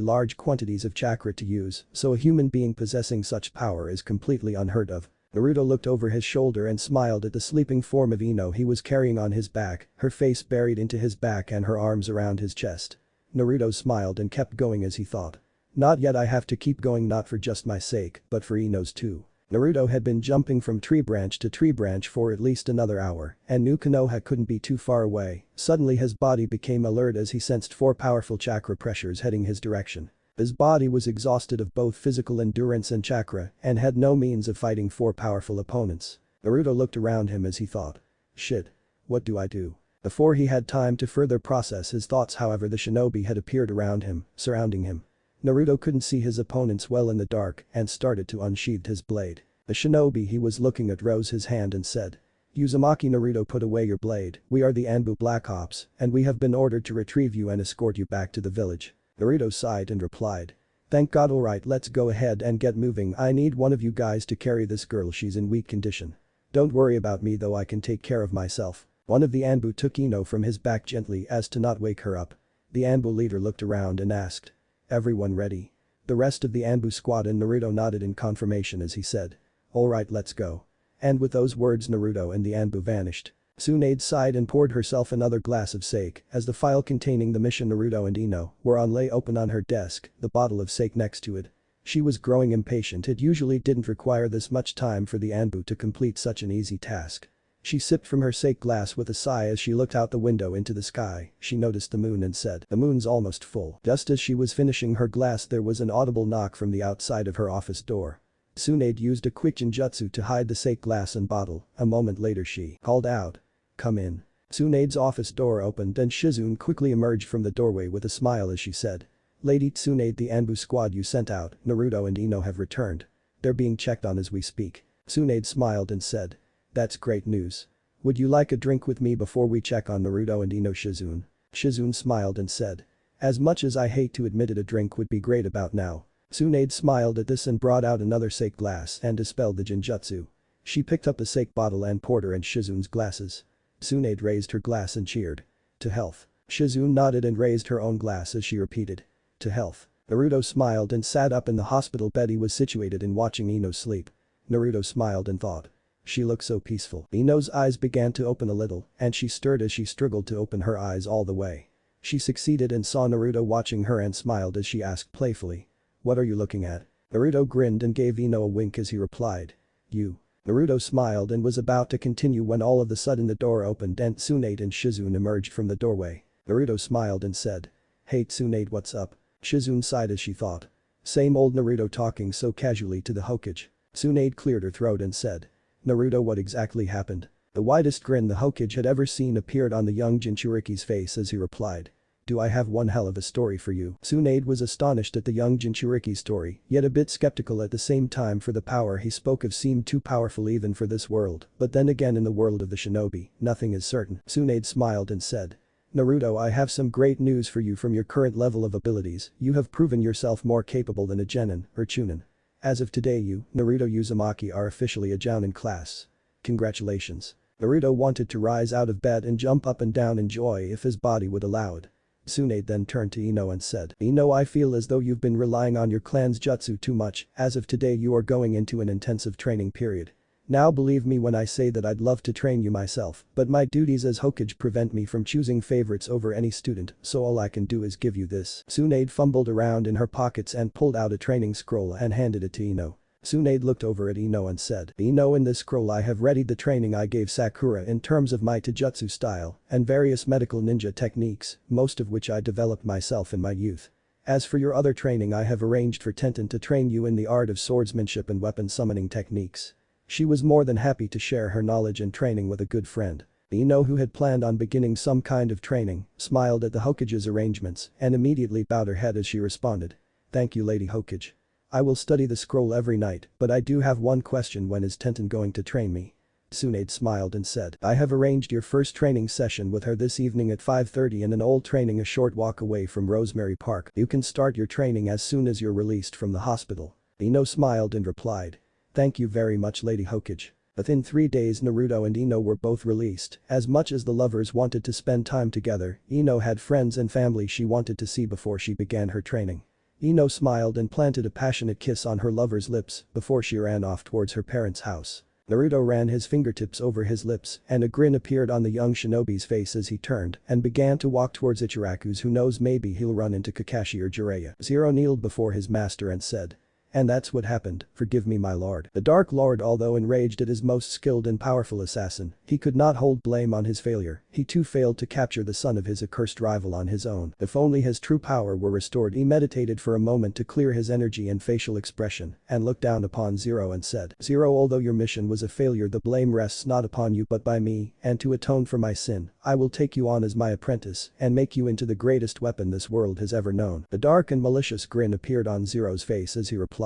large quantities of chakra to use, so a human being possessing such power is completely unheard of. Naruto looked over his shoulder and smiled at the sleeping form of Ino he was carrying on his back, her face buried into his back and her arms around his chest. Naruto smiled and kept going as he thought. Not yet, I have to keep going, not for just my sake, but for Ino's too. Naruto had been jumping from tree branch to tree branch for at least another hour, and knew Konoha couldn't be too far away. Suddenly his body became alert as he sensed 4 powerful chakra pressures heading his direction. His body was exhausted of both physical endurance and chakra and had no means of fighting 4 powerful opponents. Naruto looked around him as he thought. Shit. What do I do? Before he had time to further process his thoughts, however, the shinobi had appeared around him, surrounding him. Naruto couldn't see his opponents well in the dark and started to unsheathe his blade. The shinobi he was looking at rose his hand and said. Uzumaki. Naruto, put away your blade, we are the Anbu Black Ops, and we have been ordered to retrieve you and escort you back to the village. Naruto sighed and replied. Thank God, alright, let's go ahead and get moving. I need one of you guys to carry this girl, she's in weak condition. Don't worry about me though, I can take care of myself. One of the Anbu took Ino from his back gently as to not wake her up. The Anbu leader looked around and asked. Everyone ready? The rest of the Anbu squad and Naruto nodded in confirmation as he said. Alright, let's go. And with those words Naruto and the Anbu vanished. Tsunade sighed and poured herself another glass of sake as the file containing the mission Naruto and Ino were on lay open on her desk, the bottle of sake next to it. She was growing impatient. It usually didn't require this much time for the Anbu to complete such an easy task. She sipped from her sake glass with a sigh as she looked out the window into the sky. She noticed the moon and said, the moon's almost full. Just as she was finishing her glass there was an audible knock from the outside of her office door. Tsunade used a quick ninjutsu to hide the sake glass and bottle. A moment later she called out. Come in. Tsunade's office door opened and Shizune quickly emerged from the doorway with a smile as she said. Lady Tsunade, the Anbu squad you sent out, Naruto and Ino have returned. They're being checked on as we speak. Tsunade smiled and said. That's great news. Would you like a drink with me before we check on Naruto and Ino? Shizune? Shizune smiled and said. As much as I hate to admit it, a drink would be great about now. Tsunade smiled at this and brought out another sake glass and dispelled the jinjutsu. She picked up the sake bottle and poured her in Shizune's glasses. Tsunade raised her glass and cheered. To health. Shizune nodded and raised her own glass as she repeated. To health. Naruto smiled and sat up in the hospital bed he was situated in, watching Ino sleep. Naruto smiled and thought. She looked so peaceful. Ino's eyes began to open a little and she stirred as she struggled to open her eyes all the way. She succeeded and saw Naruto watching her and smiled as she asked playfully. What are you looking at? Naruto grinned and gave Ino a wink as he replied. You. Naruto smiled and was about to continue when all of a sudden the door opened and Tsunade and Shizune emerged from the doorway. Naruto smiled and said. Hey Tsunade, what's up? Shizune sighed as she thought. Same old. Naruto talking so casually to the Hokage. Tsunade cleared her throat and said. Naruto, what exactly happened? The widest grin the Hokage had ever seen appeared on the young Jinchuriki's face as he replied. Do I have one hell of a story for you? Tsunade was astonished at the young Jinchuriki's story, yet a bit skeptical at the same time, for the power he spoke of seemed too powerful even for this world, but then again in the world of the shinobi, nothing is certain. Tsunade smiled and said. Naruto, I have some great news for you. From your current level of abilities, you have proven yourself more capable than a genin or chunin. As of today you, Naruto Uzumaki, are officially a jounin class. Congratulations. Naruto wanted to rise out of bed and jump up and down in joy if his body would allow it. Tsunade then turned to Ino and said, Ino, I feel as though you've been relying on your clan's jutsu too much. As of today you are going into an intensive training period. Now believe me when I say that I'd love to train you myself, but my duties as Hokage prevent me from choosing favorites over any student, so all I can do is give you this. Tsunade fumbled around in her pockets and pulled out a training scroll and handed it to Ino. Tsunade looked over at Ino and said, Ino, in this scroll I have readied the training I gave Sakura in terms of my taijutsu style and various medical ninja techniques, most of which I developed myself in my youth. As for your other training, I have arranged for Tenten to train you in the art of swordsmanship and weapon summoning techniques. She was more than happy to share her knowledge and training with a good friend. Ino, who had planned on beginning some kind of training, smiled at the Hokage's arrangements and immediately bowed her head as she responded. Thank you, Lady Hokage. I will study the scroll every night, but I do have one question: when is Tenten going to train me? Tsunade smiled and said, I have arranged your first training session with her this evening at 5:30 in an old training a short walk away from Rosemary Park. You can start your training as soon as you're released from the hospital. Ino smiled and replied. Thank you very much, Lady Hokage. Within 3 days Naruto and Ino were both released. As much as the lovers wanted to spend time together, Ino had friends and family she wanted to see before she began her training. Ino smiled and planted a passionate kiss on her lover's lips before she ran off towards her parents' house. Naruto ran his fingertips over his lips and a grin appeared on the young shinobi's face as he turned and began to walk towards Ichiraku's. Who knows, maybe he'll run into Kakashi or Jiraiya. Zero kneeled before his master and said. And that's what happened, forgive me my lord. The Dark Lord, although enraged at his most skilled and powerful assassin, he could not hold blame on his failure. He too failed to capture the son of his accursed rival on his own. If only his true power were restored. He meditated for a moment to clear his energy and facial expression and looked down upon Zero and said, Zero, although your mission was a failure, the blame rests not upon you but by me, and to atone for my sin, I will take you on as my apprentice and make you into the greatest weapon this world has ever known. A dark and malicious grin appeared on Zero's face as he replied.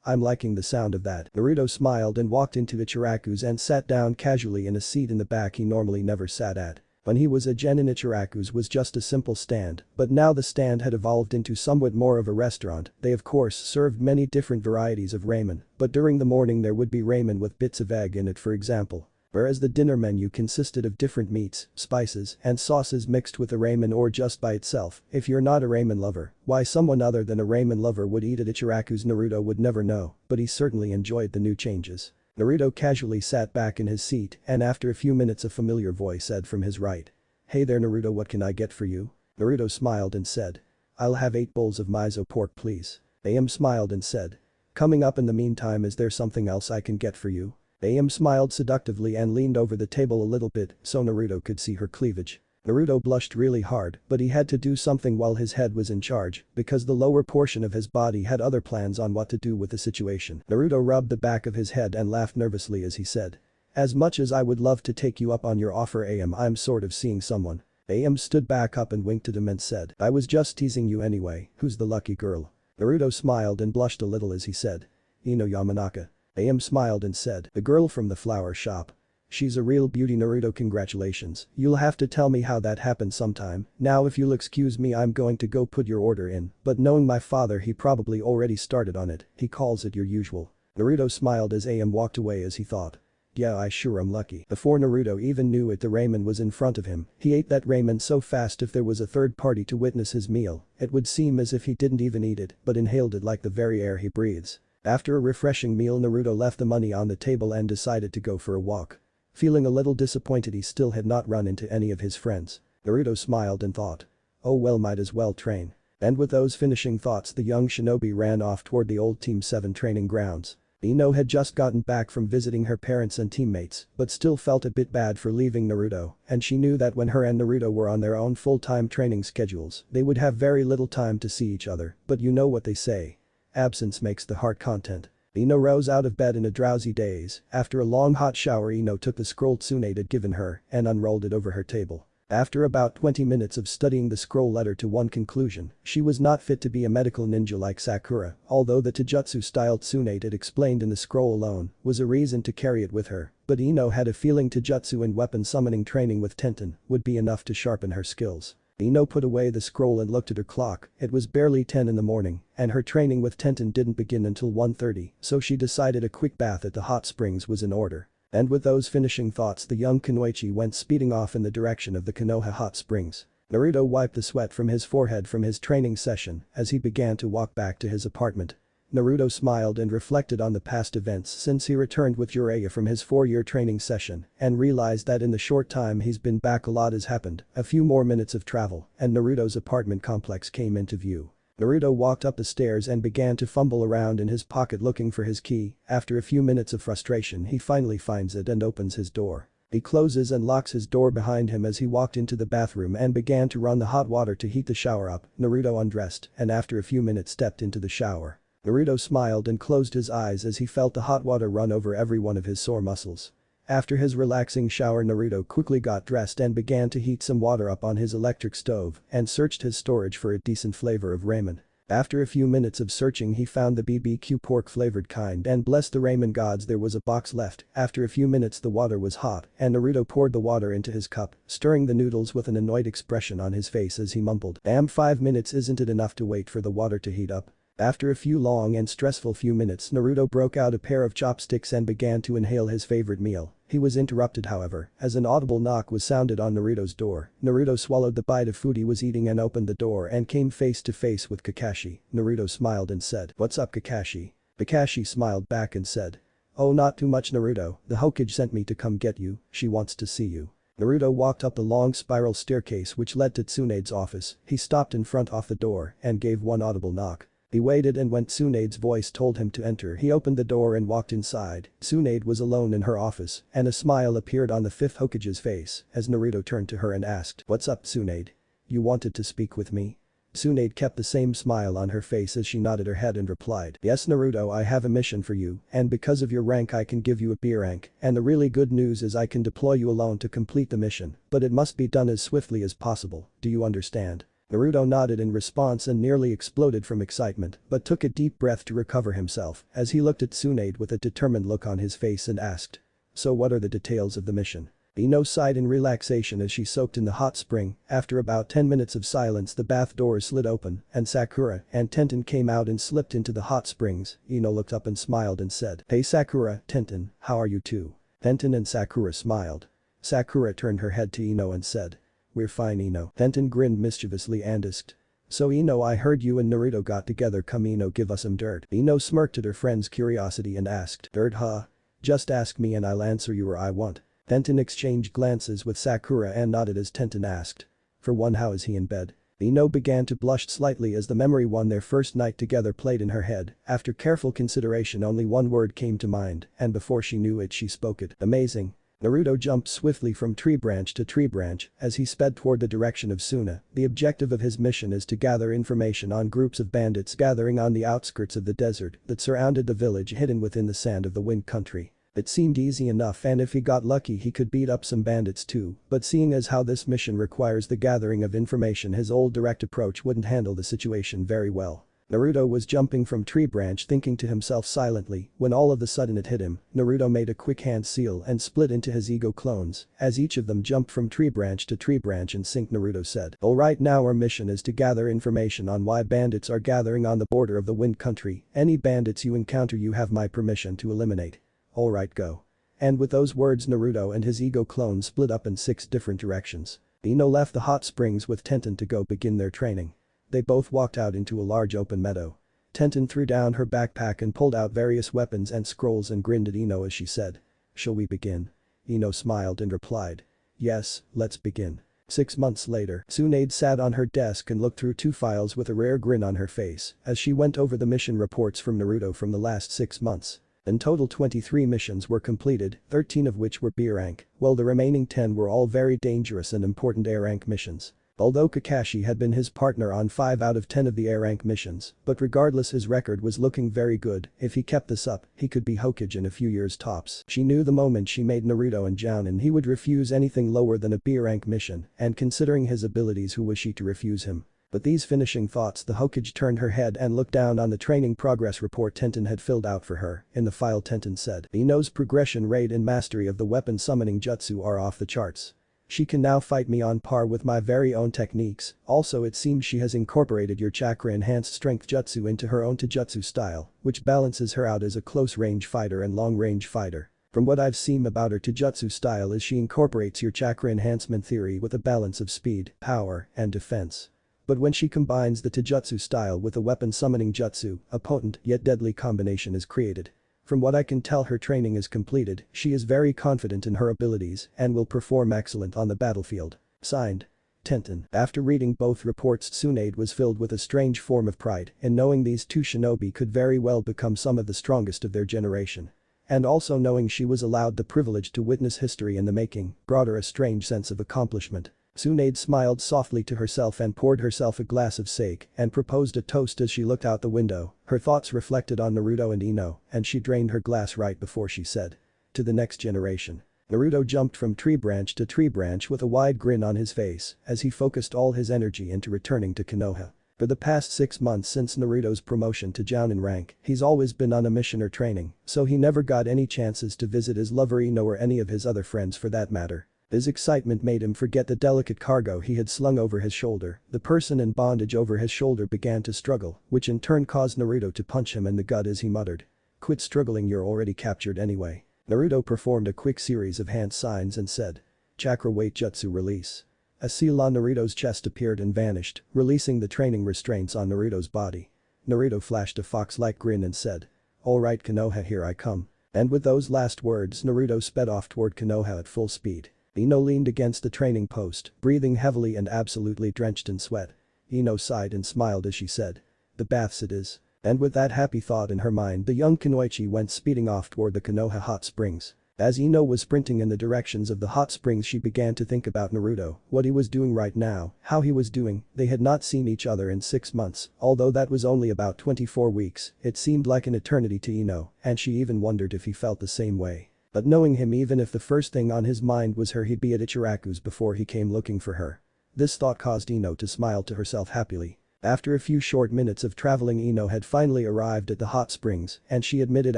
I'm liking the sound of that. Naruto smiled and walked into Ichiraku's and sat down casually in a seat in the back he normally never sat at. When he was a genin, Ichiraku's was just a simple stand, but now the stand had evolved into somewhat more of a restaurant. They of course served many different varieties of ramen, but during the morning there would be ramen with bits of egg in it, for example. Whereas the dinner menu consisted of different meats, spices, and sauces mixed with the ramen or just by itself. If you're not a ramen lover, why someone other than a ramen lover would eat at Ichiraku's Naruto would never know, but he certainly enjoyed the new changes. Naruto casually sat back in his seat and after a few minutes a familiar voice said from his right. Hey there Naruto, what can I get for you? Naruto smiled and said. I'll have 8 bowls of miso pork please. AM smiled and said. Coming up in the meantime, is there something else I can get for you? AM smiled seductively and leaned over the table a little bit so Naruto could see her cleavage. Naruto blushed really hard, but he had to do something while his head was in charge because the lower portion of his body had other plans on what to do with the situation. Naruto rubbed the back of his head and laughed nervously as he said. As much as I would love to take you up on your offer AM, I'm sort of seeing someone. AM stood back up and winked at him and said, I was just teasing you anyway, who's the lucky girl? Naruto smiled and blushed a little as he said. Ino Yamanaka. AM smiled and said, the girl from the flower shop. She's a real beauty Naruto, congratulations, you'll have to tell me how that happened sometime. Now if you'll excuse me, I'm going to go put your order in, but knowing my father, he probably already started on it, he calls it your usual. Naruto smiled as AM walked away as he thought. Yeah, I sure am lucky. Before Naruto even knew it, the ramen was in front of him. He ate that ramen so fast if there was a third party to witness his meal, it would seem as if he didn't even eat it but inhaled it like the very air he breathes. After a refreshing meal, Naruto left the money on the table and decided to go for a walk. Feeling a little disappointed he still had not run into any of his friends. Naruto smiled and thought. Oh well, might as well train. And with those finishing thoughts the young shinobi ran off toward the old Team 7 training grounds. Ino had just gotten back from visiting her parents and teammates but still felt a bit bad for leaving Naruto, and she knew that when her and Naruto were on their own full-time training schedules they would have very little time to see each other, but you know what they say. Absence makes the heart content. Ino rose out of bed in a drowsy daze. After a long hot shower, Ino took the scroll Tsunade had given her and unrolled it over her table. After about 20 minutes of studying the scroll led her to one conclusion: she was not fit to be a medical ninja like Sakura, although the Taijutsu-style Tsunade had explained in the scroll alone was a reason to carry it with her, but Ino had a feeling Taijutsu and weapon summoning training with Tenten would be enough to sharpen her skills. Ino put away the scroll and looked at her clock. It was barely 10 in the morning, and her training with Tenten didn't begin until 1:30, so she decided a quick bath at the hot springs was in order. And with those finishing thoughts the young Kunoichi went speeding off in the direction of the Konoha hot springs. Naruto wiped the sweat from his forehead from his training session as he began to walk back to his apartment. Naruto smiled and reflected on the past events since he returned with Jiraiya from his 4-year training session and realized that in the short time he's been back a lot has happened. A few more minutes of travel and Naruto's apartment complex came into view. Naruto walked up the stairs and began to fumble around in his pocket looking for his key. After a few minutes of frustration he finally finds it and opens his door. He closes and locks his door behind him as he walked into the bathroom and began to run the hot water to heat the shower up. Naruto undressed and after a few minutes stepped into the shower. Naruto smiled and closed his eyes as he felt the hot water run over every one of his sore muscles. After his relaxing shower, Naruto quickly got dressed and began to heat some water up on his electric stove and searched his storage for a decent flavor of ramen. After a few minutes of searching, he found the BBQ pork flavored kind and blessed the ramen gods, there was a box left. After a few minutes the water was hot and Naruto poured the water into his cup, stirring the noodles with an annoyed expression on his face as he mumbled, "Damn, 5 minutes isn't it enough to wait for the water to heat up?" After a few long and stressful few minutes, Naruto broke out a pair of chopsticks and began to inhale his favorite meal. He was interrupted, however, as an audible knock was sounded on Naruto's door. Naruto swallowed the bite of food he was eating and opened the door and came face to face with Kakashi. Naruto smiled and said, "What's up, Kakashi?" Kakashi smiled back and said, "Oh, not too much, Naruto, the Hokage sent me to come get you, she wants to see you." Naruto walked up the long spiral staircase which led to Tsunade's office. He stopped in front of the door and gave one audible knock. He waited, and when Tsunade's voice told him to enter, he opened the door and walked inside. Tsunade was alone in her office and a smile appeared on the 5th Hokage's face as Naruto turned to her and asked, "What's up, Tsunade? You wanted to speak with me?" Tsunade kept the same smile on her face as she nodded her head and replied, "Yes, Naruto, I have a mission for you, and because of your rank I can give you a B rank, and the really good news is I can deploy you alone to complete the mission, but it must be done as swiftly as possible, do you understand?" Naruto nodded in response and nearly exploded from excitement, but took a deep breath to recover himself as he looked at Tsunade with a determined look on his face and asked, "So what are the details of the mission?" Ino sighed in relaxation as she soaked in the hot spring. After about 10 minutes of silence, the bath doors slid open and Sakura and Tenten came out and slipped into the hot springs. Ino looked up and smiled and said, "Hey Sakura, Tenten, how are you two?" Tenten and Sakura smiled. Sakura turned her head to Ino and said, "We're fine, Ino." Tenten grinned mischievously and asked, "So Ino, I heard you and Naruto got together, come Ino, give us some dirt." Ino smirked at her friend's curiosity and asked, "Dirt, huh? Just ask me and I'll answer you, or I won't." Tenten exchanged glances with Sakura and nodded as Tenten asked, "For one, how is he in bed?" Ino began to blush slightly as the memory one their first night together played in her head. After careful consideration, only one word came to mind, and before she knew it she spoke it, "Amazing." Naruto jumped swiftly from tree branch to tree branch as he sped toward the direction of Suna. The objective of his mission is to gather information on groups of bandits gathering on the outskirts of the desert that surrounded the village hidden within the sand of the Wind Country. It seemed easy enough, and if he got lucky he could beat up some bandits too, but seeing as how this mission requires the gathering of information, his old direct approach wouldn't handle the situation very well. Naruto was jumping from tree branch thinking to himself silently when all of a sudden it hit him. Naruto made a quick hand seal and split into his ego clones as each of them jumped from tree branch to tree branch in sync. Naruto said, "Alright, now our mission is to gather information on why bandits are gathering on the border of the Wind Country. Any bandits you encounter you have my permission to eliminate. Alright, go." And with those words Naruto and his ego clone split up in 6 different directions. Ino left the hot springs with Tenten to go begin their training. They both walked out into a large open meadow. Tenten threw down her backpack and pulled out various weapons and scrolls and grinned at Ino as she said, "Shall we begin?" Ino smiled and replied, "Yes, let's begin." 6 months later, Tsunade sat on her desk and looked through 2 files with a rare grin on her face as she went over the mission reports from Naruto from the last 6 months. In total 23 missions were completed, 13 of which were B rank, while the remaining 10 were all very dangerous and important A rank missions. Although Kakashi had been his partner on 5 out of 10 of the A rank missions, but regardless his record was looking very good. If he kept this up, he could be Hokage in a few years tops. She knew the moment she made Naruto and Jounin he would refuse anything lower than a B rank mission, and considering his abilities, who was she to refuse him? With these finishing thoughts, the Hokage turned her head and looked down on the training progress report Tenten had filled out for her. In the file Tenten said, "Ino's progression rate and mastery of the weapon summoning jutsu are off the charts. She can now fight me on par with my very own techniques. Also, it seems she has incorporated your chakra enhanced strength jutsu into her own taijutsu style, which balances her out as a close range fighter and long range fighter. From what I've seen about her taijutsu style is she incorporates your chakra enhancement theory with a balance of speed, power, and defense. But when she combines the taijutsu style with a weapon summoning jutsu, a potent yet deadly combination is created. From what I can tell, her training is completed, she is very confident in her abilities and will perform excellent on the battlefield. Signed, Tenten." After reading both reports, Tsunade was filled with a strange form of pride in knowing these 2 shinobi could very well become some of the strongest of their generation. And also knowing she was allowed the privilege to witness history in the making brought her a strange sense of accomplishment. Tsunade smiled softly to herself and poured herself a glass of sake and proposed a toast as she looked out the window. Her thoughts reflected on Naruto and Ino, and she drained her glass right before she said, "To the next generation." Naruto jumped from tree branch to tree branch with a wide grin on his face as he focused all his energy into returning to Konoha. For the past 6 months since Naruto's promotion to Jounin rank, he's always been on a mission or training, so he never got any chances to visit his lover Ino or any of his other friends for that matter. His excitement made him forget the delicate cargo he had slung over his shoulder. The person in bondage over his shoulder began to struggle, which in turn caused Naruto to punch him in the gut as he muttered. "Quit struggling, you're already captured anyway." Naruto performed a quick series of hand signs and said. "Chakra weight jutsu release." A seal on Naruto's chest appeared and vanished, releasing the training restraints on Naruto's body. Naruto flashed a fox-like grin and said. "Alright Konoha, here I come." And with those last words Naruto sped off toward Konoha at full speed. Ino leaned against the training post, breathing heavily and absolutely drenched in sweat. Ino sighed and smiled as she said. "The baths it is." And with that happy thought in her mind the young kunoichi went speeding off toward the Konoha hot springs. As Ino was sprinting in the directions of the hot springs she began to think about Naruto, what he was doing right now, how he was doing. They had not seen each other in 6 months, although that was only about 24 weeks, it seemed like an eternity to Ino, and she even wondered if he felt the same way. But knowing him, even if the first thing on his mind was her, he'd be at Ichiraku's before he came looking for her. This thought caused Ino to smile to herself happily. After a few short minutes of traveling Ino had finally arrived at the hot springs, and she admitted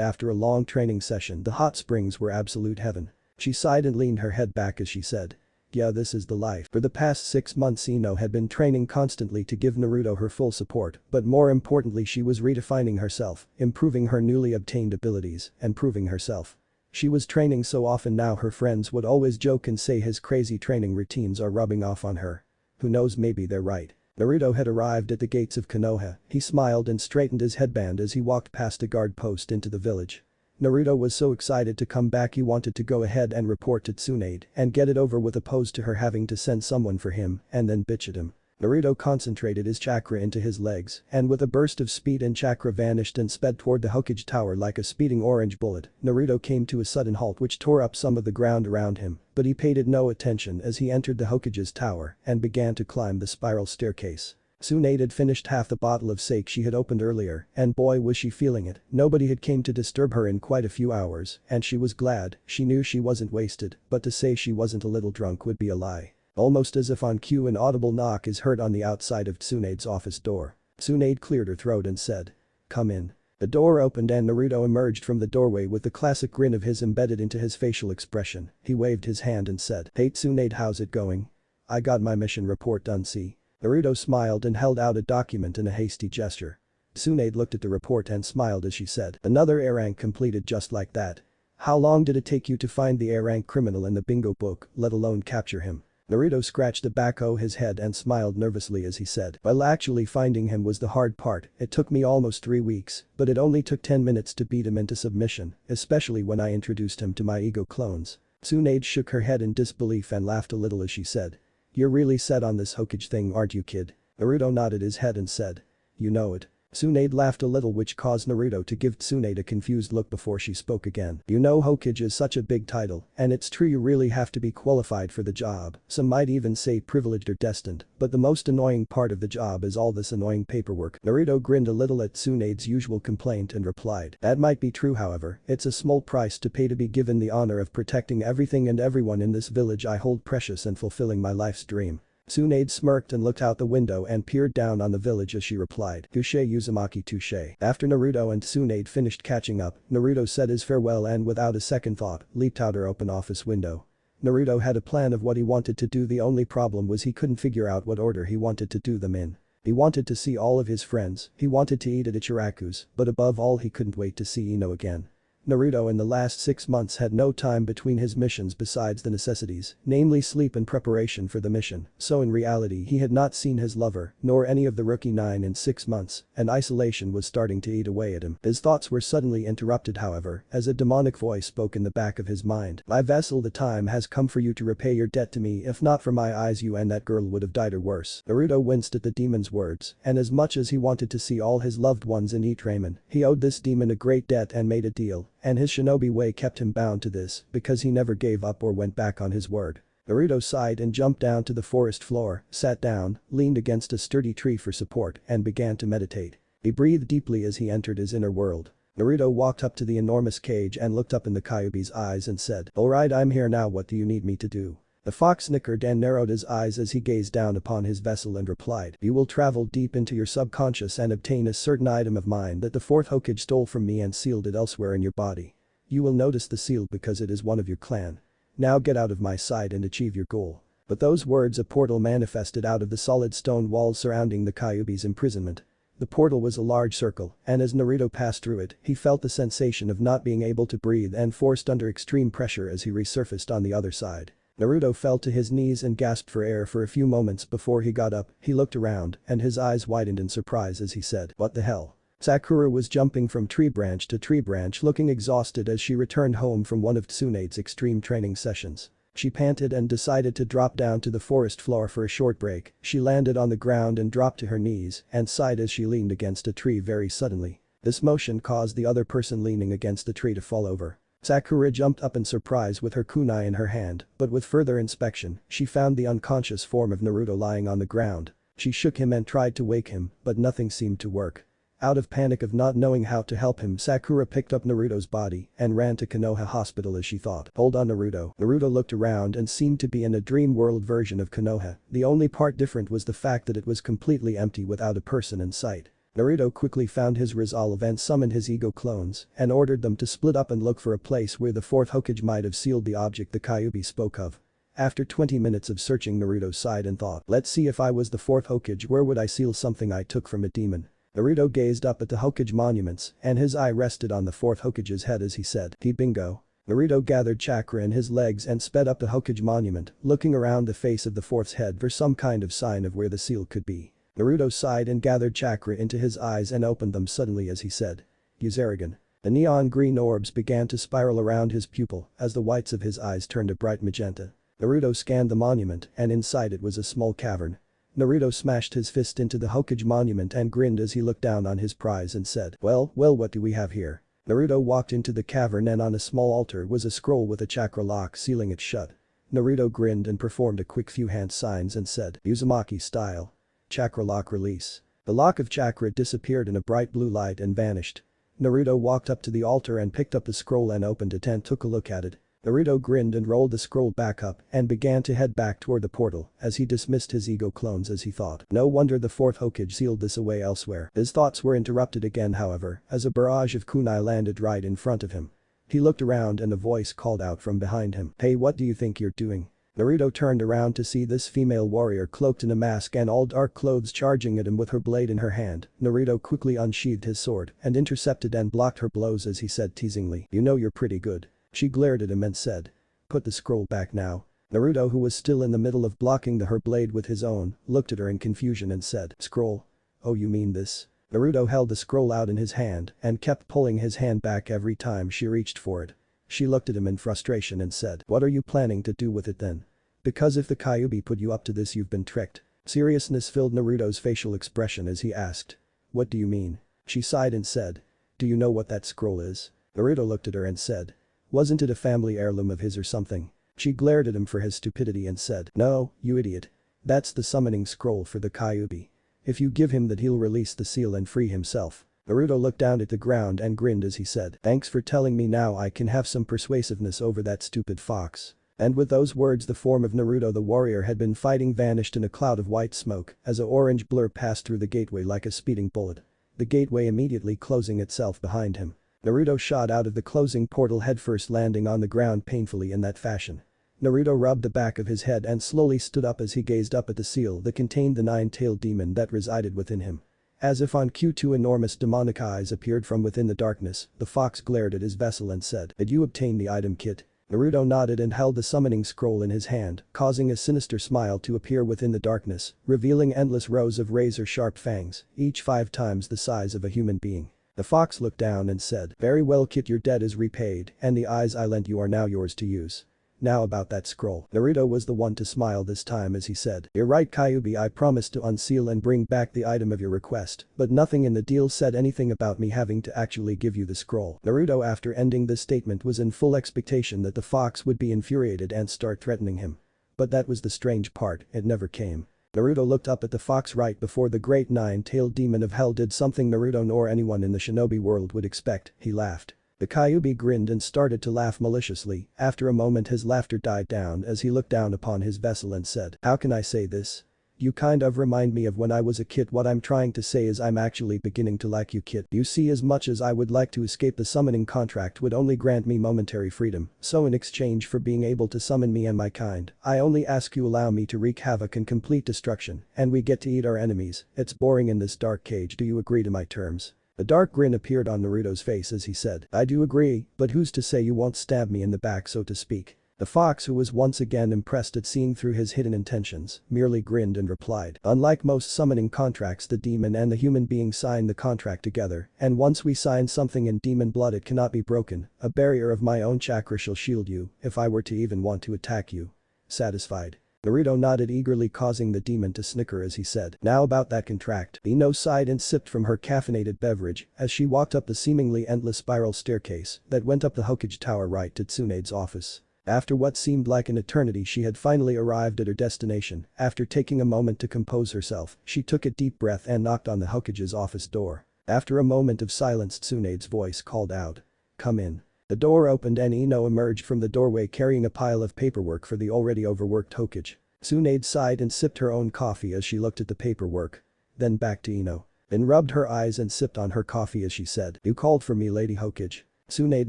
after a long training session the hot springs were absolute heaven. She sighed and leaned her head back as she said. "Yeah, this is the life." For the past 6 months Ino had been training constantly to give Naruto her full support, but more importantly she was redefining herself, improving her newly obtained abilities, and proving herself. She was training so often now her friends would always joke and say his crazy training routines are rubbing off on her. Who knows, maybe they're right. Naruto had arrived at the gates of Konoha. He smiled and straightened his headband as he walked past a guard post into the village. Naruto was so excited to come back he wanted to go ahead and report to Tsunade and get it over with, opposed to her having to send someone for him and then bitch at him. Naruto concentrated his chakra into his legs and with a burst of speed and chakra vanished and sped toward the Hokage tower like a speeding orange bullet. Naruto came to a sudden halt which tore up some of the ground around him, but he paid it no attention as he entered the Hokage's tower and began to climb the spiral staircase. Tsunade had finished half the bottle of sake she had opened earlier, and boy was she feeling it. Nobody had came to disturb her in quite a few hours, and she was glad. She knew she wasn't wasted, but to say she wasn't a little drunk would be a lie. Almost as if on cue an audible knock is heard on the outside of Tsunade's office door. Tsunade cleared her throat and said. "Come in." The door opened and Naruto emerged from the doorway with the classic grin of his embedded into his facial expression. He waved his hand and said, "Hey Tsunade, how's it going?" "I got my mission report done, see." Naruto smiled and held out a document in a hasty gesture. Tsunade looked at the report and smiled as she said, "Another A rank completed just like that. How long did it take you to find the A rank criminal in the bingo book, let alone capture him?" Naruto scratched the back of his head and smiled nervously as he said, "Well, actually finding him was the hard part. It took me almost 3 weeks, but it only took 10 minutes to beat him into submission, especially when I introduced him to my ego clones." Tsunade shook her head in disbelief and laughed a little as she said, "You're really set on this Hokage thing, aren't you, kid?" Naruto nodded his head and said, "You know it." Tsunade laughed a little, which caused Naruto to give Tsunade a confused look before she spoke again. "You know, Hokage is such a big title, and it's true you really have to be qualified for the job, some might even say privileged or destined, but the most annoying part of the job is all this annoying paperwork." Naruto grinned a little at Tsunade's usual complaint and replied, "That might be true, however, it's a small price to pay to be given the honor of protecting everything and everyone in this village I hold precious and fulfilling my life's dream." Tsunade smirked and looked out the window and peered down on the village as she replied, "Touche Uzumaki, touche." After Naruto and Tsunade finished catching up, Naruto said his farewell and without a second thought, leaped out her open office window. Naruto had a plan of what he wanted to do, the only problem was he couldn't figure out what order he wanted to do them in. He wanted to see all of his friends, he wanted to eat at Ichiraku's, but above all he couldn't wait to see Ino again. Naruto in the last 6 months had no time between his missions besides the necessities, namely sleep and preparation for the mission, so in reality he had not seen his lover, nor any of the rookie 9 in 6 months, and isolation was starting to eat away at him. His thoughts were suddenly interrupted, however, as a demonic voice spoke in the back of his mind. "My vessel, the time has come for you to repay your debt to me. If not for my eyes, you and that girl would have died or worse." Naruto winced at the demon's words, and as much as he wanted to see all his loved ones in eat ramen, he owed this demon a great debt and made a deal. And his shinobi way kept him bound to this because he never gave up or went back on his word. Naruto sighed and jumped down to the forest floor, sat down, leaned against a sturdy tree for support and began to meditate. He breathed deeply as he entered his inner world. Naruto walked up to the enormous cage and looked up in the Kyuubi's eyes and said, "Alright, I'm here now, what do you need me to do?" The fox snickered and narrowed his eyes as he gazed down upon his vessel and replied, "You will travel deep into your subconscious and obtain a certain item of mine that the fourth Hokage stole from me and sealed it elsewhere in your body. You will notice the seal because it is one of your clan. Now get out of my sight and achieve your goal." With those words, a portal manifested out of the solid stone walls surrounding the Kyuubi's imprisonment. The portal was a large circle, and as Naruto passed through it, he felt the sensation of not being able to breathe and forced under extreme pressure as he resurfaced on the other side. Naruto fell to his knees and gasped for air for a few moments before he got up. He looked around, and his eyes widened in surprise as he said, "What the hell?" Sakura was jumping from tree branch to tree branch, looking exhausted as she returned home from one of Tsunade's extreme training sessions. She panted and decided to drop down to the forest floor for a short break. She landed on the ground and dropped to her knees and sighed as she leaned against a tree very suddenly. This motion caused the other person leaning against the tree to fall over. Sakura jumped up in surprise with her kunai in her hand, but with further inspection, she found the unconscious form of Naruto lying on the ground. She shook him and tried to wake him, but nothing seemed to work. Out of panic of not knowing how to help him, Sakura picked up Naruto's body and ran to Konoha Hospital as she thought, "Hold on, Naruto." Naruto looked around and seemed to be in a dream world version of Konoha. The only part different was the fact that it was completely empty without a person in sight. Naruto quickly found his resolve and summoned his ego clones and ordered them to split up and look for a place where the fourth Hokage might have sealed the object the Kyuubi spoke of. After 20 minutes of searching, Naruto sighed and thought, "Let's see, if I was the fourth Hokage, where would I seal something I took from a demon?" Naruto gazed up at the Hokage monuments and his eye rested on the fourth Hokage's head as he said, "Bingo." Naruto gathered chakra in his legs and sped up the Hokage monument, looking around the face of the fourth's head for some kind of sign of where the seal could be. Naruto sighed and gathered chakra into his eyes and opened them suddenly as he said, "Yuzarigan." The neon green orbs began to spiral around his pupil as the whites of his eyes turned a bright magenta. Naruto scanned the monument and inside it was a small cavern. Naruto smashed his fist into the Hokage monument and grinned as he looked down on his prize and said, well, what do we have here?" Naruto walked into the cavern and on a small altar was a scroll with a chakra lock sealing it shut. Naruto grinned and performed a quick few hand signs and said, "Uzumaki style. Chakra lock release." The lock of chakra disappeared in a bright blue light and vanished. Naruto walked up to the altar and picked up the scroll and opened it and took a look at it. Naruto grinned and rolled the scroll back up and began to head back toward the portal as he dismissed his ego clones as he thought, "No wonder the fourth Hokage sealed this away elsewhere." His thoughts were interrupted again, however, as a barrage of kunai landed right in front of him. He looked around and a voice called out from behind him, "Hey, what do you think you're doing?" Naruto turned around to see this female warrior cloaked in a mask and all dark clothes charging at him with her blade in her hand. Naruto quickly unsheathed his sword and intercepted and blocked her blows as he said teasingly, "You know you're pretty good." She glared at him and said, "Put the scroll back now." Naruto, who was still in the middle of blocking her blade with his own, looked at her in confusion and said, "Scroll? Oh, you mean this?" Naruto held the scroll out in his hand and kept pulling his hand back every time she reached for it. She looked at him in frustration and said, "What are you planning to do with it then? Because if the Kyuubi put you up to this, you've been tricked." Seriousness filled Naruto's facial expression as he asked, "What do you mean?" She sighed and said, "Do you know what that scroll is?" Naruto looked at her and said, "Wasn't it a family heirloom of his or something?" She glared at him for his stupidity and said, "No, you idiot. That's the summoning scroll for the Kyuubi. If you give him that, he'll release the seal and free himself." Naruto looked down at the ground and grinned as he said, "Thanks for telling me, now I can have some persuasiveness over that stupid fox." And with those words, the form of Naruto the warrior had been fighting vanished in a cloud of white smoke as a orange blur passed through the gateway like a speeding bullet. The gateway immediately closing itself behind him. Naruto shot out of the closing portal headfirst, landing on the ground painfully in that fashion. Naruto rubbed the back of his head and slowly stood up as he gazed up at the seal that contained the nine-tailed demon that resided within him. As if on cue, two enormous demonic eyes appeared from within the darkness. The fox glared at his vessel and said, "Did you obtain the item kit?" Naruto nodded and held the summoning scroll in his hand, causing a sinister smile to appear within the darkness, revealing endless rows of razor-sharp fangs, each 5 times the size of a human being. The fox looked down and said, "Very well, kit, your debt is repaid and the eyes I lent you are now yours to use. Now about that scroll." Naruto was the one to smile this time as he said, "You're right, Kyuubi, I promised to unseal and bring back the item of your request, but nothing in the deal said anything about me having to actually give you the scroll." Naruto, after ending this statement, was in full expectation that the fox would be infuriated and start threatening him. But that was the strange part, it never came. Naruto looked up at the fox right before the great nine-tailed demon of hell did something Naruto nor anyone in the shinobi world would expect. He laughed. The Kyuubi grinned and started to laugh maliciously. After a moment his laughter died down as he looked down upon his vessel and said, "How can I say this? You kind of remind me of when I was a kid. What I'm trying to say is I'm actually beginning to like you, kid. You see, as much as I would like to escape, the summoning contract would only grant me momentary freedom, so in exchange for being able to summon me and my kind, I only ask you allow me to wreak havoc and complete destruction, and we get to eat our enemies. It's boring in this dark cage. Do you agree to my terms?" A dark grin appeared on Naruto's face as he said, "I do agree, but who's to say you won't stab me in the back, so to speak?" The fox, who was once again impressed at seeing through his hidden intentions, merely grinned and replied, "Unlike most summoning contracts, the demon and the human being sign the contract together, and once we sign something in demon blood it cannot be broken. A barrier of my own chakra shall shield you if I were to even want to attack you." Satisfied? Naruto nodded eagerly, causing the demon to snicker as he said, "Now about that contract." Ino sighed and sipped from her caffeinated beverage as she walked up the seemingly endless spiral staircase that went up the Hokage Tower right to Tsunade's office. After what seemed like an eternity, she had finally arrived at her destination. After taking a moment to compose herself, she took a deep breath and knocked on the Hokage's office door. After a moment of silence, Tsunade's voice called out, "Come in." The door opened and Ino emerged from the doorway carrying a pile of paperwork for the already overworked Hokage. Tsunade sighed and sipped her own coffee as she looked at the paperwork. Then back to Ino. Then rubbed her eyes and sipped on her coffee as she said, "You called for me, Lady Hokage?" Tsunade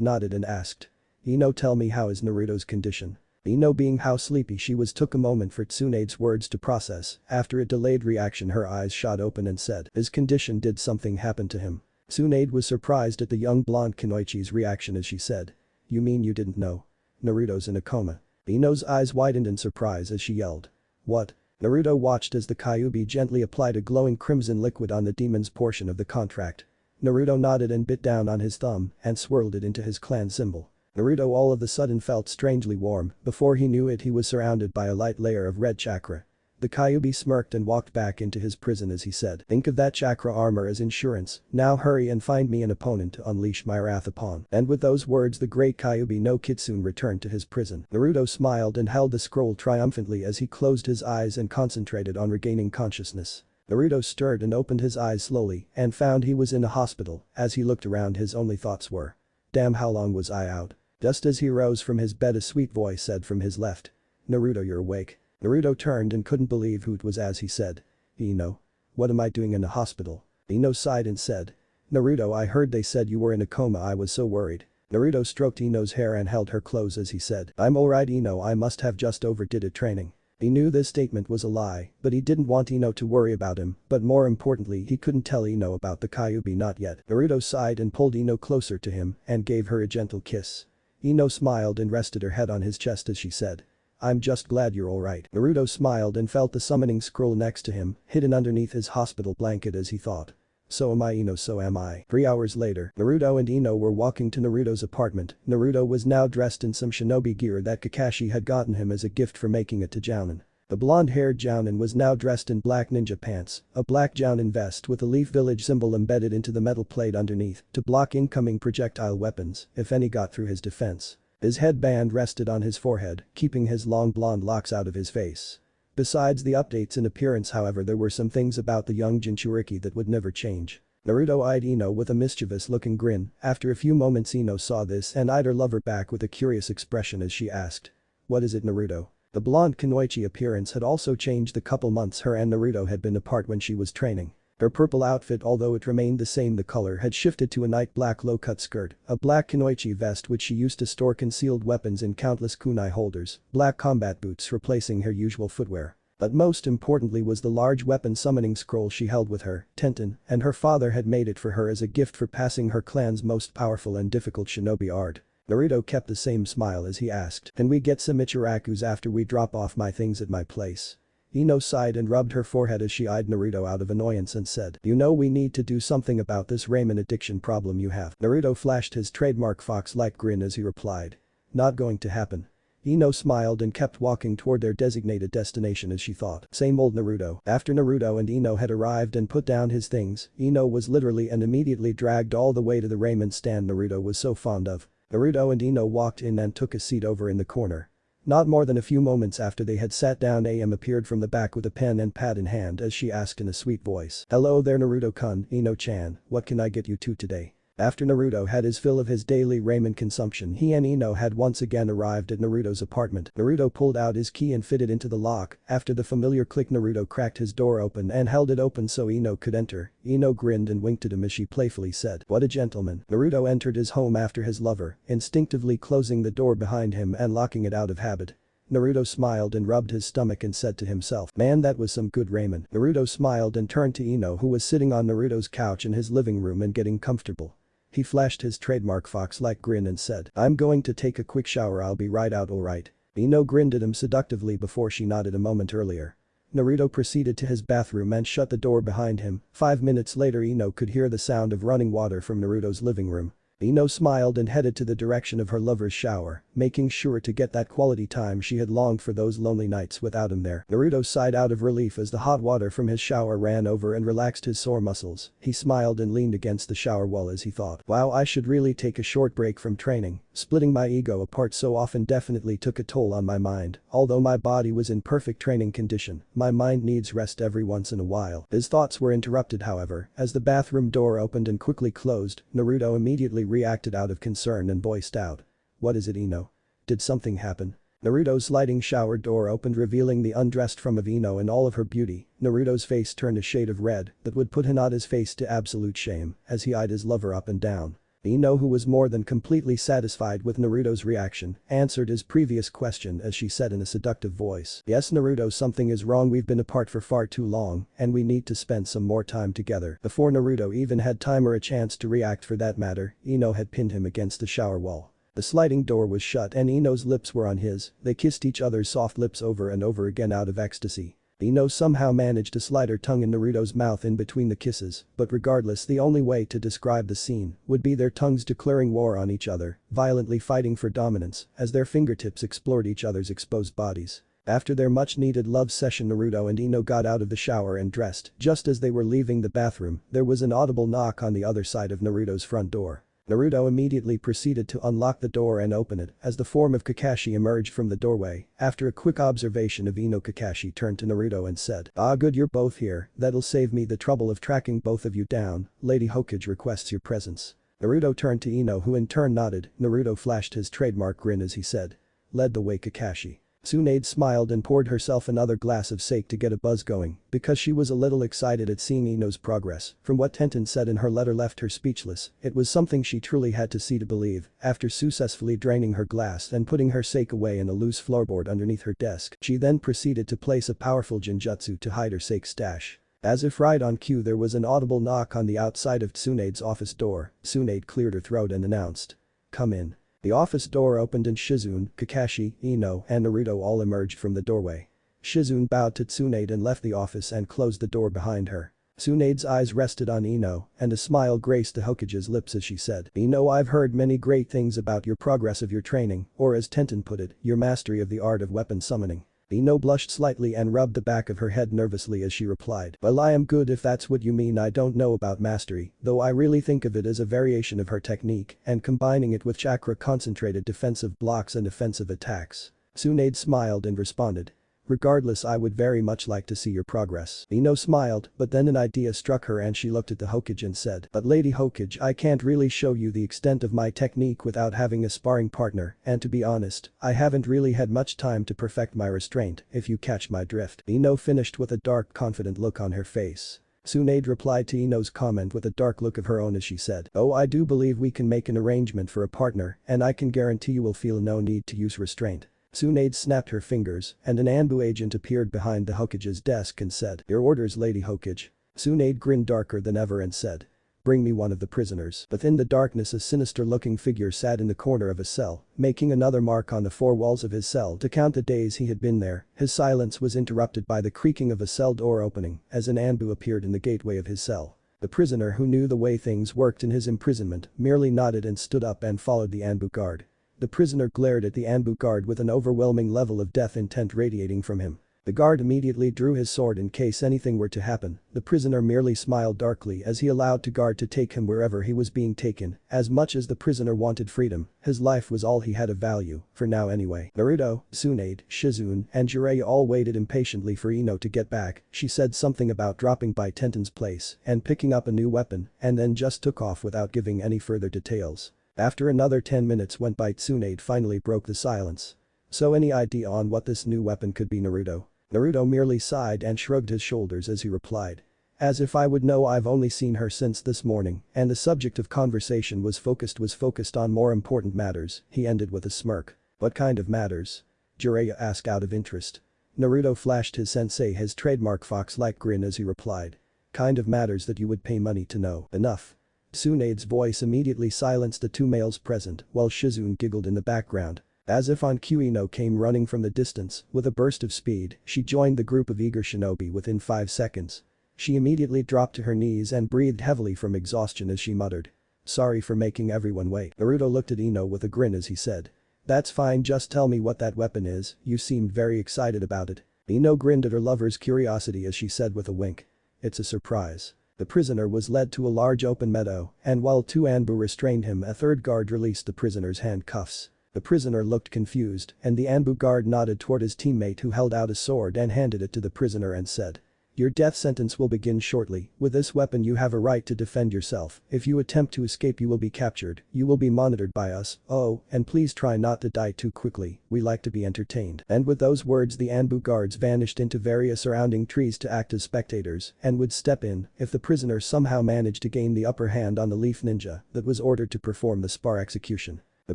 nodded and asked, "Ino, tell me, how is Naruto's condition?" Ino, being how sleepy she was, took a moment for Tsunade's words to process. After a delayed reaction, her eyes shot open and said, "His condition, did something happen to him?" Tsunade was surprised at the young blonde Kunoichi's reaction as she said, "You mean you didn't know? Naruto's in a coma." Ino's eyes widened in surprise as she yelled, "What?" Naruto watched as the Kyuubi gently applied a glowing crimson liquid on the demon's portion of the contract. Naruto nodded and bit down on his thumb and swirled it into his clan symbol. Naruto all of a sudden felt strangely warm. Before he knew it, he was surrounded by a light layer of red chakra. The Kyuubi smirked and walked back into his prison as he said, "Think of that chakra armor as insurance. Now hurry and find me an opponent to unleash my wrath upon." And with those words, the great Kyuubi no Kitsune returned to his prison. Naruto smiled and held the scroll triumphantly as he closed his eyes and concentrated on regaining consciousness. Naruto stirred and opened his eyes slowly and found he was in a hospital. As he looked around, his only thoughts were, "Damn, how long was I out?" Just as he rose from his bed, a sweet voice said from his left, "Naruto, you're awake." Naruto turned and couldn't believe who it was as he said, "Ino? What am I doing in a hospital?" Ino sighed and said, "Naruto, I heard they said you were in a coma. I was so worried." Naruto stroked Ino's hair and held her close as he said, "I'm alright, Ino, I must have just overdid it training." He knew this statement was a lie, but he didn't want Ino to worry about him, but more importantly, he couldn't tell Ino about the Kyuubi, not yet. Naruto sighed and pulled Ino closer to him and gave her a gentle kiss. Ino smiled and rested her head on his chest as she said, "I'm just glad you're alright." Naruto smiled and felt the summoning scroll next to him, hidden underneath his hospital blanket as he thought, "So am I, Ino, so am I." 3 hours later, Naruto and Ino were walking to Naruto's apartment. Naruto was now dressed in some shinobi gear that Kakashi had gotten him as a gift for making it to Jounin. The blonde-haired Jounin was now dressed in black ninja pants, a black Jounin vest with a Leaf Village symbol embedded into the metal plate underneath to block incoming projectile weapons if any got through his defense. His headband rested on his forehead, keeping his long blonde locks out of his face. Besides the updates in appearance, however, there were some things about the young Jinchuriki that would never change. Naruto eyed Ino with a mischievous-looking grin. After a few moments, Ino saw this and eyed her lover back with a curious expression as she asked, "What is it, Naruto?" The blonde Kunoichi appearance had also changed the couple months her and Naruto had been apart when she was training. Her purple outfit, although it remained the same, the color had shifted to a night black low-cut skirt, a black Kunoichi vest which she used to store concealed weapons in countless kunai holders, black combat boots replacing her usual footwear. But most importantly was the large weapon summoning scroll she held with her, Tenten, and her father had made it for her as a gift for passing her clan's most powerful and difficult shinobi art. Naruto kept the same smile as he asked, "Can we get some Ichirakus after we drop off my things at my place?" Ino sighed and rubbed her forehead as she eyed Naruto out of annoyance and said, "You know we need to do something about this ramen addiction problem you have." Naruto flashed his trademark fox-like grin as he replied, "Not going to happen." Ino smiled and kept walking toward their designated destination as she thought, same old Naruto. After Naruto and Ino had arrived and put down his things, Ino was literally and immediately dragged all the way to the ramen stand Naruto was so fond of. Naruto and Ino walked in and took a seat over in the corner. Not more than a few moments after they had sat down, AM appeared from the back with a pen and pad in hand as she asked in a sweet voice. "Hello there Naruto-kun, Ino-chan, what can I get you to today?" After Naruto had his fill of his daily ramen consumption, he and Ino had once again arrived at Naruto's apartment. Naruto pulled out his key and fitted into the lock. After the familiar click, Naruto cracked his door open and held it open so Ino could enter. Ino grinned and winked at him as she playfully said, "What a gentleman." Naruto entered his home after his lover, instinctively closing the door behind him and locking it out of habit. Naruto smiled and rubbed his stomach and said to himself, "Man, that was some good ramen." Naruto smiled and turned to Ino, who was sitting on Naruto's couch in his living room and getting comfortable. He flashed his trademark fox-like grin and said, "I'm going to take a quick shower, I'll be right out, alright." Ino grinned at him seductively before she nodded a moment earlier. Naruto proceeded to his bathroom and shut the door behind him. 5 minutes later, Ino could hear the sound of running water from Naruto's living room. Ino smiled and headed to the direction of her lover's shower, making sure to get that quality time she had longed for those lonely nights without him there. Naruto sighed out of relief as the hot water from his shower ran over and relaxed his sore muscles. He smiled and leaned against the shower wall as he thought, "Wow, I should really take a short break from training. Splitting my ego apart so often definitely took a toll on my mind. Although my body was in perfect training condition, my mind needs rest every once in a while." His thoughts were interrupted, however, as the bathroom door opened and quickly closed. Naruto immediately reacted out of concern and voiced out, "What is it, Ino? Did something happen?" Naruto's sliding shower door opened, revealing the undressed form of Ino in all of her beauty. Naruto's face turned a shade of red that would put Hinata's face to absolute shame as he eyed his lover up and down. Ino, who was more than completely satisfied with Naruto's reaction, answered his previous question as she said in a seductive voice, "Yes Naruto, something is wrong, we've been apart for far too long and we need to spend some more time together." Before Naruto even had time or a chance to react for that matter, Ino had pinned him against the shower wall. The sliding door was shut and Ino's lips were on his. They kissed each other's soft lips over and over again out of ecstasy. Ino somehow managed to slide her tongue in Naruto's mouth in between the kisses, but regardless, the only way to describe the scene would be their tongues declaring war on each other, violently fighting for dominance as their fingertips explored each other's exposed bodies. After their much-needed love session, Naruto and Ino got out of the shower and dressed. Just as they were leaving the bathroom, there was an audible knock on the other side of Naruto's front door. Naruto immediately proceeded to unlock the door and open it as the form of Kakashi emerged from the doorway. After a quick observation of Ino, Kakashi turned to Naruto and said, "Ah, good, you're both here, that'll save me the trouble of tracking both of you down. Lady Hokage requests your presence." Naruto turned to Ino, who in turn nodded. Naruto flashed his trademark grin as he said, "Led the way, Kakashi." Tsunade smiled and poured herself another glass of sake to get a buzz going because she was a little excited at seeing Ino's progress. From what Tenten said in her letter left her speechless. It was something she truly had to see to believe. After successfully draining her glass and putting her sake away in a loose floorboard underneath her desk, she then proceeded to place a powerful genjutsu to hide her sake stash. As if right on cue, there was an audible knock on the outside of Tsunade's office door. Tsunade cleared her throat and announced, "Come in." The office door opened and Shizune, Kakashi, Ino, and Naruto all emerged from the doorway. Shizune bowed to Tsunade and left the office and closed the door behind her. Tsunade's eyes rested on Ino, and a smile graced the Hokage's lips as she said, "Ino, I've heard many great things about your progress of your training, or as Tenten put it, your mastery of the art of weapon summoning." Ino blushed slightly and rubbed the back of her head nervously as she replied, "Well, I am good if that's what you mean. I don't know about mastery, though I really think of it as a variation of her technique and combining it with chakra concentrated defensive blocks and offensive attacks." Tsunade smiled and responded, "Regardless, I would very much like to see your progress." Ino smiled, but then an idea struck her and she looked at the Hokage and said, "But Lady Hokage, I can't really show you the extent of my technique without having a sparring partner, and to be honest, I haven't really had much time to perfect my restraint, if you catch my drift." Ino finished with a dark, confident look on her face. Tsunade replied to Ino's comment with a dark look of her own as she said, "Oh, I do believe we can make an arrangement for a partner, and I can guarantee you will feel no need to use restraint." Tsunade snapped her fingers and an Anbu agent appeared behind the Hokage's desk and said, "Your orders, Lady Hokage." Tsunade grinned darker than ever and said, "Bring me one of the prisoners." Within the darkness, a sinister-looking figure sat in the corner of a cell, making another mark on the four walls of his cell to count the days he had been there. His silence was interrupted by the creaking of a cell door opening as an Anbu appeared in the gateway of his cell. The prisoner, who knew the way things worked in his imprisonment, merely nodded and stood up and followed the Anbu guard. The prisoner glared at the Anbu guard with an overwhelming level of death intent radiating from him. The guard immediately drew his sword in case anything were to happen. The prisoner merely smiled darkly as he allowed the guard to take him wherever he was being taken. As much as the prisoner wanted freedom, his life was all he had of value, for now anyway. Naruto, Tsunade, Shizune, and Jiraiya all waited impatiently for Ino to get back. She said something about dropping by Tenten's place and picking up a new weapon, and then just took off without giving any further details. After another 10 minutes went by, Tsunade finally broke the silence. So any idea on what this new weapon could be, Naruto? Naruto merely sighed and shrugged his shoulders as he replied. As if I would know, I've only seen her since this morning, and the subject of conversation was focused on more important matters, he ended with a smirk. What kind of matters? Jiraiya asked out of interest. Naruto flashed his trademark fox-like grin as he replied. Kind of matters that you would pay money to know. Enough. Tsunade's voice immediately silenced the two males present, while Shizune giggled in the background. As if on cue, Ino came running from the distance. With a burst of speed, she joined the group of eager shinobi within 5 seconds. She immediately dropped to her knees and breathed heavily from exhaustion as she muttered. Sorry for making everyone wait. Naruto looked at Ino with a grin as he said. That's fine, just tell me what that weapon is, you seemed very excited about it. Ino grinned at her lover's curiosity as she said with a wink. It's a surprise. The prisoner was led to a large open meadow, and while two Anbu restrained him, a third guard released the prisoner's handcuffs. The prisoner looked confused, and the Anbu guard nodded toward his teammate who held out a sword and handed it to the prisoner and said. Your death sentence will begin shortly. With this weapon you have a right to defend yourself. If you attempt to escape you will be captured. You will be monitored by us. Oh, and please try not to die too quickly. We like to be entertained. And with those words the Anbu guards vanished into various surrounding trees to act as spectators and would step in if the prisoner somehow managed to gain the upper hand on the leaf ninja that was ordered to perform the spar execution. The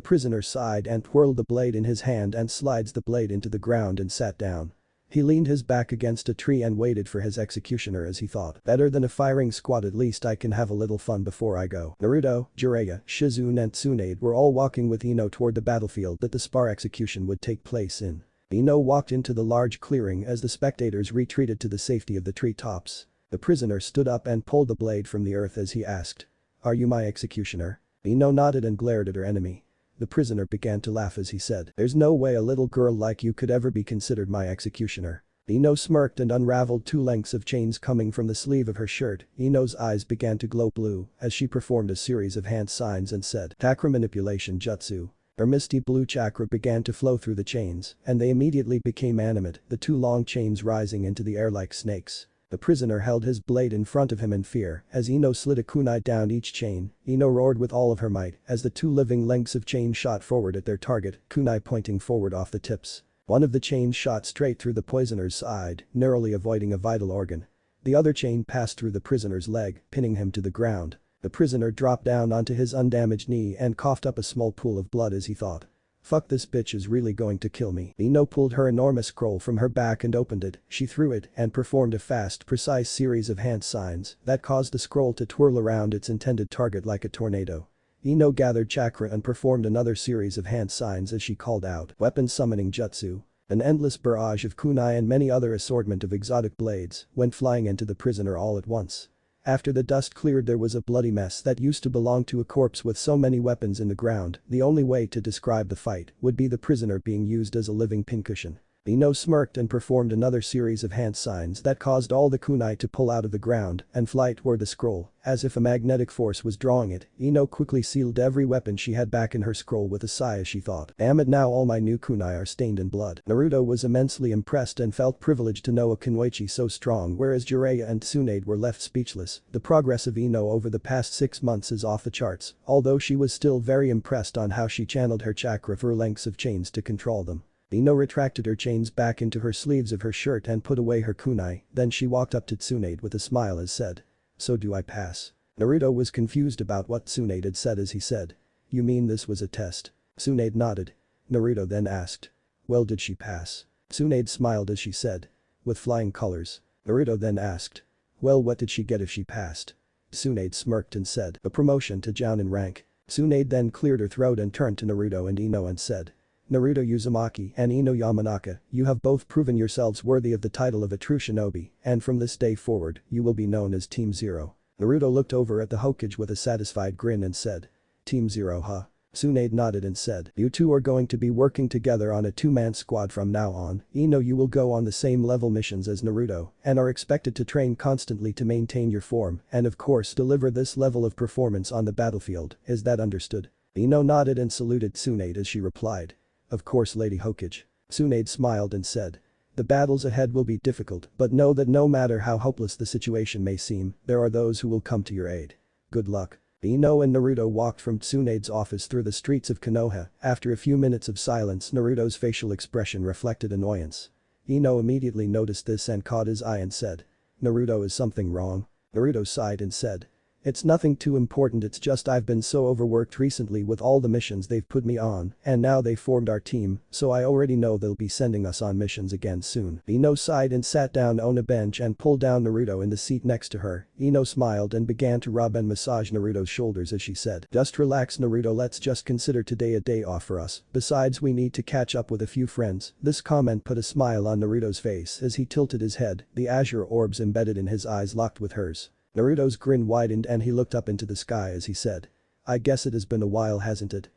prisoner sighed and twirled the blade in his hand and slides the blade into the ground and sat down. He leaned his back against a tree and waited for his executioner as he thought. Better than a firing squad, at least I can have a little fun before I go. Naruto, Jiraiya, Shizune and Tsunade were all walking with Ino toward the battlefield that the spar execution would take place in. Ino walked into the large clearing as the spectators retreated to the safety of the treetops. The prisoner stood up and pulled the blade from the earth as he asked. Are you my executioner? Ino nodded and glared at her enemy. The prisoner began to laugh as he said, there's no way a little girl like you could ever be considered my executioner. Ino smirked and unraveled 2 lengths of chains coming from the sleeve of her shirt. Ino's eyes began to glow blue as she performed a series of hand signs and said, chakra manipulation jutsu. Her misty blue chakra began to flow through the chains, and they immediately became animate, the 2 long chains rising into the air like snakes. The prisoner held his blade in front of him in fear as Ino slid a kunai down each chain. Ino roared with all of her might as the 2 living lengths of chain shot forward at their target, kunai pointing forward off the tips. One of the chains shot straight through the poisoner's side, narrowly avoiding a vital organ. The other chain passed through the prisoner's leg, pinning him to the ground. The prisoner dropped down onto his undamaged knee and coughed up a small pool of blood as he thought. Fuck, this bitch is really going to kill me. Ino pulled her enormous scroll from her back and opened it. She threw it and performed a fast, precise series of hand signs that caused the scroll to twirl around its intended target like a tornado. Ino gathered chakra and performed another series of hand signs as she called out, weapon summoning jutsu. An endless barrage of kunai and many other assortment of exotic blades went flying into the prisoner all at once. After the dust cleared there was a bloody mess that used to belong to a corpse with so many weapons in the ground. The only way to describe the fight would be the prisoner being used as a living pincushion. Ino smirked and performed another series of hand signs that caused all the kunai to pull out of the ground and fly toward the scroll, as if a magnetic force was drawing it. Ino quickly sealed every weapon she had back in her scroll with a sigh as she thought, damn it, now all my new kunai are stained in blood. Naruto was immensely impressed and felt privileged to know a kunoichi so strong, whereas Jiraiya and Tsunade were left speechless. The progress of Ino over the past 6 months is off the charts, although she was still very impressed on how she channeled her chakra for lengths of chains to control them. Ino retracted her chains back into her sleeves of her shirt and put away her kunai, then she walked up to Tsunade with a smile as said. So do I pass? Naruto was confused about what Tsunade had said as he said. You mean this was a test? Tsunade nodded. Naruto then asked. Well, did she pass? Tsunade smiled as she said. With flying colors. Naruto then asked. Well, what did she get if she passed? Tsunade smirked and said. A promotion to Jounin rank. Tsunade then cleared her throat and turned to Naruto and Ino and said. Naruto Uzumaki and Ino Yamanaka, you have both proven yourselves worthy of the title of a true shinobi, and from this day forward, you will be known as Team Zero. Naruto looked over at the Hokage with a satisfied grin and said. Team Zero, huh? Tsunade nodded and said, you two are going to be working together on a two-man squad from now on. You will go on the same level missions as Naruto and are expected to train constantly to maintain your form and of course deliver this level of performance on the battlefield, is that understood? Ino nodded and saluted Tsunade as she replied. Of course Lady Hokage. Tsunade smiled and said. The battles ahead will be difficult, but know that no matter how hopeless the situation may seem, there are those who will come to your aid. Good luck. Ino and Naruto walked from Tsunade's office through the streets of Konoha. After a few minutes of silence, Naruto's facial expression reflected annoyance. Ino immediately noticed this and caught his eye and said. Naruto, is something wrong? Naruto sighed and said. It's nothing too important, it's just I've been so overworked recently with all the missions they've put me on and now they formed our team, so I already know they'll be sending us on missions again soon. Ino sighed and sat down on a bench and pulled down Naruto in the seat next to her. Ino smiled and began to rub and massage Naruto's shoulders as she said, just relax Naruto, let's just consider today a day off for us, besides we need to catch up with a few friends. This comment put a smile on Naruto's face as he tilted his head, the azure orbs embedded in his eyes locked with hers. Naruto's grin widened and he looked up into the sky as he said. I guess it has been a while, hasn't it?